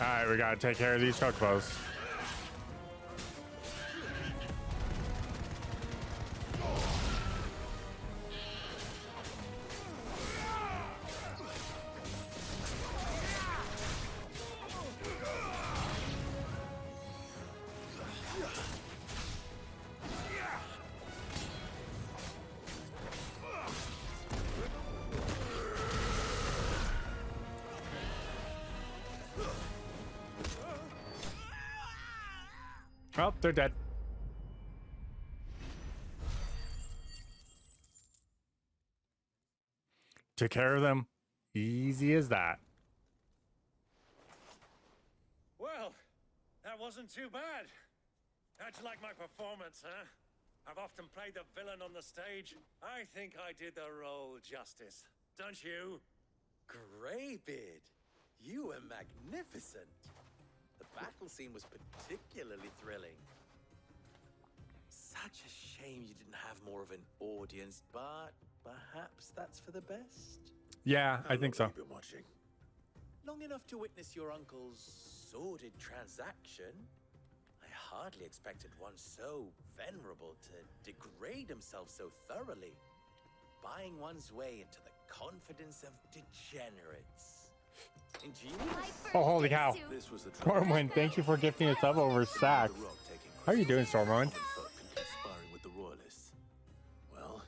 Alright, we gotta take care of these chocobos. Oh, they're dead. Took care of them. Easy as that. Well, that wasn't too bad. How'd you like my performance, huh? I've often played the villain on the stage. I think I did the role justice. Don't you? Greybeard, you were magnificent. The battle scene was particularly thrilling. Such a shame you didn't have more of an audience, but perhaps that's for the best. Yeah, I think so. Have you been watching? Long enough to witness your uncle's sordid transaction. I hardly expected one so venerable to degrade himself so thoroughly, buying one's way into the confidence of degenerates. Ingenious. Oh, holy cow. Stormwind, thank you for gifting us up over sacks. How are you doing, Stormwind? Conspiring with the royalists. Well,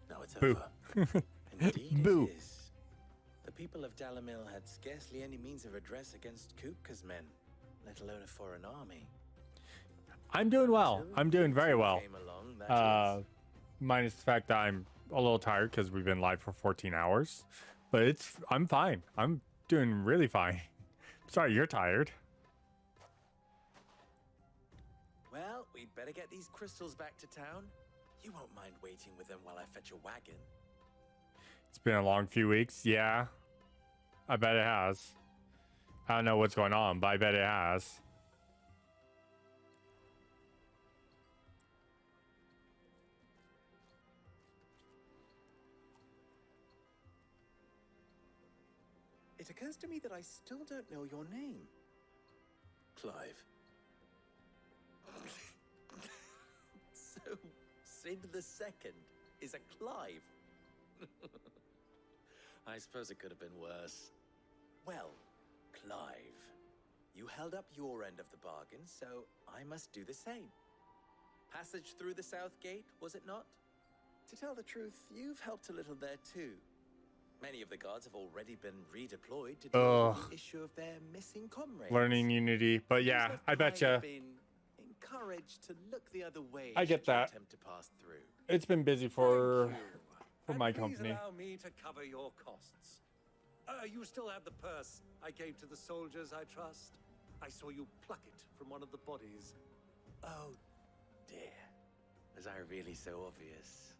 now it's Boo. over. Indeed Boo. it is. The people of Dalamil had scarcely any means of redress against Kupka's men, let alone a foreign army. I'm doing well. I'm doing very well. Minus the fact that I'm a little tired because we've been live for 14 hours. But I'm fine. I'm doing really fine. Sorry, you're tired. Well, we'd better get these crystals back to town. You won't mind waiting with them while I fetch a wagon. It's been a long few weeks. Yeah. I bet it has. I don't know what's going on, but I bet it has. It occurs to me that I still don't know your name. Clive. So, Sid the Second is a Clive. I suppose it could have been worse. Well, Clive, you held up your end of the bargain, so I must do the same. Passage through the South Gate, was it not? To tell the truth, you've helped a little there too. Many of the guards have already been redeployed to deal with the issue of their missing comrades. Learning Unity, but yeah, I betcha. Been encouraged to look the other way. I get should you that. attempt to pass through. It's been busy for my Please company. allow me to cover your costs. You still have the purse I gave to the soldiers, I trust? I saw you pluck it from one of the bodies. Oh, dear. Was I really so obvious?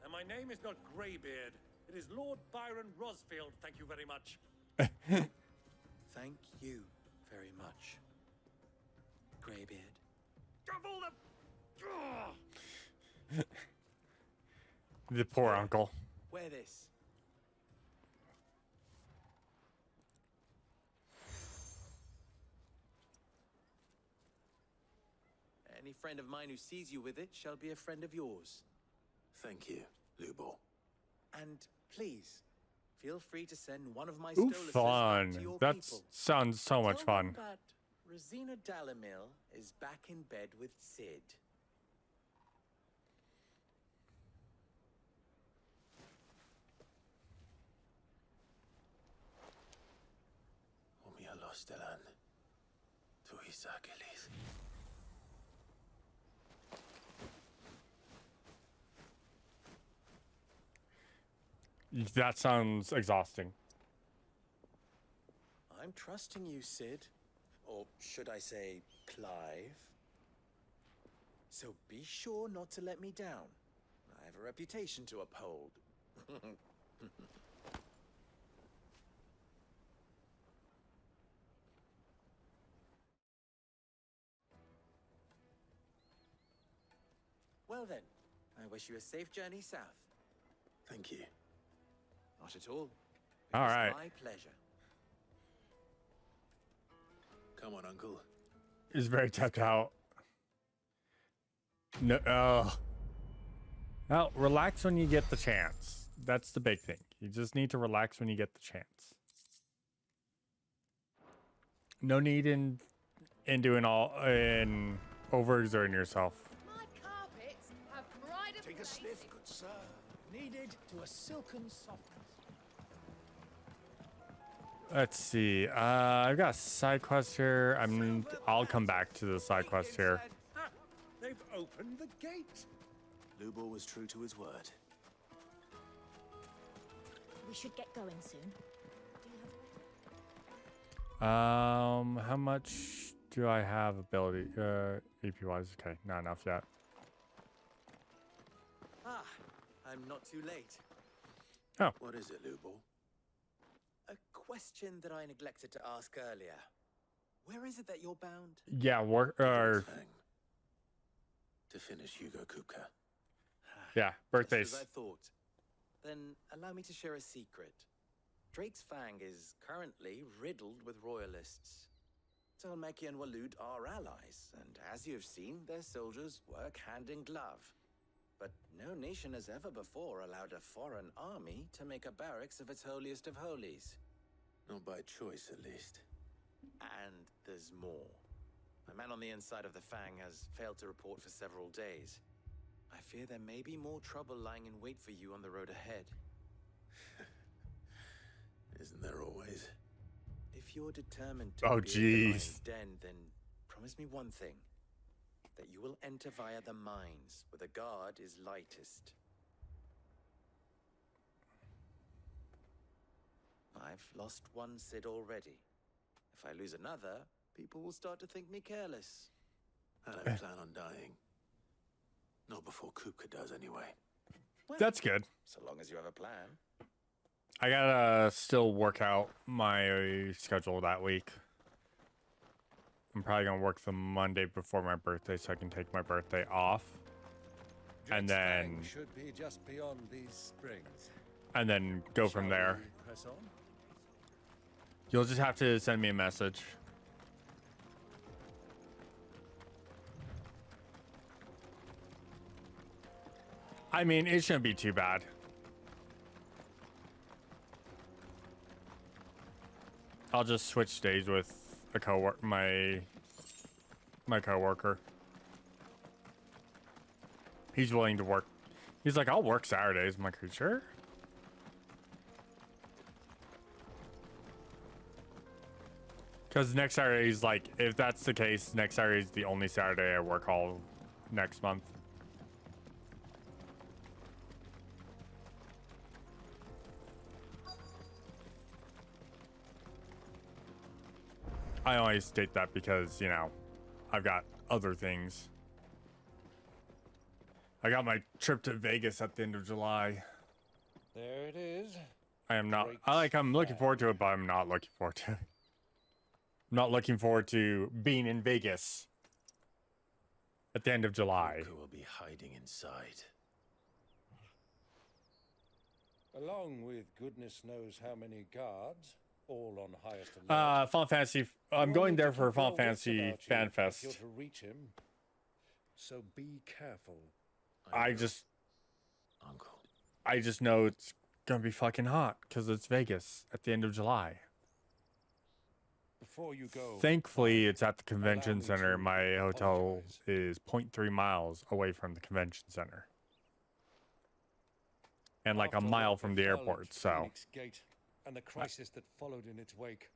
And my name is not Greybeard. It is Lord Byron Rosfield, thank you very much. Thank you very much, Greybeard. Double the... The poor uncle. Wear this. Any friend of mine who sees you with it shall be a friend of yours. Thank you, Lubo. And please, feel free to send one of my Ooh, stoluses fun. back to your That people. sounds so much Tell them fun. that Rosina Dalamil is back in bed with Sid. Omia Lostelan. Tuisakelis. That sounds exhausting. I'm trusting you, Sid. Or should I say, Clive. So be sure not to let me down. I have a reputation to uphold. Well then, I wish you a safe journey south. Thank you. Not at all. All right. My pleasure. Come on, Uncle. He's very tapped out. No. Well, relax when you get the chance. That's the big thing. You just need to relax when you get the chance. No need in doing all in overexerting yourself. My carpets have pride of Take a sniff, good sir. Needed to a silken softness. Let's see. I've got a side quest here. I'll come back to the side quest here. Ah, they've opened the gate. Lubo was true to his word. We should get going soon. How much do I have ability? AP wise, okay, not enough yet. I'm not too late. Oh. What is it, Lubo? A question that I neglected to ask earlier. Where is it that you're bound? Yeah, To finish Hugo Kupka. yeah, birthdays. Just as I thought. Then allow me to share a secret. Drake's Fang is currently riddled with royalists. Talmeki and Walud are allies, and as you have seen, their soldiers work hand in glove. But no nation has ever before allowed a foreign army to make a barracks of its holiest of holies. Not by choice, at least. And there's more. A man on the inside of the Fang has failed to report for several days. I fear there may be more trouble lying in wait for you on the road ahead. Isn't there always? If you're determined to Oh, be in the jeez. lion's den, then promise me one thing. That you will enter via the mines, where the guard is lightest. I've lost one Cid already. If I lose another, people will start to think me careless. I don't plan on dying. Not before Kupka does, anyway. Well, That's good. So long as you have a plan. I gotta still work out my schedule that week. I'm probably gonna work the Monday before my birthday so I can take my birthday off. And then should be just beyond these springs. and then go from there. Press on. You'll just have to send me a message. I mean, it shouldn't be too bad. I'll just switch days with a my coworker. He's willing to work. He's like, I'll work Saturdays. I'm like, are you sure? Because next Saturday is like, if that's the case, next Saturday is the only Saturday I work all next month. I only state that because, you know, I've got other things. I got my trip to Vegas at the end of July. There it is. I am not, I'm looking forward to it, but I'm not looking forward to it. I'm not looking forward to being in Vegas at the end of July. Kupka will be hiding inside. Along with goodness knows how many guards, all on highest alert. Final Fantasy, I'm going there for Final Fantasy Fan Fest. You're to reach him, so be careful. I just know it's gonna be fucking hot because it's Vegas at the end of July. Before you go, Thankfully, it's at the convention center. My hotel is 0.3 miles away from the convention center. And like a mile from the airport, so. Phoenix Gate and the crisis that followed in its wake,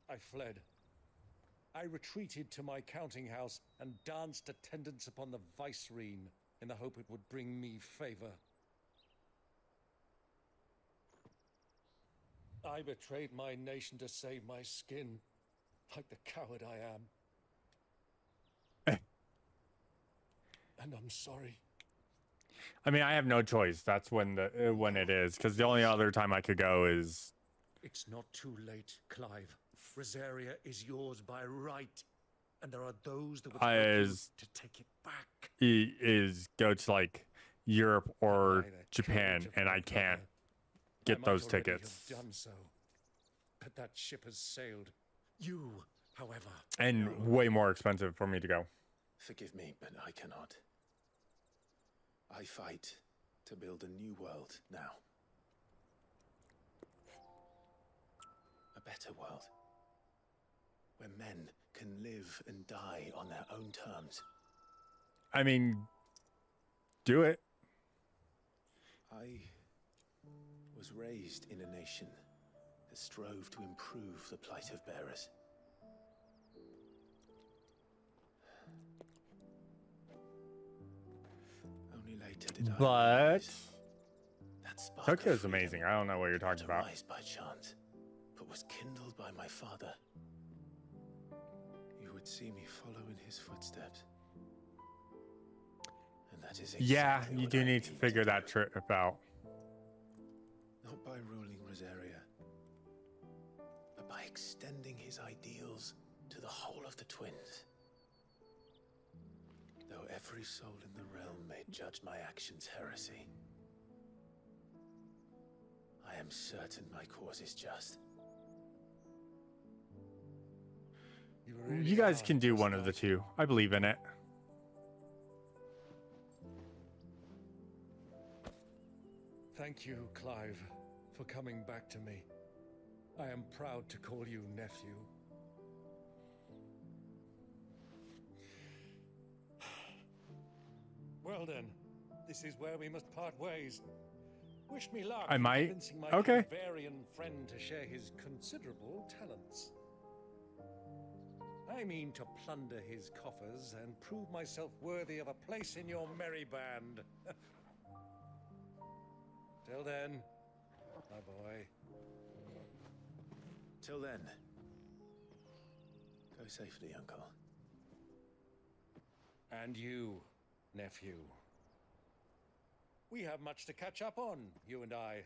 I fled. I retreated to my counting house and danced attendance upon the vicereine in the hope it would bring me favor. I betrayed my nation to save my skin, like the coward I am. And I'm sorry. I mean, I have no choice. That's when it is, because the only other time I could go is. It's not too late, Clive. Rosaria is yours by right, and there are those that would to take it back. Is go to like Europe or Japan, and I can't get those tickets. Have done so, but that ship has sailed. You, however, And way more expensive for me to go. Forgive me, but I cannot. I fight to build a new world now. A better world. Where men can live and die on their own terms. I mean, do it. I was raised in a nation that strove to improve the plight of bearers. Only later did I realize that spark of Tokyo's freedom amazing. I don't know what you're talking not about. arise by chance, but was kindled by my father. You would see me follow in his footsteps. And that is Yeah, exactly you what do I need to figure that trip out. Not by ruling Rosaria, but by extending his ideals to the whole of the twins. Though every soul in the realm may judge my actions heresy, I am certain my cause is just. You guys can do one of the two. I believe in it. Thank you, Clive, for coming back to me. I am proud to call you nephew. Well then, this is where we must part ways. Wish me luck I in might. convincing my Okay. Bavarian friend to share his considerable talents. I mean to plunder his coffers and prove myself worthy of a place in your merry band. Till then, my boy. Till then, go safely, Uncle. And you, nephew. We have much to catch up on, you and I.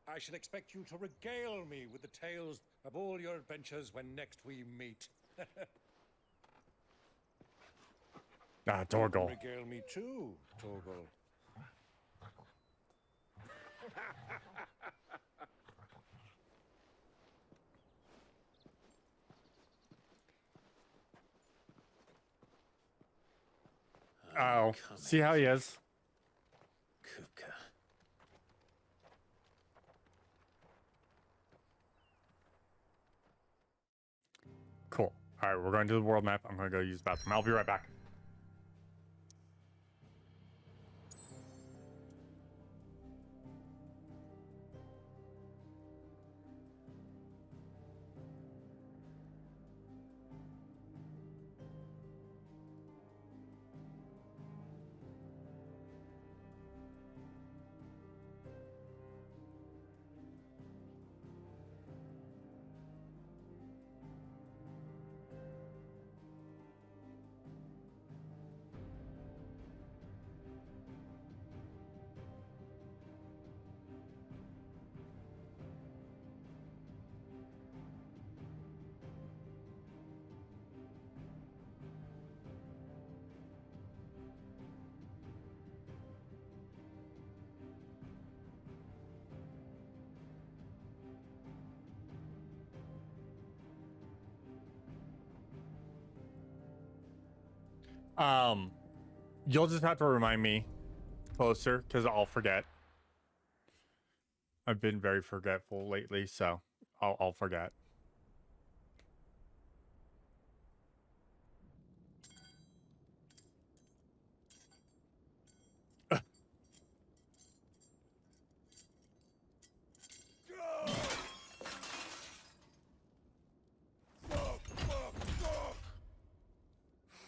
I shall expect you to regale me with the tales of all your adventures when next we meet. Ah, Torgal. Regale me too, Torgal. Oh, see how he is. Kupka. Cool. All right, we're going to the world map. I'm going to go use the bathroom. I'll be right back. You'll just have to remind me closer because I'll forget. I've been very forgetful lately, so I'll forget.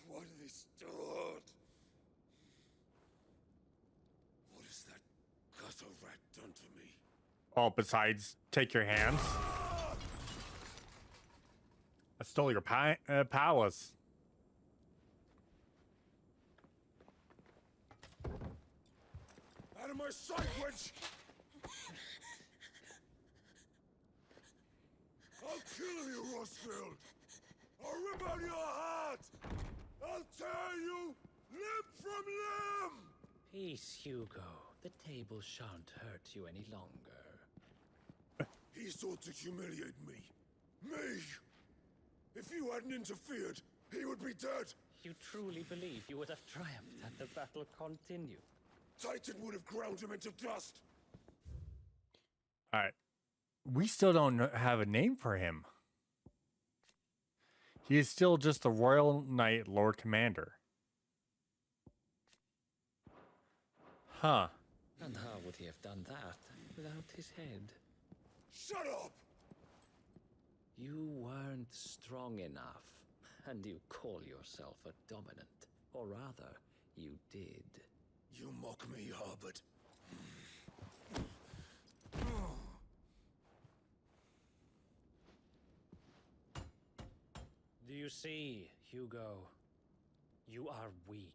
Why do they start? What has that gutter rat done to me? Oh, besides, take your hands. I stole your palace. Out of my sight, witch! I'll kill you, Rosfield! I'll rip out your heart! I'll tear you limb from limb! Peace, Hugo. The table shan't hurt you any longer. He sought to humiliate me. Me! If you hadn't interfered, he would be dead! You truly believe you would have triumphed had the battle continued? Titan would have ground him into dust! All right. We still don't have a name for him. He is still just the Royal Knight Lord Commander. Huh. And how would he have done that without his head? Shut up! You weren't strong enough, and you call yourself a dominant. Or rather, you did. You mock me, Harbert. Do you see, Hugo? You are weak.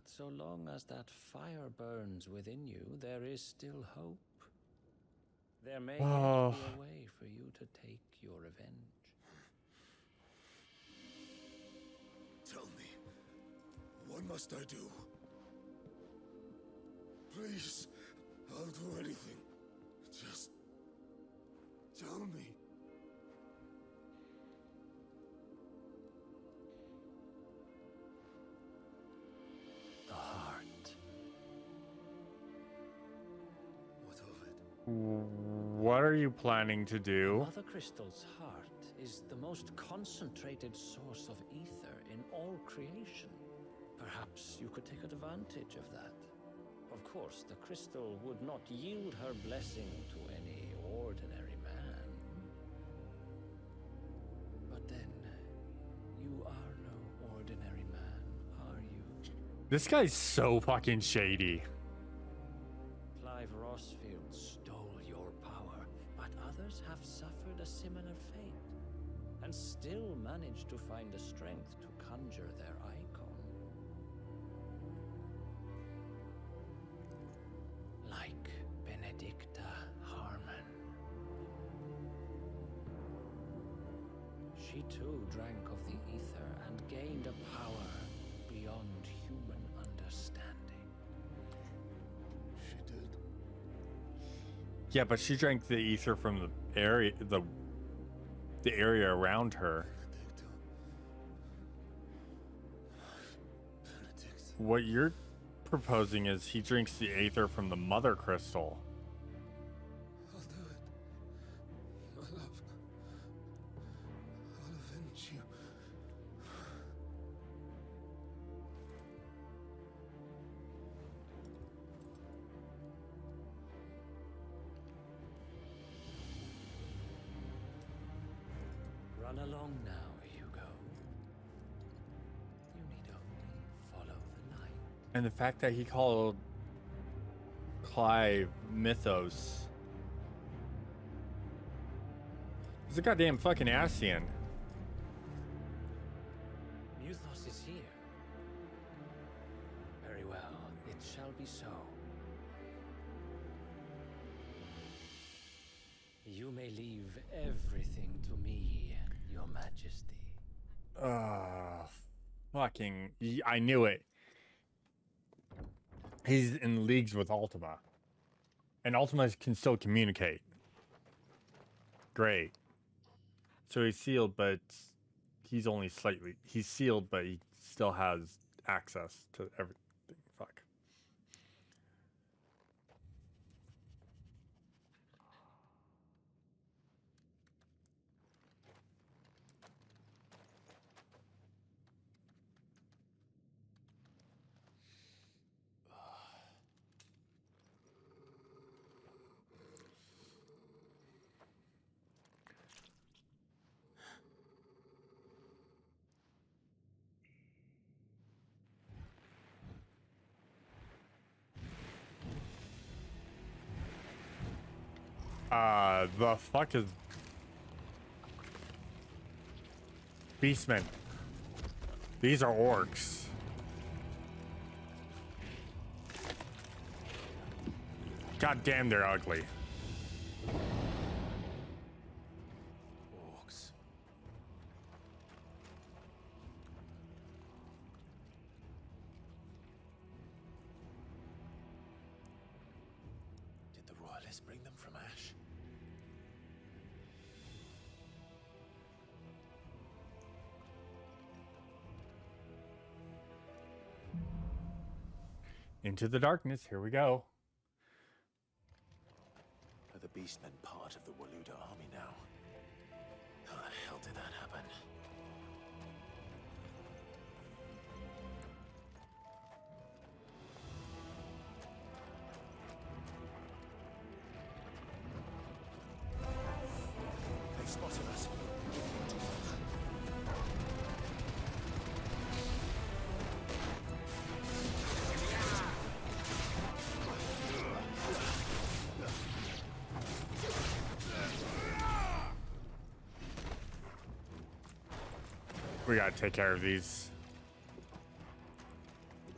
so long as that fire burns within you, there is still hope. There may yet be a way for you to take your revenge. Tell me, what must I do? Please, I'll do anything. Just tell me. The heart. What of it? What are you planning to do? Mother Crystal's heart is the most concentrated source of ether in all creation. Perhaps you could take advantage of that. Of course, the crystal would not yield her blessing to any ordinary man. But then, you are no ordinary man, are you? This guy's so fucking shady. Clive Rossfield stole your power, but others have suffered a similar fate, and still managed to find the strength to conjure their icon. Like Benedicta Harmon. She too drank of the ether and gained a power beyond human understanding. She did. Yeah, but she drank the ether from the area, the area around her. What you're proposing is he drinks the ether from the mother crystal. I'll do it. My love. I'll avenge you. Run along now, Hugo. You need only follow the light. And the fact that he called Clive Mythos. He's a goddamn fucking Asian. Mythos is here. Very well, it shall be so. You may leave everything to me, Your Majesty. Fucking, I knew it. He's in leagues with Ultima. And Ultima can still communicate. Great. So he's sealed, but he's only slightly... He's sealed, but he still has access to everything. Fuck. The fuck is... Beastmen. These are orcs. God damn, they're ugly. Orcs. Did the royalists bring them from Ash? Into the darkness, here we go. Are the Beastmen part of the Waluda army now? How the hell did that happen? They've spotted us. We gotta take care of these.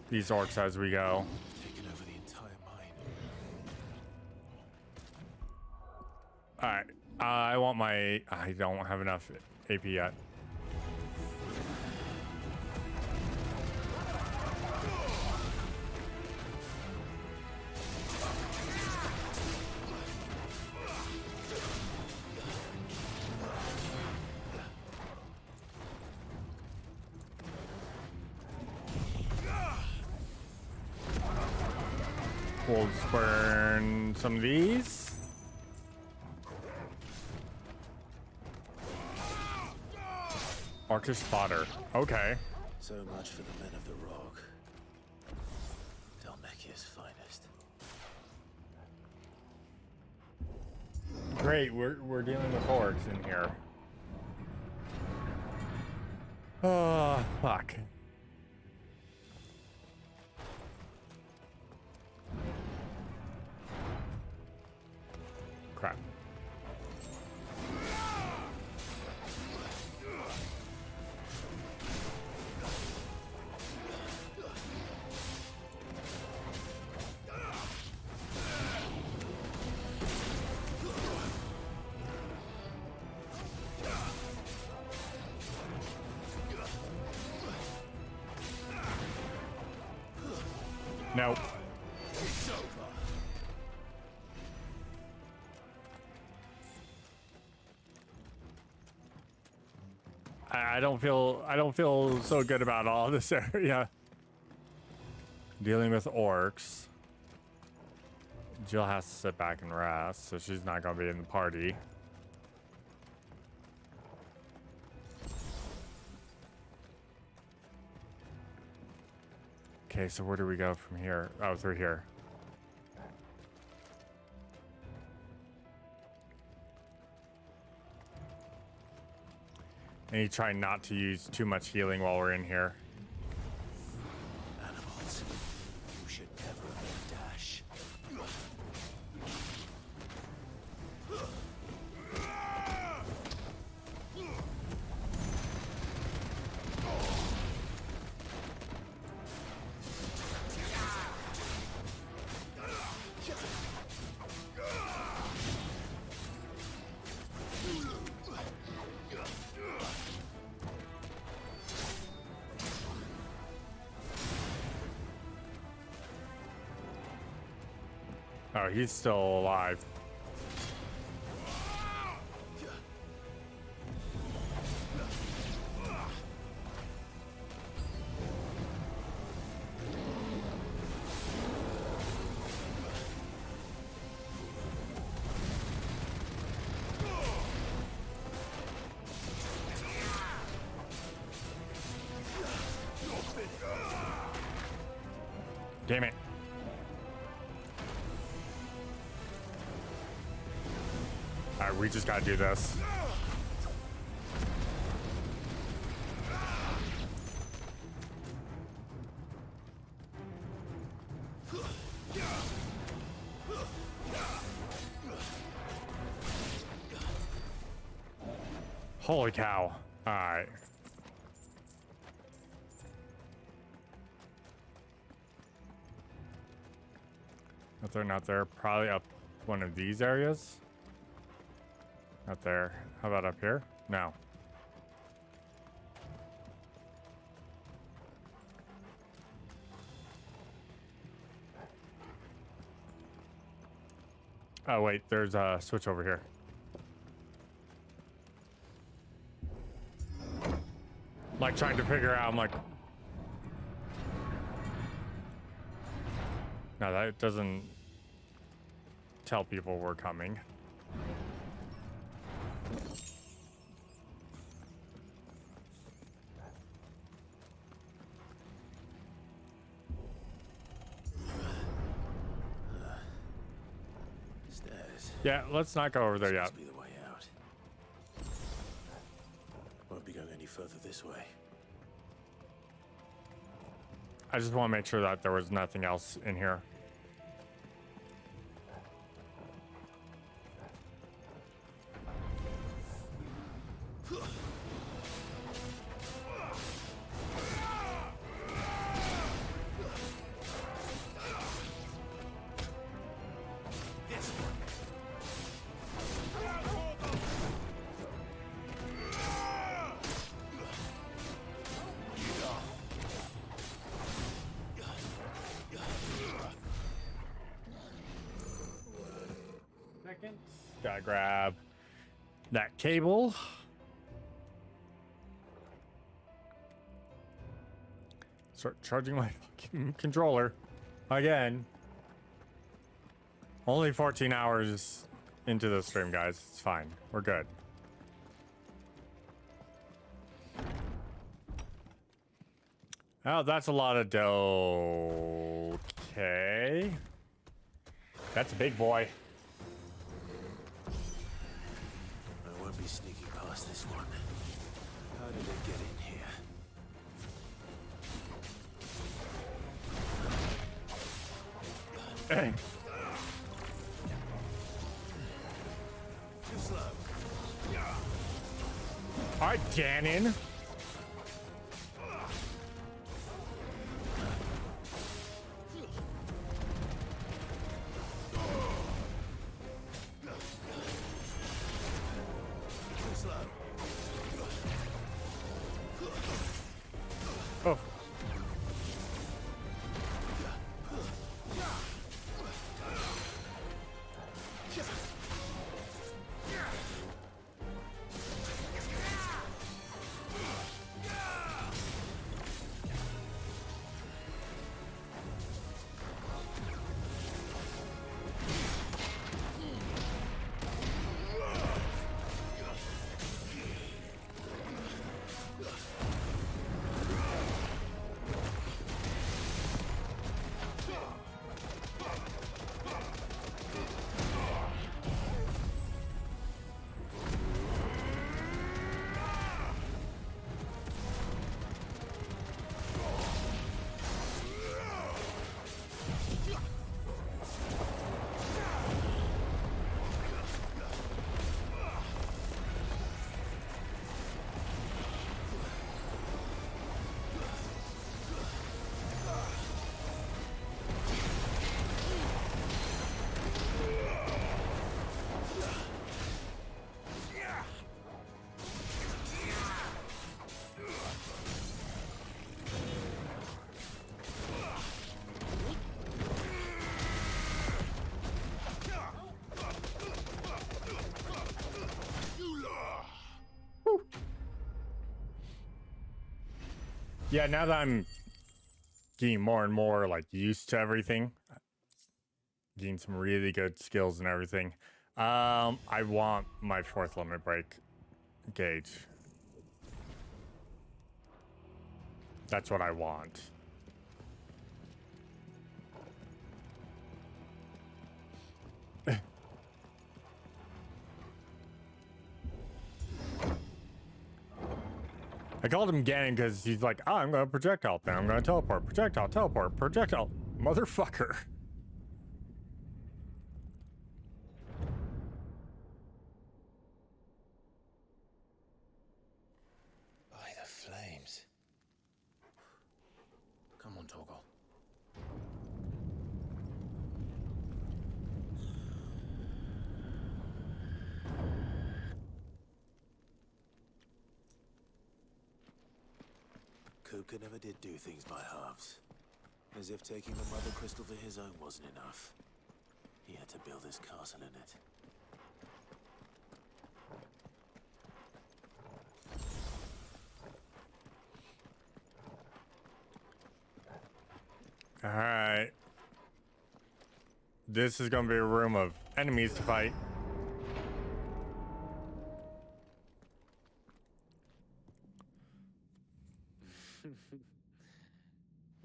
these orcs as we go. Taken over the entire mine. All right, I want my. I don't have enough AP yet. We'll just burn some of these. Orcish spotter. Okay. So much for the men of the rock. Dalmekia's finest. Great, we're dealing with orcs in here. Oh, fuck. Crap. Nope. I don't feel so good about all this area. Dealing with orcs. Jill has to sit back and rest, so she's not gonna be in the party. Okay, so where do we go from here? Oh, through here. And you try not to use too much healing while we're in here. Animals, you should never dash. Oh, he's still alive. Damn it. Alright, we just gotta do this. Holy cow. Alright. If they're not there, probably up one of these areas. Not there. How about up here? No. Oh wait, there's a switch over here. Like trying to figure out, I'm like, no, that doesn't tell people we're coming. Stairs. Yeah, let's not go over there yet. Must be the way out. Won't be going any further this way. I just want to make sure that there was nothing else in here. second. Gotta grab that cable. Start charging my fucking controller again. Only 14 hours into the stream, guys. It's fine. We're good. Oh, that's a lot of dough. Okay. That's a big boy. I won't be sneaking past this one. How did it get in here? Hey. Too slow. All right, Ganon. Oh. Yeah, now that I'm getting more and more like used to everything, getting some really good skills and everything, I want my 4th limit break gauge. That's what I want. I called him Ganon because he's like, oh, I'm going to projectile, then I'm going to teleport, projectile, teleport, projectile. Motherfucker. By the flames. Come on, Torgal. Kupka never did do things by halves. As if taking the Mother Crystal for his own wasn't enough. He had to build his castle in it. Alright. This is going to be a room of enemies to fight.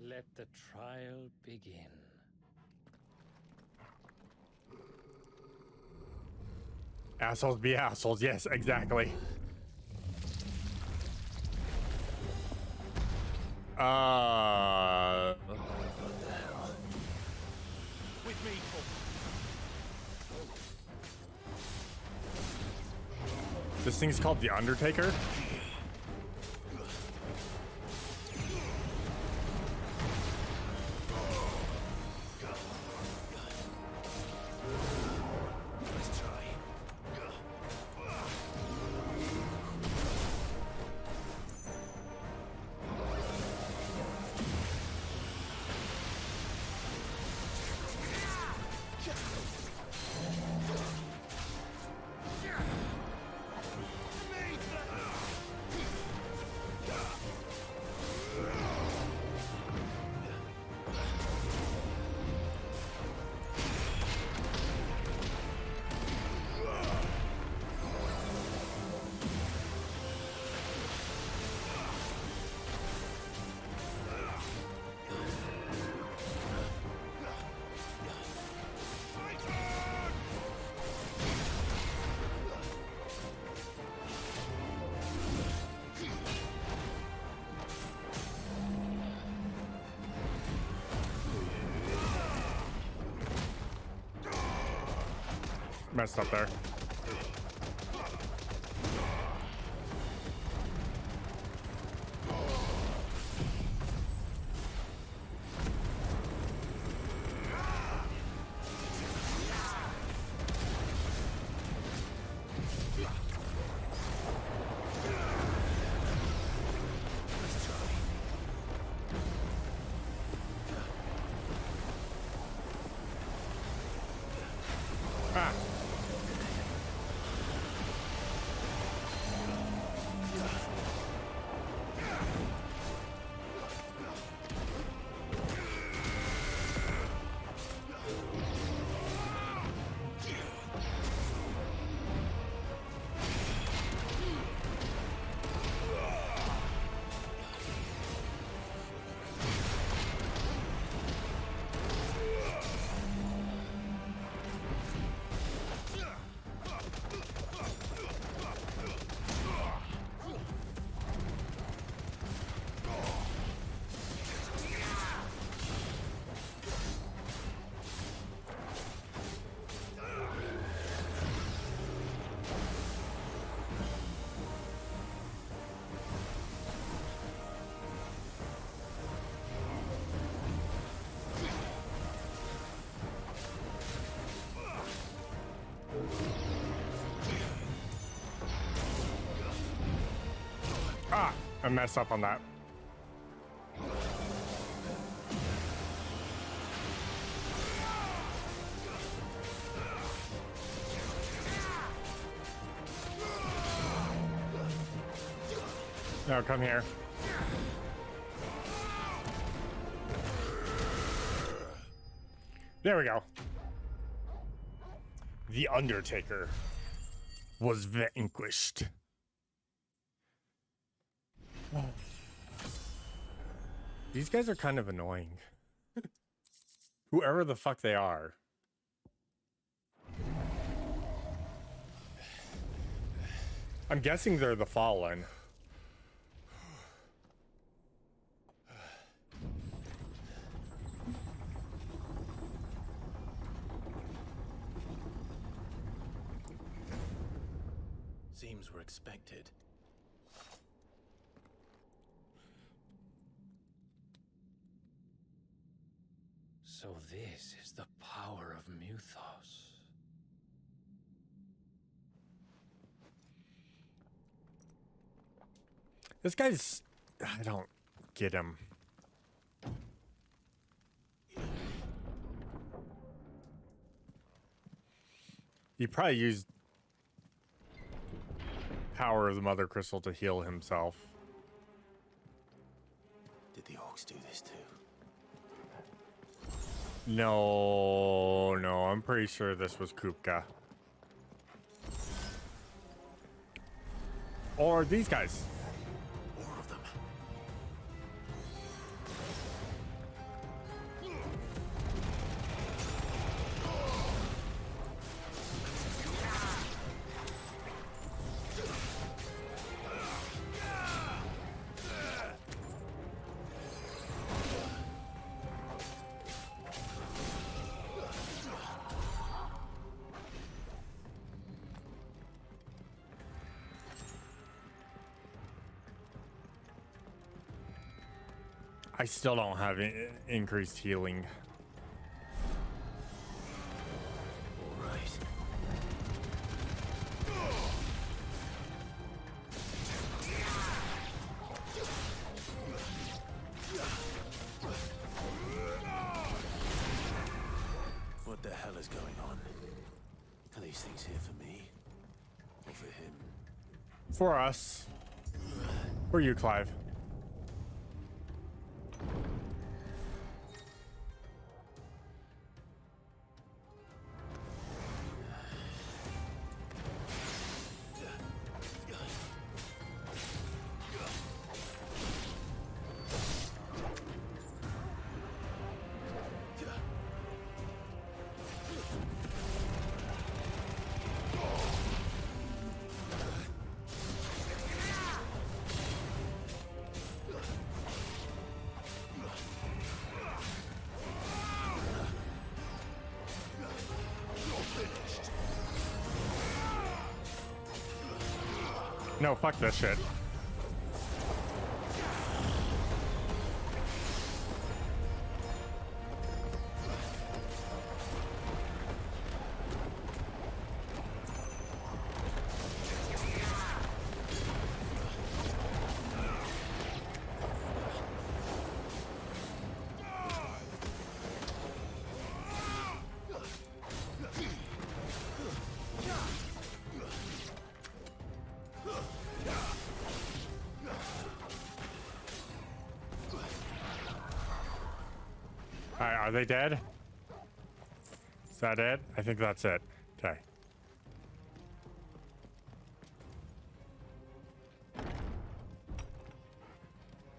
Let the trial begin. Assholes be assholes. Yes, exactly. What the hell? With me, This thing's called the Undertaker. messed up there. I messed up on that. No, come here. There we go. The Undertaker was vanquished. These guys are kind of annoying. Whoever the fuck they are. I'm guessing they're the Fallen. Seems we're expected. So this is the power of Mythos. This guy's... I don't get him. He probably used power of the Mother Crystal to heal himself. Did the orcs do this too? No, I'm pretty sure this was Kupka. Or these guys. More of them. I still don't have increased healing. All right. What the hell is going on? Are these things here for me? Or for him? For us. For you, Clive. No, fuck this shit. Alright, are they dead? Is that it? I think that's it. Okay.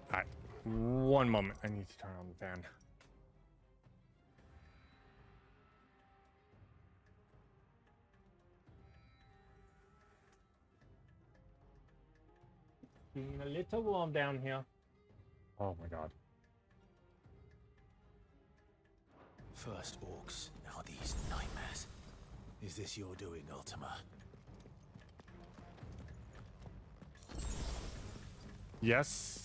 Alright, one moment. I need to turn on the fan. Being a little warm down here. Oh my god. First orcs, now these nightmares. Is this your doing, Ultima? Yes.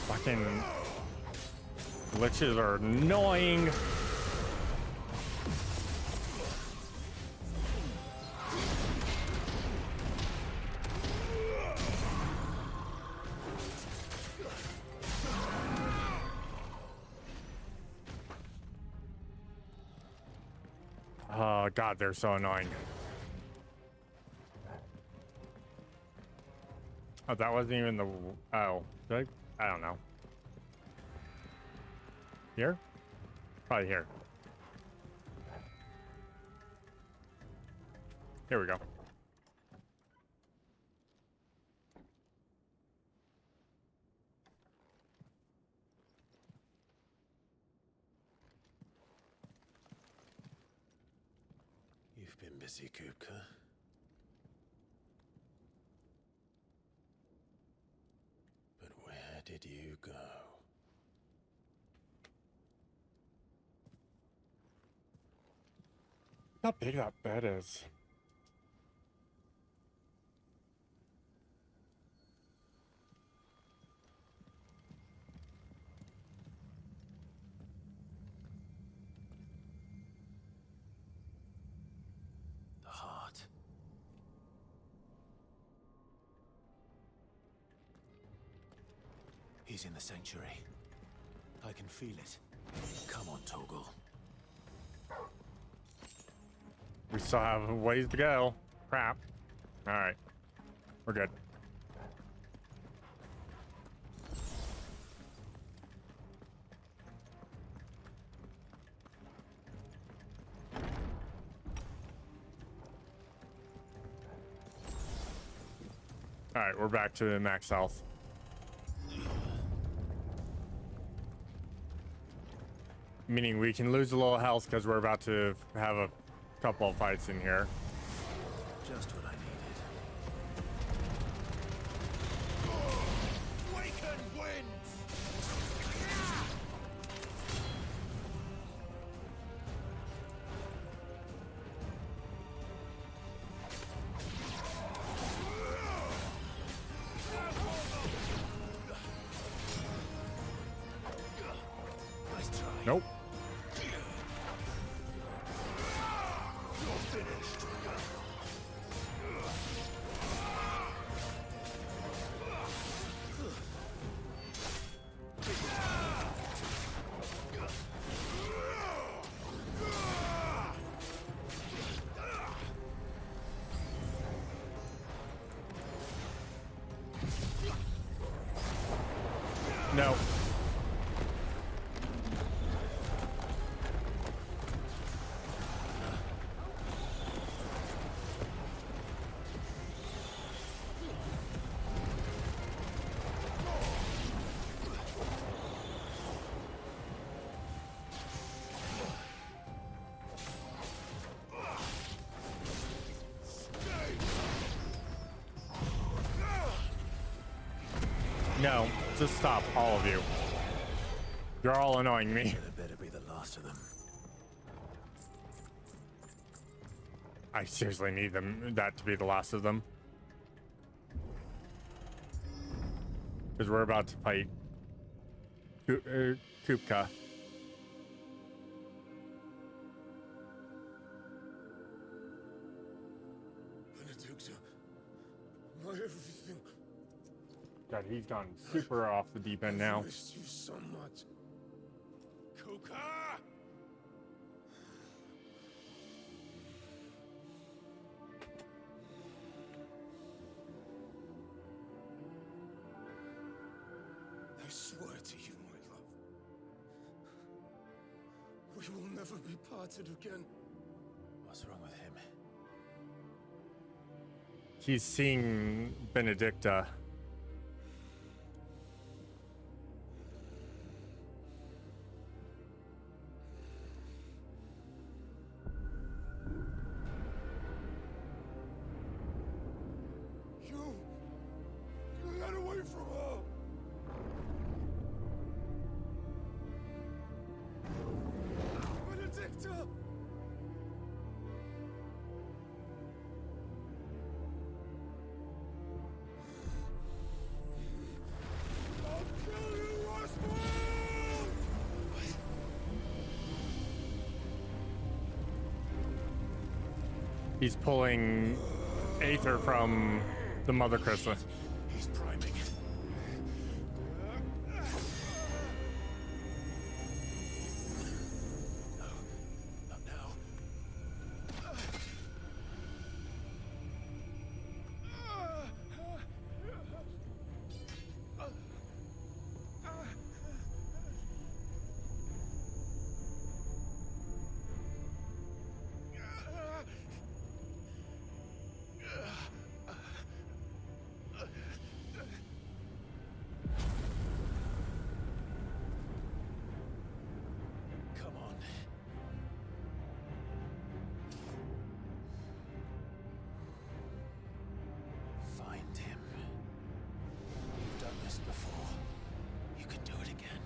Fucking glitches are annoying. Oh god, they're so annoying. Oh, that wasn't even the... Oh, did I don't know. Here? Probably here. Here we go. You've been busy, Kupka. But where did you go? How big that bed is. The heart. He's in the sanctuary. I can feel it. Come on, Toggle. We still have a ways to go. Crap. Alright. We're good. Alright, we're back to max health. Meaning we can lose a little health because we're about to have a couple of fights in here. Just what I needed. Waken wins! Nope. No. No, just stop, all of you. You're all annoying me. That better be the last of them. I seriously need that to be the last of them. Because we're about to fight Kupka. Benedicta, my everything. God, he's gone super off the deep end now. I missed you so much. Kuka! I swear to you, my love, we will never be parted again. What's wrong with him? He's seeing Benedicta. Get away from her! Benedicta! I'll kill you, Roswell! He's pulling Aether from the Mother Crystal. He's priming. No, not now. Come on. Find him. You've done this before. You can do it again.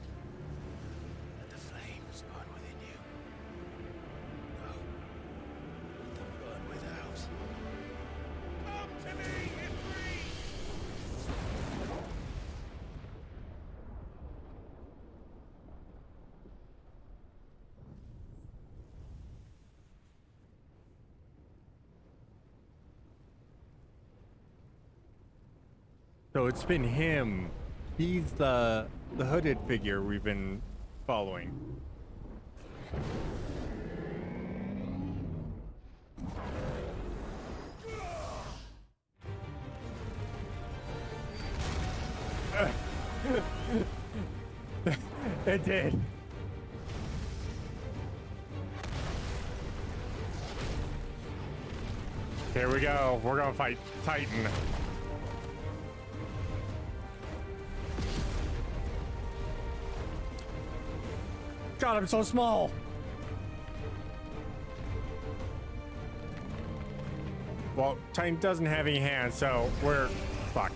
Let the flames burn within you. No. Let them burn without. Come to me, Ifrit! So it's been him. He's the hooded figure we've been following. It did. Here we go. We're gonna fight Titan. God, I'm so small. Well, Titan doesn't have any hands, so we're fuck.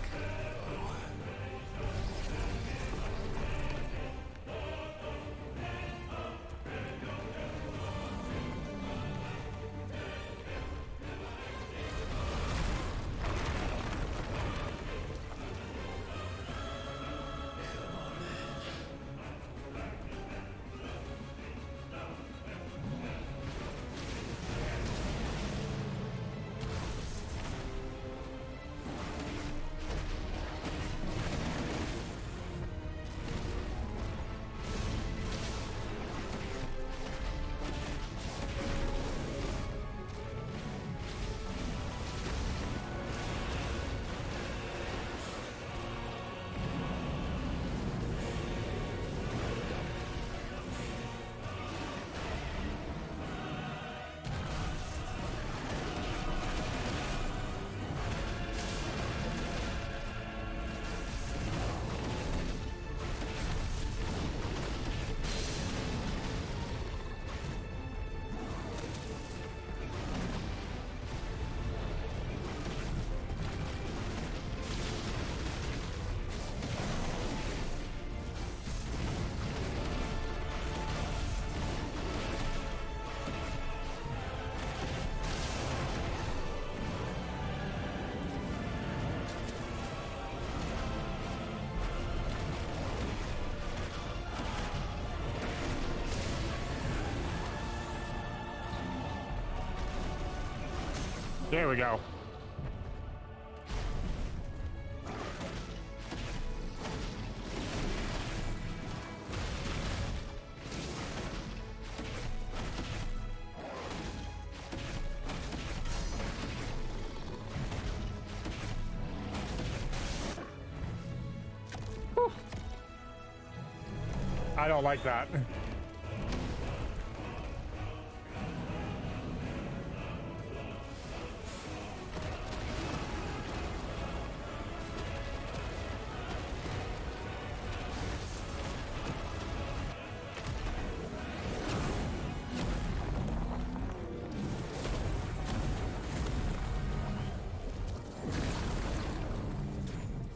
There we go. Whew. I don't like that.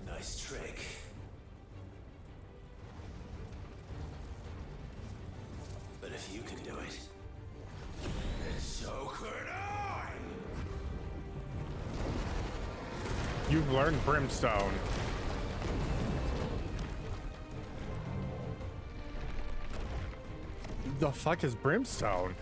Nice trick. But if you can do it, then so could I! You've learned Brimstone. The fuck is Brimstone?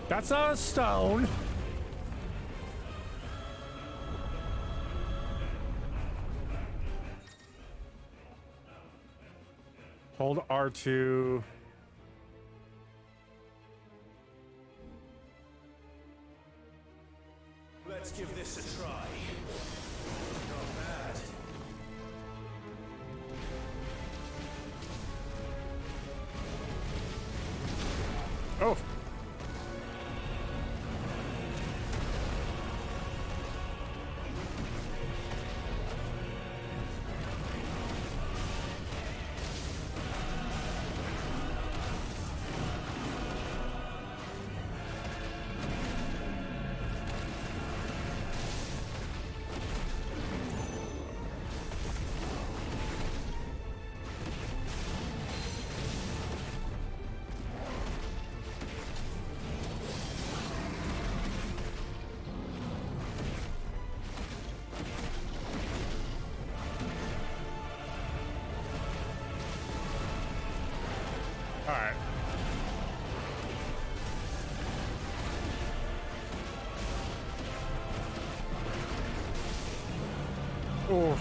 That's not a stone. Hold R2. Let's give this a try. Not bad. Oh. All right. Oh.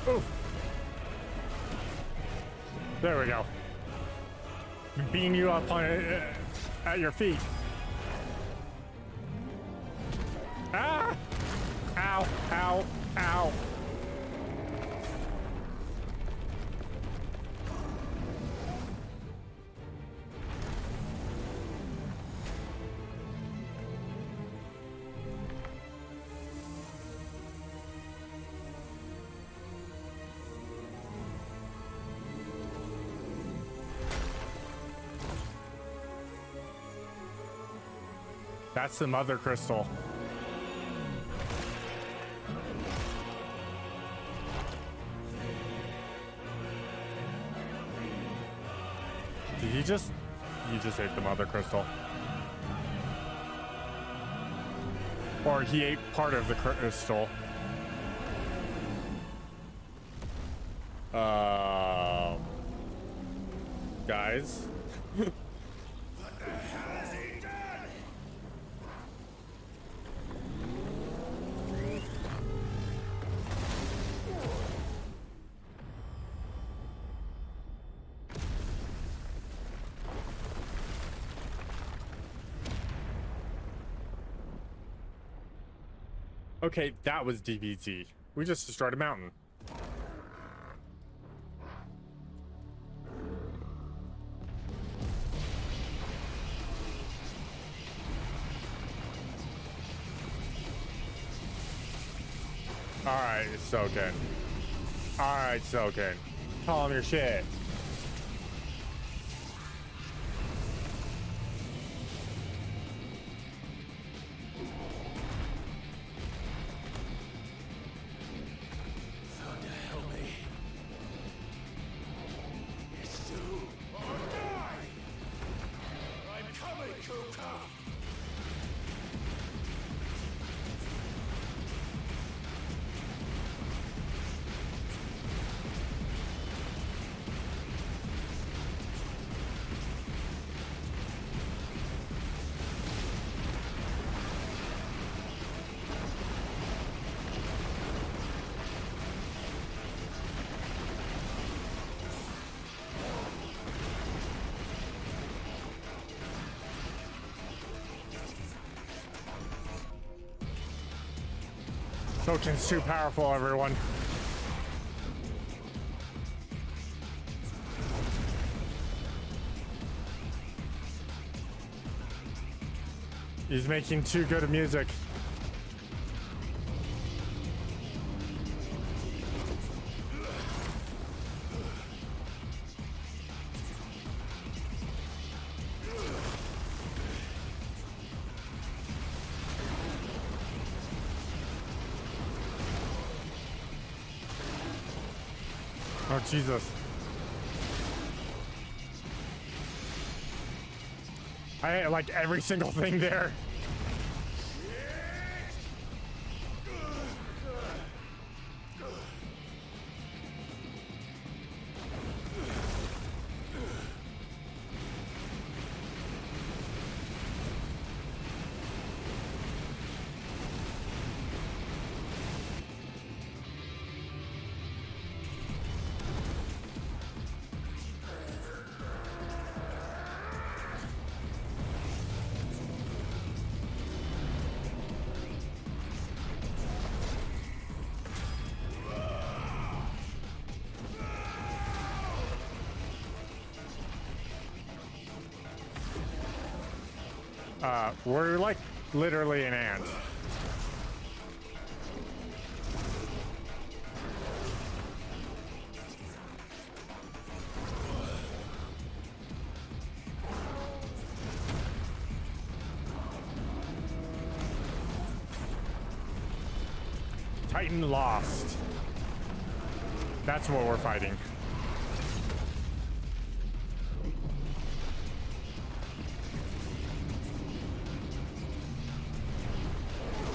Oof. There we go. Beam you up on at your feet. Ah! Ow! Ow! Ow! That's the mother crystal. Did he just... You just ate the mother crystal. Or he ate part of the crystal. Guys? What the hell has he done? Okay, that was DBZ. We just destroyed a mountain. Alright, Soken. Alright, Soken. Tell him your shit. Thunder, help me. It's do or die. I'm coming, Kupka. Soken's too powerful, everyone. He's making too good of music. Oh, Jesus. I hit like every single thing there. We're like literally an ant. Titan lost. That's what we're fighting.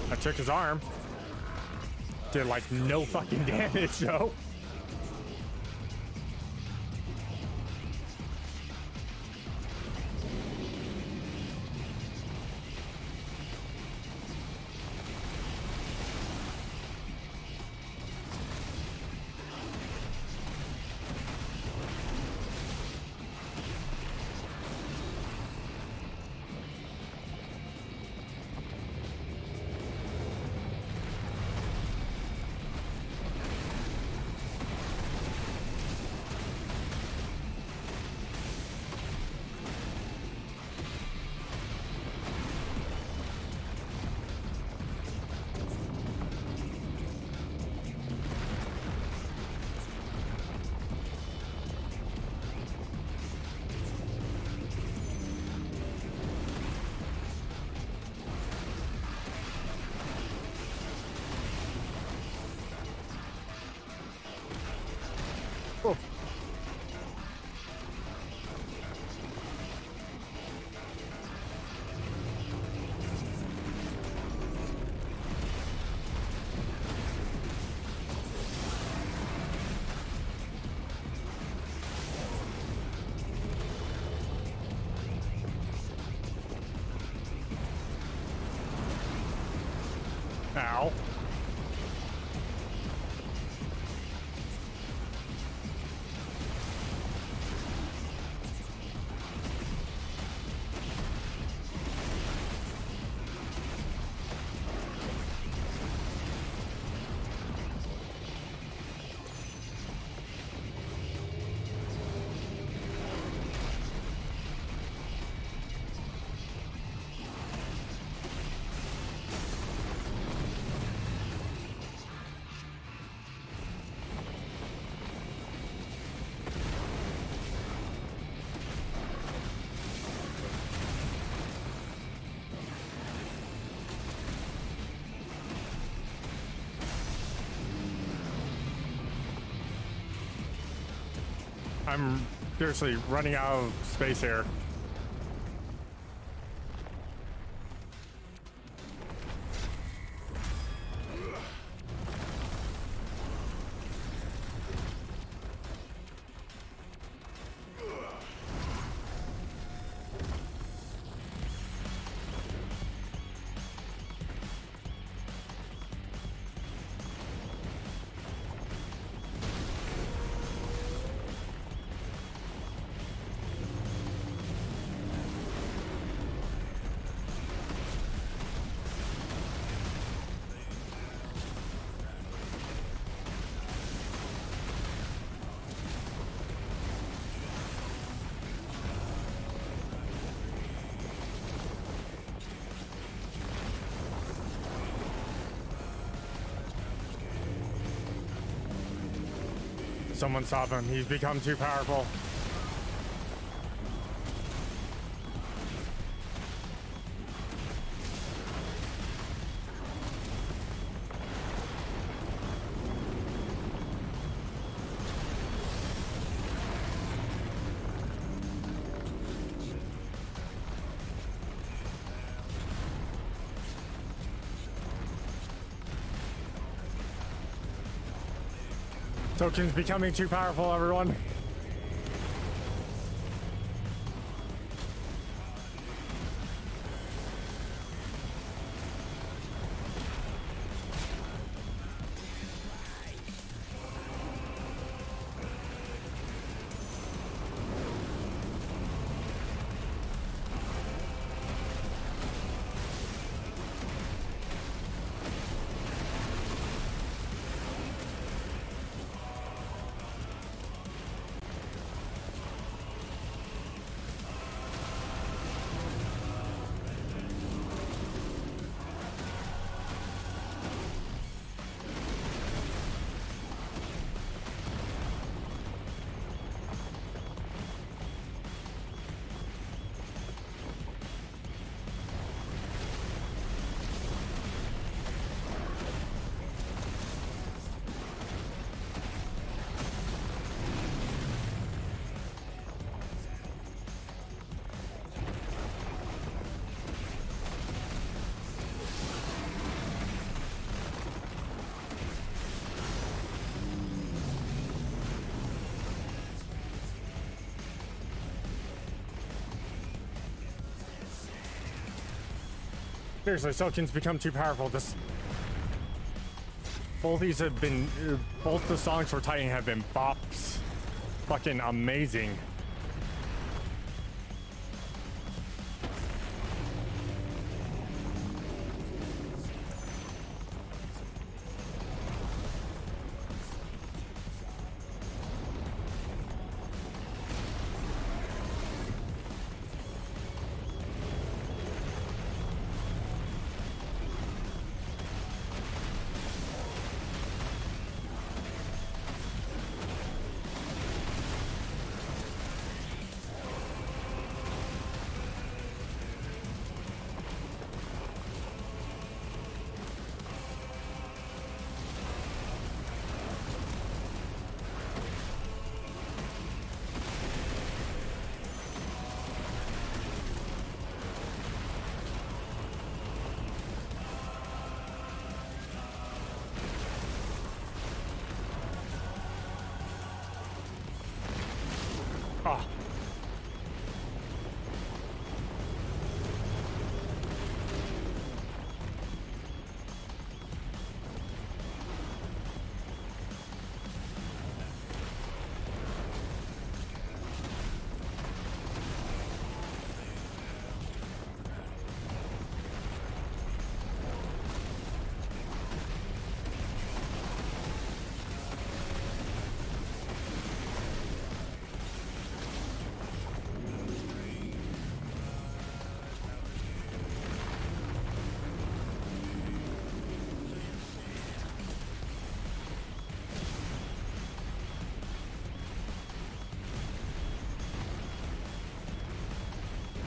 I took his arm. Did like no fucking damage though. I'm seriously running out of space here. Someone stop him. He's become too powerful. Token's becoming too powerful, everyone. Seriously, Sokin's become too powerful. Both these have been, both the songs for Titan have been bops. Fucking amazing.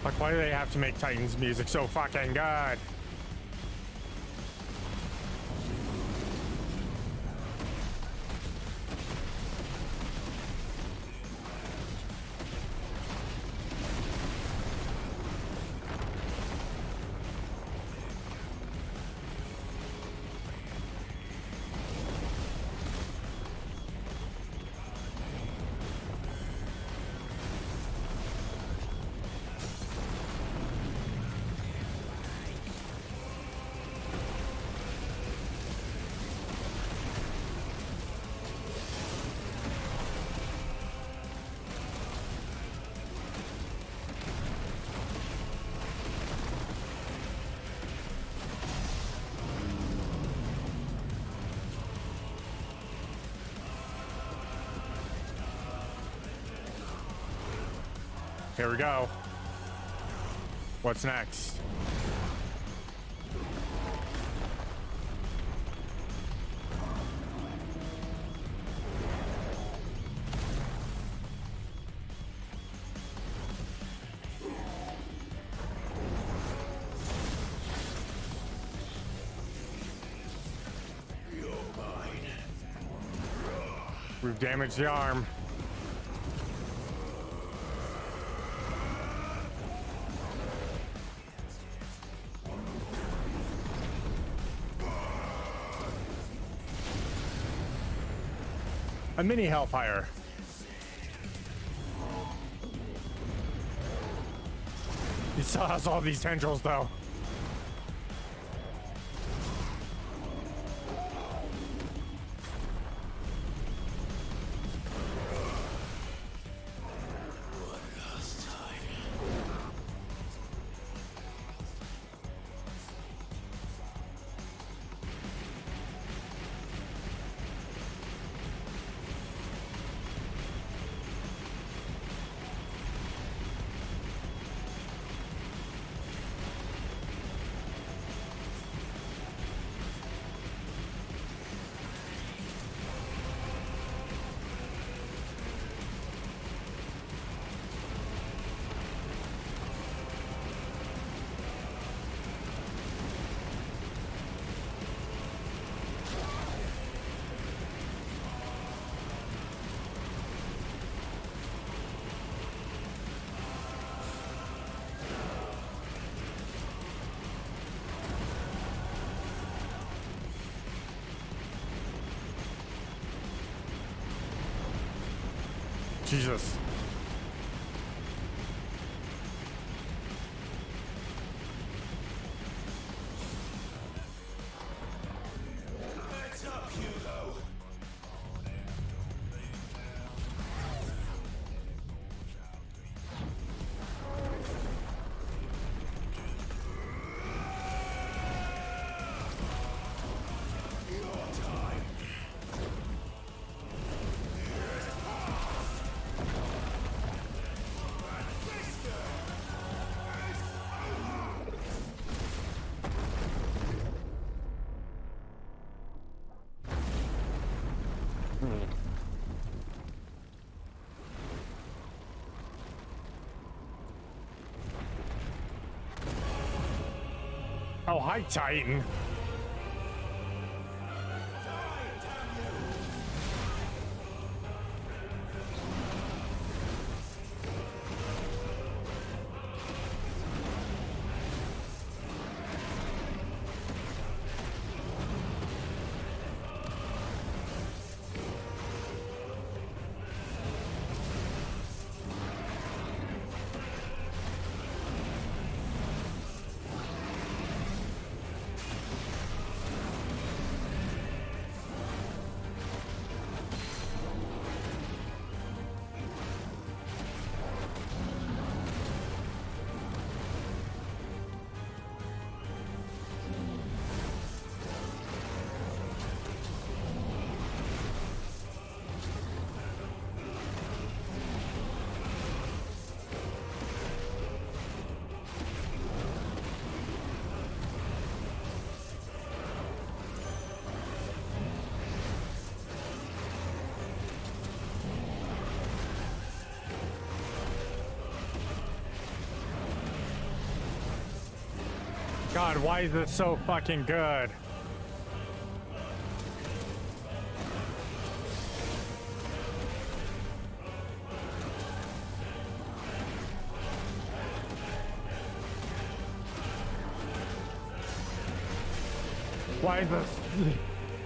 Like, why do they have to make Titan's music so fucking good? Here we go. What's next? We've damaged the arm. A mini Hellfire. He still has all these tendrils though. Jesus. What's up, Hugo? Oh, hi, Titan. God, why is this so fucking good? Why is this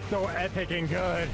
so epic and good?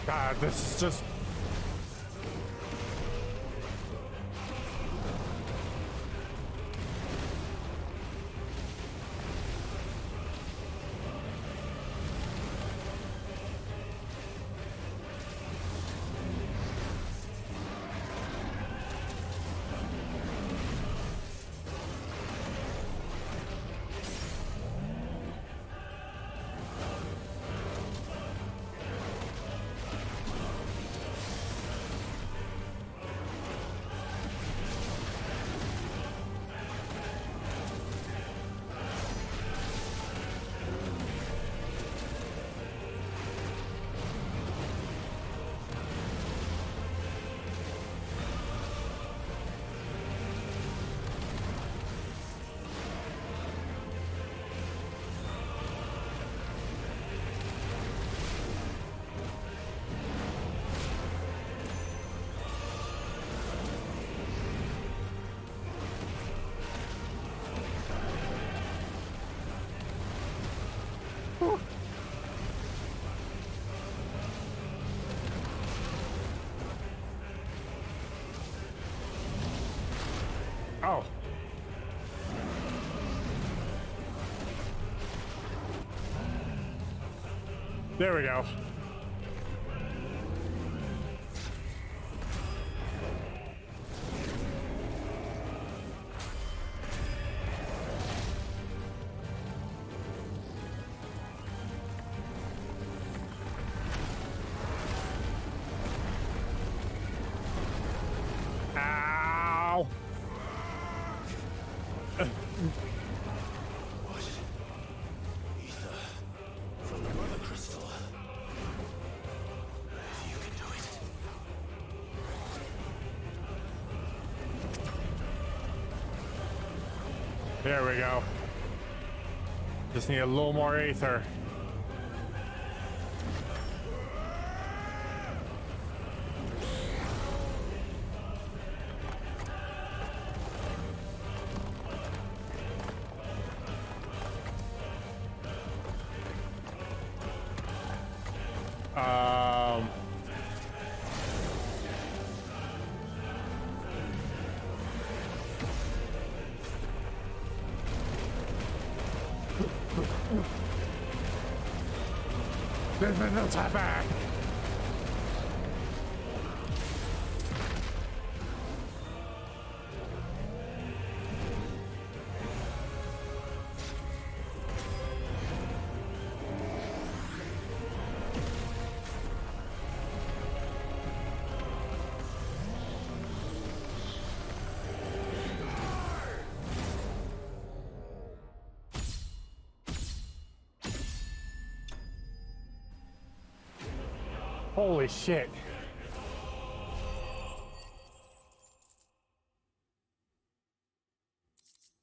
God, this is just... Oh. There we go. Ow. From the mother crystal. If you can do it. There we go. Just need a little more aether. There's been no time back. Holy shit.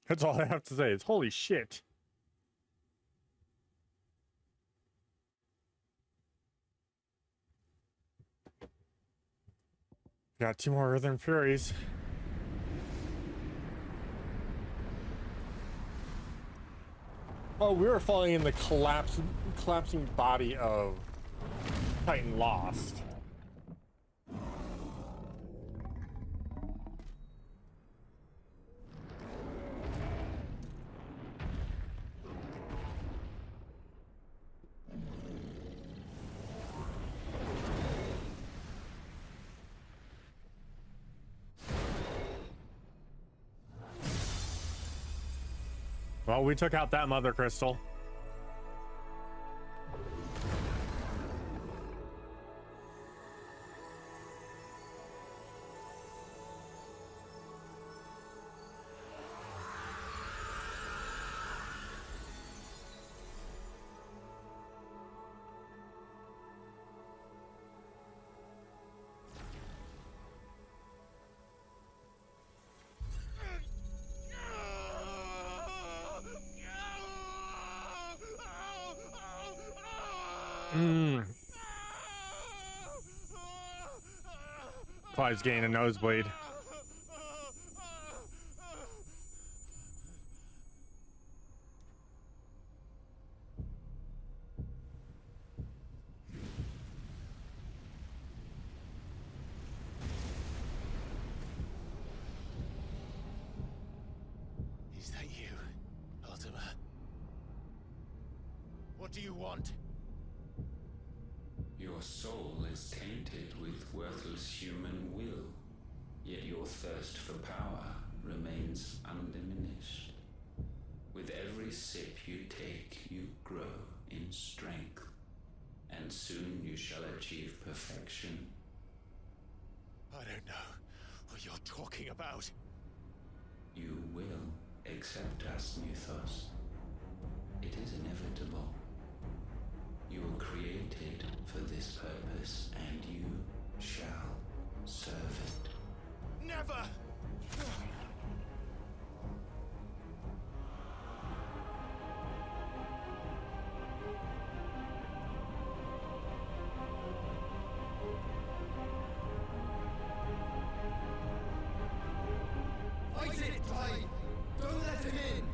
That's all I have to say is holy shit. Got 2 more Rhythm Furies. Oh, we were falling in the collapsing body of Titan Lost. Well, we took out that mother crystal. Clyde's getting a nosebleed. Is that you, Ultima? What do you want? Your soul is tainted with worthless human will, yet your thirst for power remains undiminished. With every sip you take, you grow in strength, and soon you shall achieve perfection. I don't know what you're talking about. You will accept us, Mythos. It is inevitable. You were created for this purpose, and you shall serve it. Never! Fight it, Blight! Don't let him in!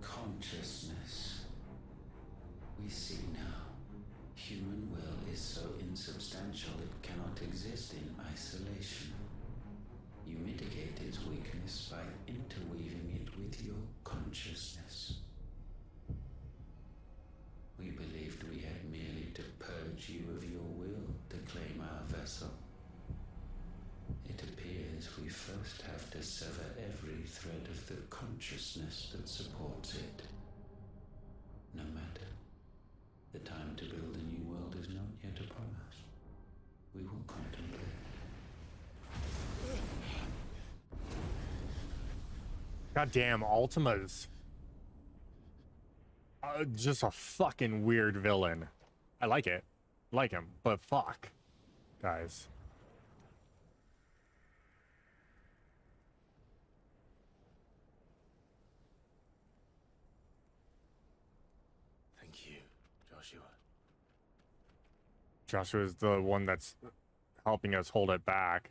Consciousness. We see now. Human will is so insubstantial it cannot exist in isolation. You mitigate its weakness by interweaving it with your consciousness. We believed we had merely to purge you of your will to claim our vessel. It appears we first have to sever every thread of the consciousness that supports it. No matter. The time to build a new world is not yet upon us. We will contemplate. Goddamn, Ultima's just a fucking weird villain. I like it. Like him, but fuck. Guys. Thank you, Joshua. Joshua's the one that's helping us hold it back.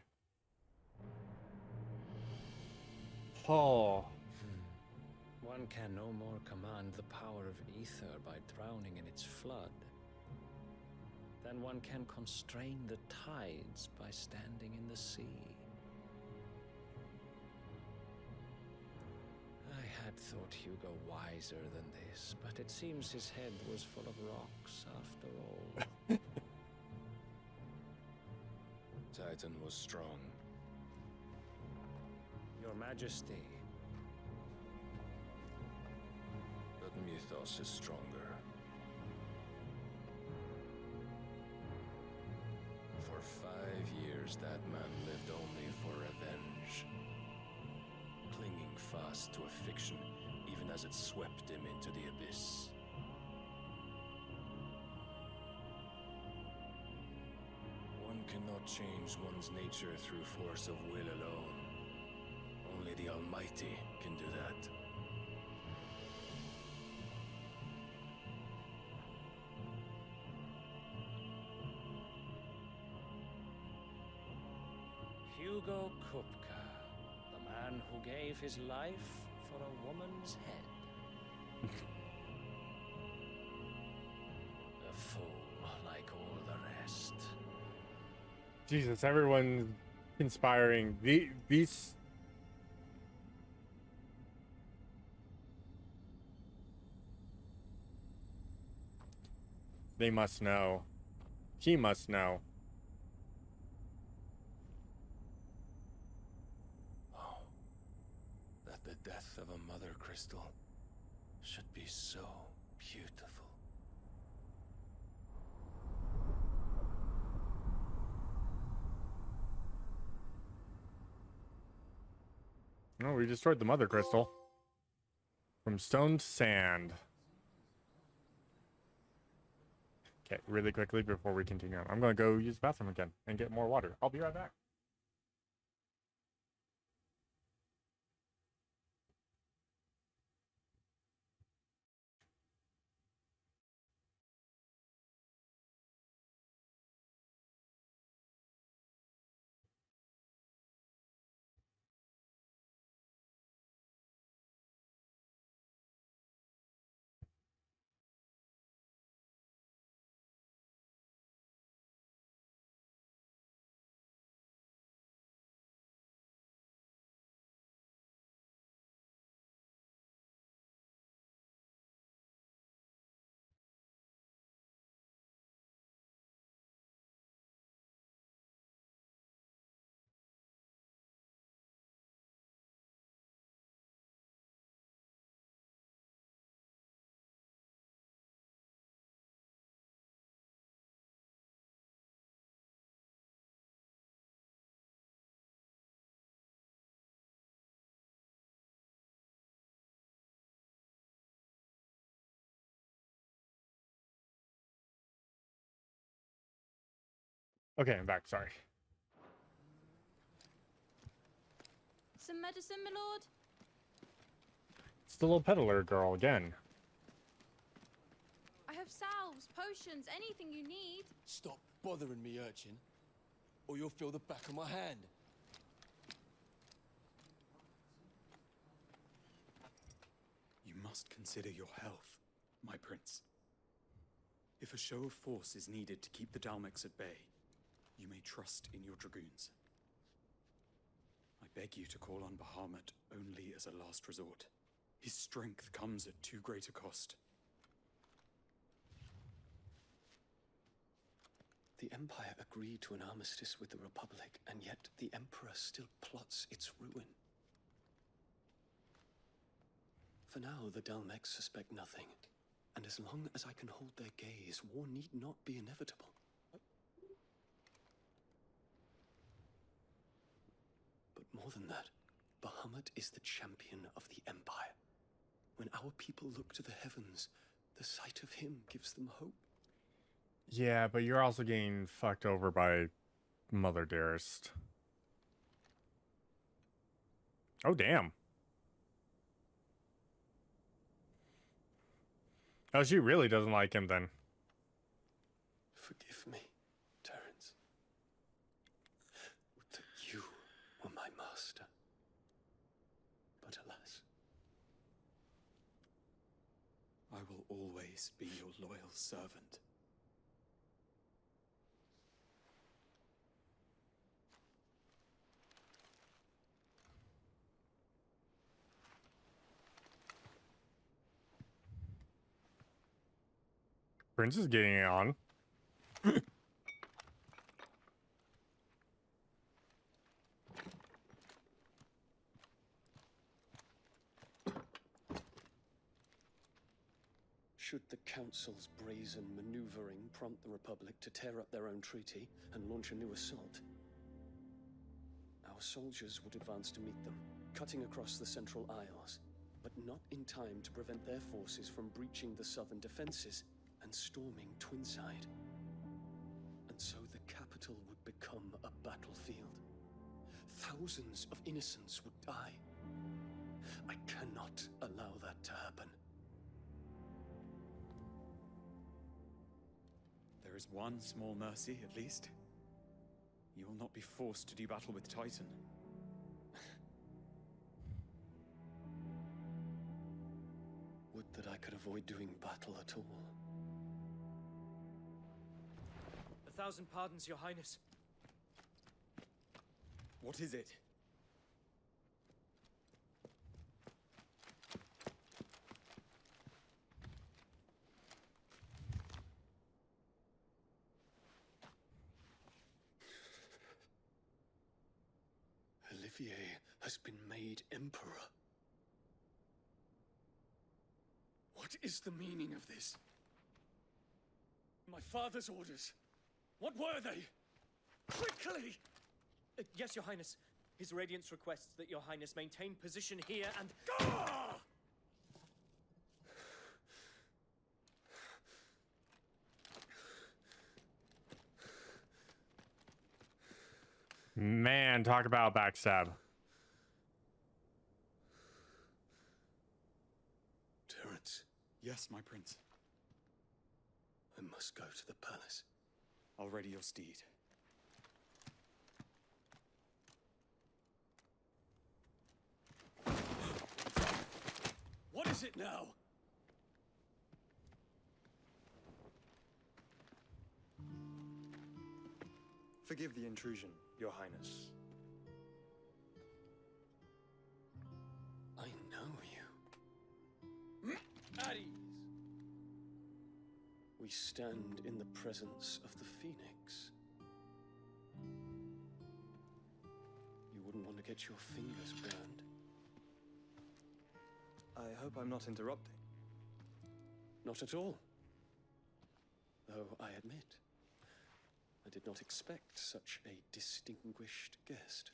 Oh. One can no more command the power of ether by drowning in its flood than one can constrain the tides by standing in the sea. I had thought Hugo wiser than this, but it seems his head was full of rocks after all. Titan was strong. Your Majesty. But Mythos is stronger. For 5 years, that man lived only for revenge. Clinging fast to a fiction, even as it swept him into the abyss. One cannot change one's nature through force of will alone. Only the Almighty can do that. Hugo Kupka, the man who gave his life for a woman's head. A fool like all the rest. Jesus, everyone's conspiring. These... They must know. He must know. Oh, that the death of a mother crystal should be so beautiful. No, we destroyed the mother crystal. From stone to sand. Okay, really quickly before we continue on. I'm going to go use the bathroom again and get more water. I'll be right back. Okay, I'm back. Sorry. Some medicine, my lord? It's the little peddler girl again. I have salves, potions, anything you need. Stop bothering me, urchin, or you'll feel the back of my hand. You must consider your health, my prince. If a show of force is needed to keep the Dalmex at bay, you may trust in your dragoons. I beg you to call on Bahamut only as a last resort. His strength comes at too great a cost. The Empire agreed to an armistice with the Republic, and yet the Emperor still plots its ruin. For now, the Dalmex suspect nothing, and as long as I can hold their gaze, war need not be inevitable. But more than that, Bahamut is the champion of the Empire. When our people look to the heavens, the sight of him gives them hope. Yeah, but you're also getting fucked over by Mother Dearest. Oh, damn. Oh, she really doesn't like him then. Forgive me, Terence. Would that you were my master. But alas. I will always be your loyal servant. Prince is getting it on. Should the Council's brazen maneuvering prompt the Republic to tear up their own treaty and launch a new assault, our soldiers would advance to meet them, cutting across the Central Isles, but not in time to prevent their forces from breaching the southern defenses and storming Twinside. And so the capital would become a battlefield. Thousands of innocents would die. I cannot allow that to happen. There is one small mercy, at least. You will not be forced to do battle with Titan. Would that I could avoid doing battle at all. 1,000 pardons, Your Highness. What is it? Olivier has been made Emperor. What is the meaning of this? My father's orders. What were they? Quickly! Yes, Your Highness. His Radiance requests that Your Highness maintain position here and... Gah! Man, talk about backstab. Terence. Yes, my prince. I must go to the palace. I'll ready your steed. What is it now? Forgive the intrusion, Your Highness. I know you. At ease. We stand in the presence of the Phoenix. You wouldn't want to get your fingers burned. I hope I'm not interrupting. Not at all. Though I admit, I did not expect such a distinguished guest.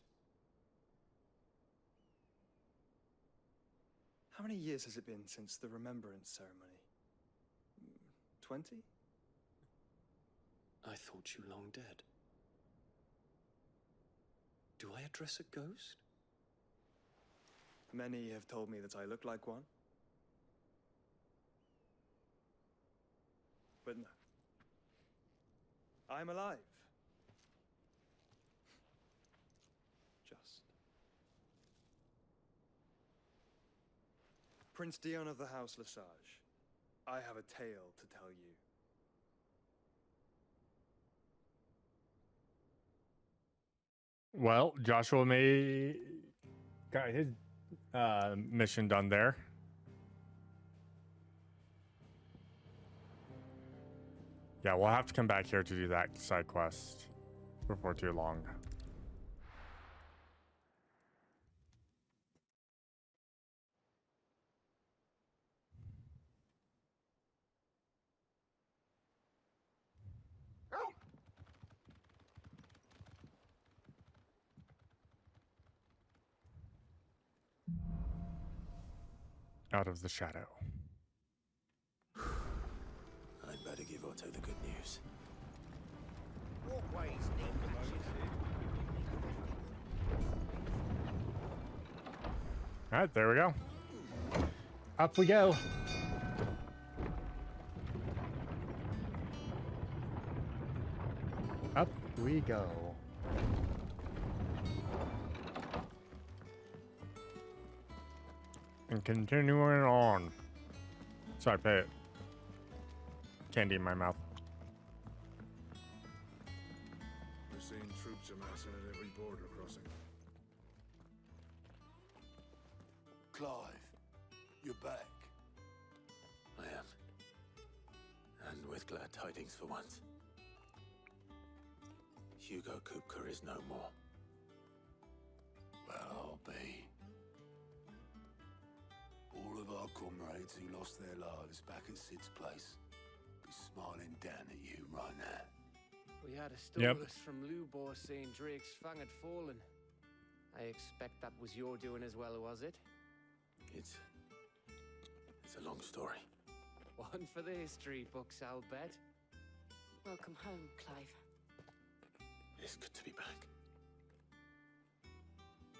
How many years has it been since the Remembrance Ceremony? 20? I thought you long dead. Do I address a ghost? Many have told me that I look like one. But no. I'm alive. Just. Prince Dion of the House Lesage, I have a tale to tell you. Well, Joshua May got his mission done there. Yeah, we'll have to come back here to do that side quest before too long. Out of the shadow. I'd better give Otto the good news. Walkways need All right, there we go. Up we go. Up we go. And continuing on. Sorry, pay it. Candy in my mouth. We're seeing troops amassing at every border crossing. Clive, you're back. I am. And with glad tidings for once. Hugo Kupka is no more. Well, I'll be. All of our comrades who lost their lives back at Sid's place be smiling down at you right now. We had a stewardess from Lubor saying Drake's fang had fallen. I expect that was your doing as well, was it? It's a long story. One for the history books, I'll bet. Welcome home, Clive. It's good to be back.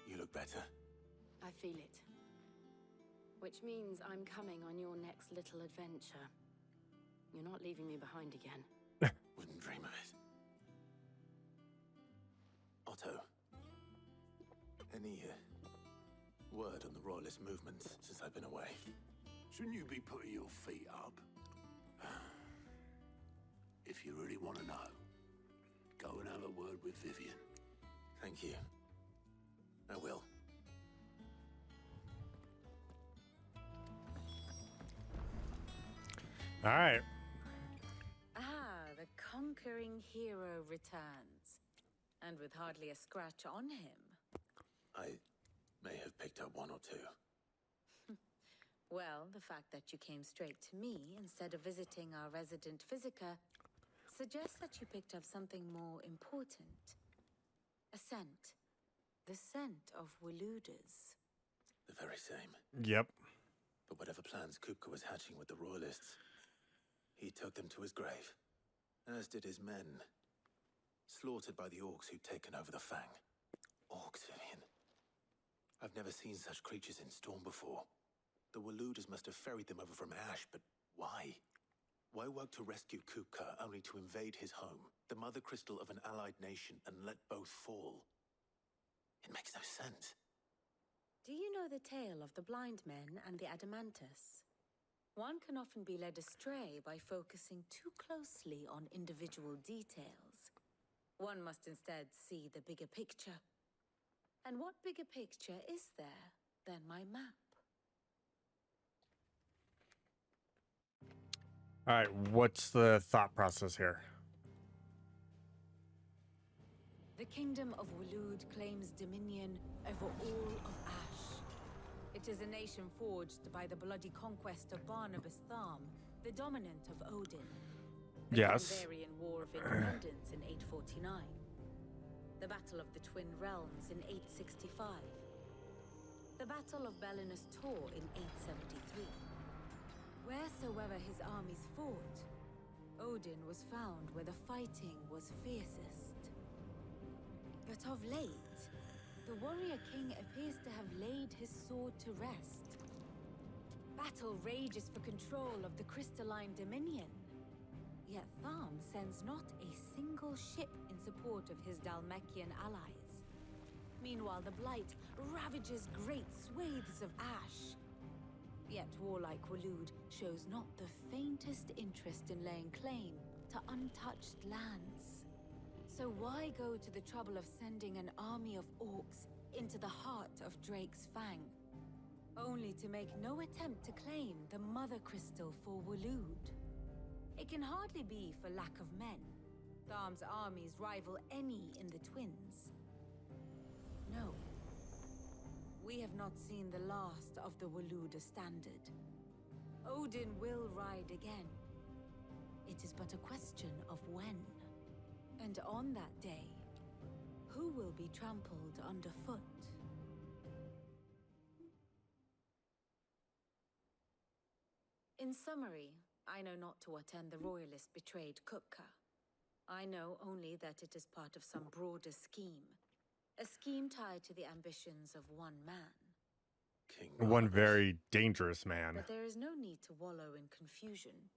You look better. I feel it. Which means I'm coming on your next little adventure. You're not leaving me behind again. Wouldn't dream of it. Otto, any word on the Royalist movement since I've been away? Shouldn't you be putting your feet up? If you really want to know, go and have a word with Vivian. Thank you. I will. All right. Ah, the conquering hero returns. And with hardly a scratch on him. I may have picked up one or two. Well, the fact that you came straight to me instead of visiting our resident physiker suggests that you picked up something more important. A scent. The scent of Waludas. The very same. Yep. But whatever plans Kupka was hatching with the Royalists, he took them to his grave, as did his men, slaughtered by the orcs who'd taken over the Fang. Orcs, Vivian. I've never seen such creatures in Storm before. The Waludas must have ferried them over from Ash, but why? Why work to rescue Kupka only to invade his home, the mother crystal of an allied nation, and let both fall? It makes no sense. Do you know the tale of the blind men and the Adamantus? One can often be led astray by focusing too closely on individual details. One must instead see the bigger picture. And what bigger picture is there than my map? All right, what's the thought process here? The kingdom of Walud claims dominion over all of Ash. It is a nation forged by the bloody conquest of Barnabas Tharm, the dominant of Odin. The Kandarian War of Independence in 849. The Battle of the Twin Realms in 865. The Battle of Belinus Tor in 873. Wheresoever his armies fought, Odin was found where the fighting was fiercest. But of late, The warrior king appears to have laid his sword to rest. Battle rages for control of the crystalline dominion. Yet Tharm sends not a single ship in support of his Dhalmekian allies. Meanwhile, the Blight ravages great swathes of ash. Yet warlike Waloed shows not the faintest interest in laying claim to untouched lands. So why go to the trouble of sending an army of orcs into the heart of Drake's Fang, only to make no attempt to claim the Mother Crystal for Waloed? It can hardly be for lack of men. Tharm's armies rival any in the Twins. No. We have not seen the last of the Waloed standard. Odin will ride again. It is but a question of when. And on that day, who will be trampled underfoot? In summary, I know not to what end the royalist betrayed Kupka. I know only that it is part of some broader scheme. A scheme tied to the ambitions of one man. One very dangerous man. But there is no need to wallow in confusion.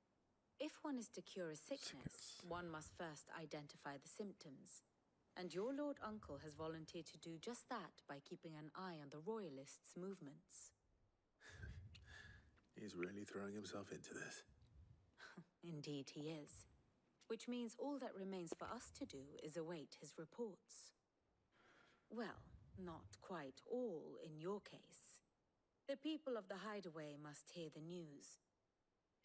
If one is to cure a sickness, one must first identify the symptoms. And your Lord Uncle has volunteered to do just that by keeping an eye on the royalists' movements. He's really throwing himself into this. Indeed he is. Which means all that remains for us to do is await his reports. Well, not quite all in your case. The people of the Hideaway must hear the news.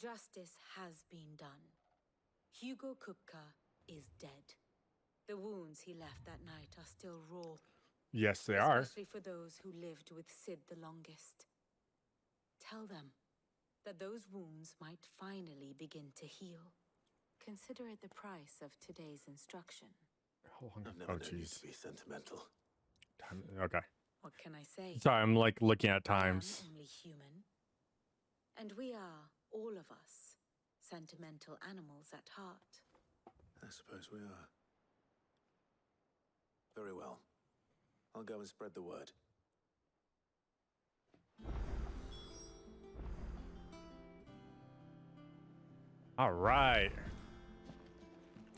Justice has been done. Hugo Kupka is dead. The wounds he left that night are still raw. Yes, they are. Especially for those who lived with Sid the longest. Tell them that those wounds might finally begin to heal. Consider it the price of today's instruction. I've never known you to be sentimental. Okay. What can I say? Sorry, I'm like looking at times. I am only human. And we are, all of us, sentimental animals at heart. I suppose we are. Very well. I'll go and spread the word. All right.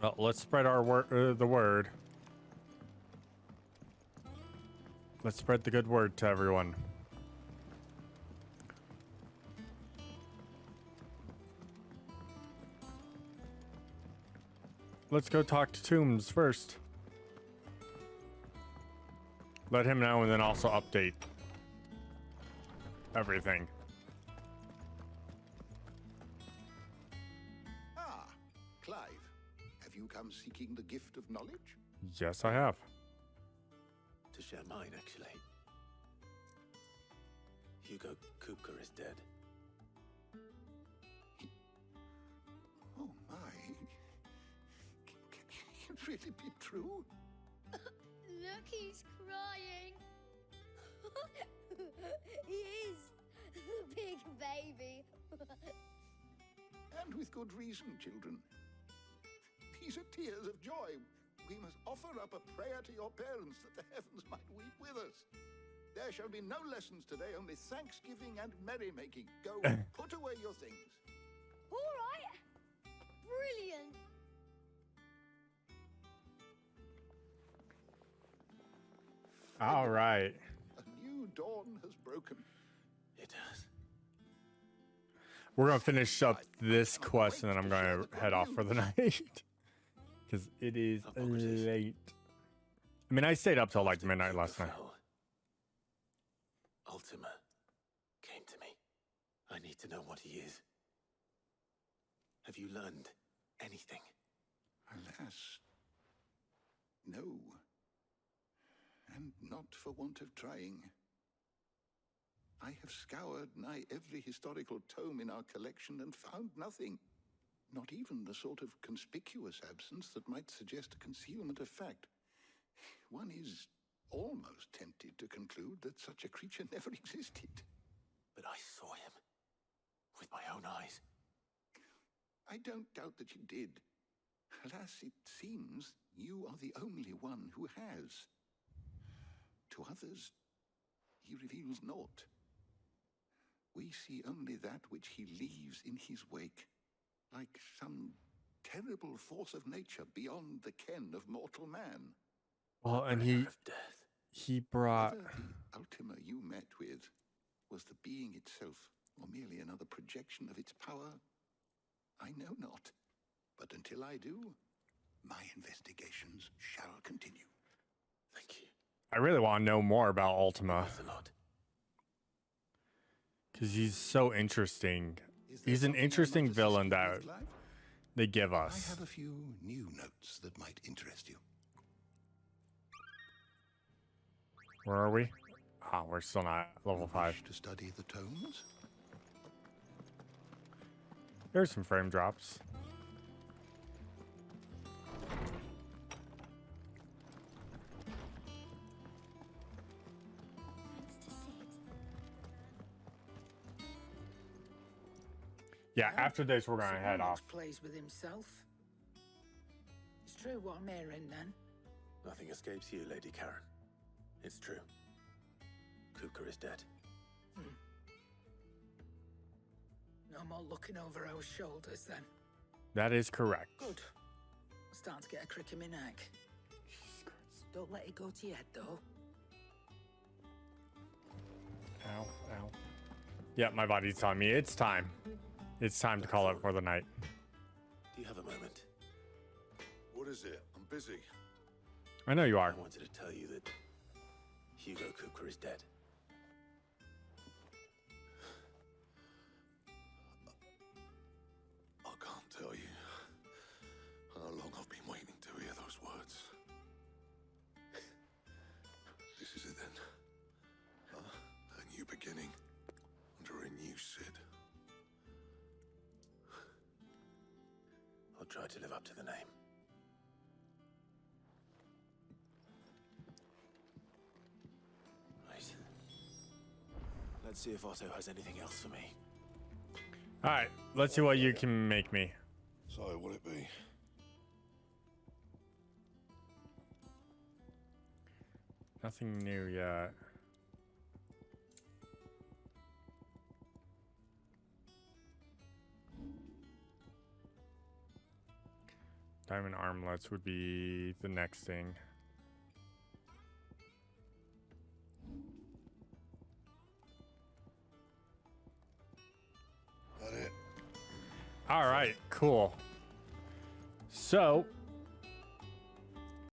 Well, let's spread our the word. Let's spread the good word to everyone. Let's go talk to Tombs first. Let him know and then also update everything. Ah, Clive. Have you come seeking the gift of knowledge? Yes, I have. To share mine, actually. Hugo Kupka is dead. Oh my. Can it really be true? Look, he's crying. He is. The big baby. And with good reason, children. These are tears of joy. We must offer up a prayer to your parents that the heavens might weep with us. There shall be no lessons today, only thanksgiving and merrymaking. Go, put away your things. All right. Brilliant. All right. A new dawn has broken. It has. We're going to finish up this quest and then I'm going to head off for the night. Because it is late. I mean, I stayed up till like midnight last night. Ultima came to me. I need to know what he is. Have you learned anything? Alas, no. And not for want of trying. I have scoured nigh every historical tome in our collection and found nothing. Not even the sort of conspicuous absence that might suggest a concealment of fact. One is almost tempted to conclude that such a creature never existed. But I saw him. With my own eyes. I don't doubt that you did. Alas, it seems you are the only one who has. to others, he reveals naught. We see only that which he leaves in his wake, like some terrible force of nature beyond the ken of mortal man. Well, and he brought... Whether the Ultima you met with was the being itself, or merely another projection of its power, I know not. But until I do, my investigations shall continue. Thank you. I really want to know more about Ultima. Thanks a lot. Because he's so interesting. He's an interesting villain that they give us. I have a few new notes that might interest you. Where are we? Ah, we're still not level 5. To study the tomes? There's some frame drops. Yeah, after this, we're gonna head off. Plays with himself. It's true what I'm hearing, then. Nothing escapes you, Lady Karen. It's true. Kupka is dead. No more looking over our shoulders, then. That is correct. Good. I'm starting to get a crick in my neck. Don't let it go to your head, though. Ow, ow. Yeah, my body's telling me it's time. It's time to call it for the night. Do you have a moment? What is it? I'm busy. I know you are. I wanted to tell you that Hugo Kupka is dead. I can't tell you how long I've been waiting to hear those words. This is it then. A new beginning under a new Sid. I'll try to live up to the name. Right. Let's see if Otto has anything else for me. Alright, let's see what you can make me. So, what'd it be? Nothing new yet. Diamond armlets would be the next thing. That it? All right, cool. So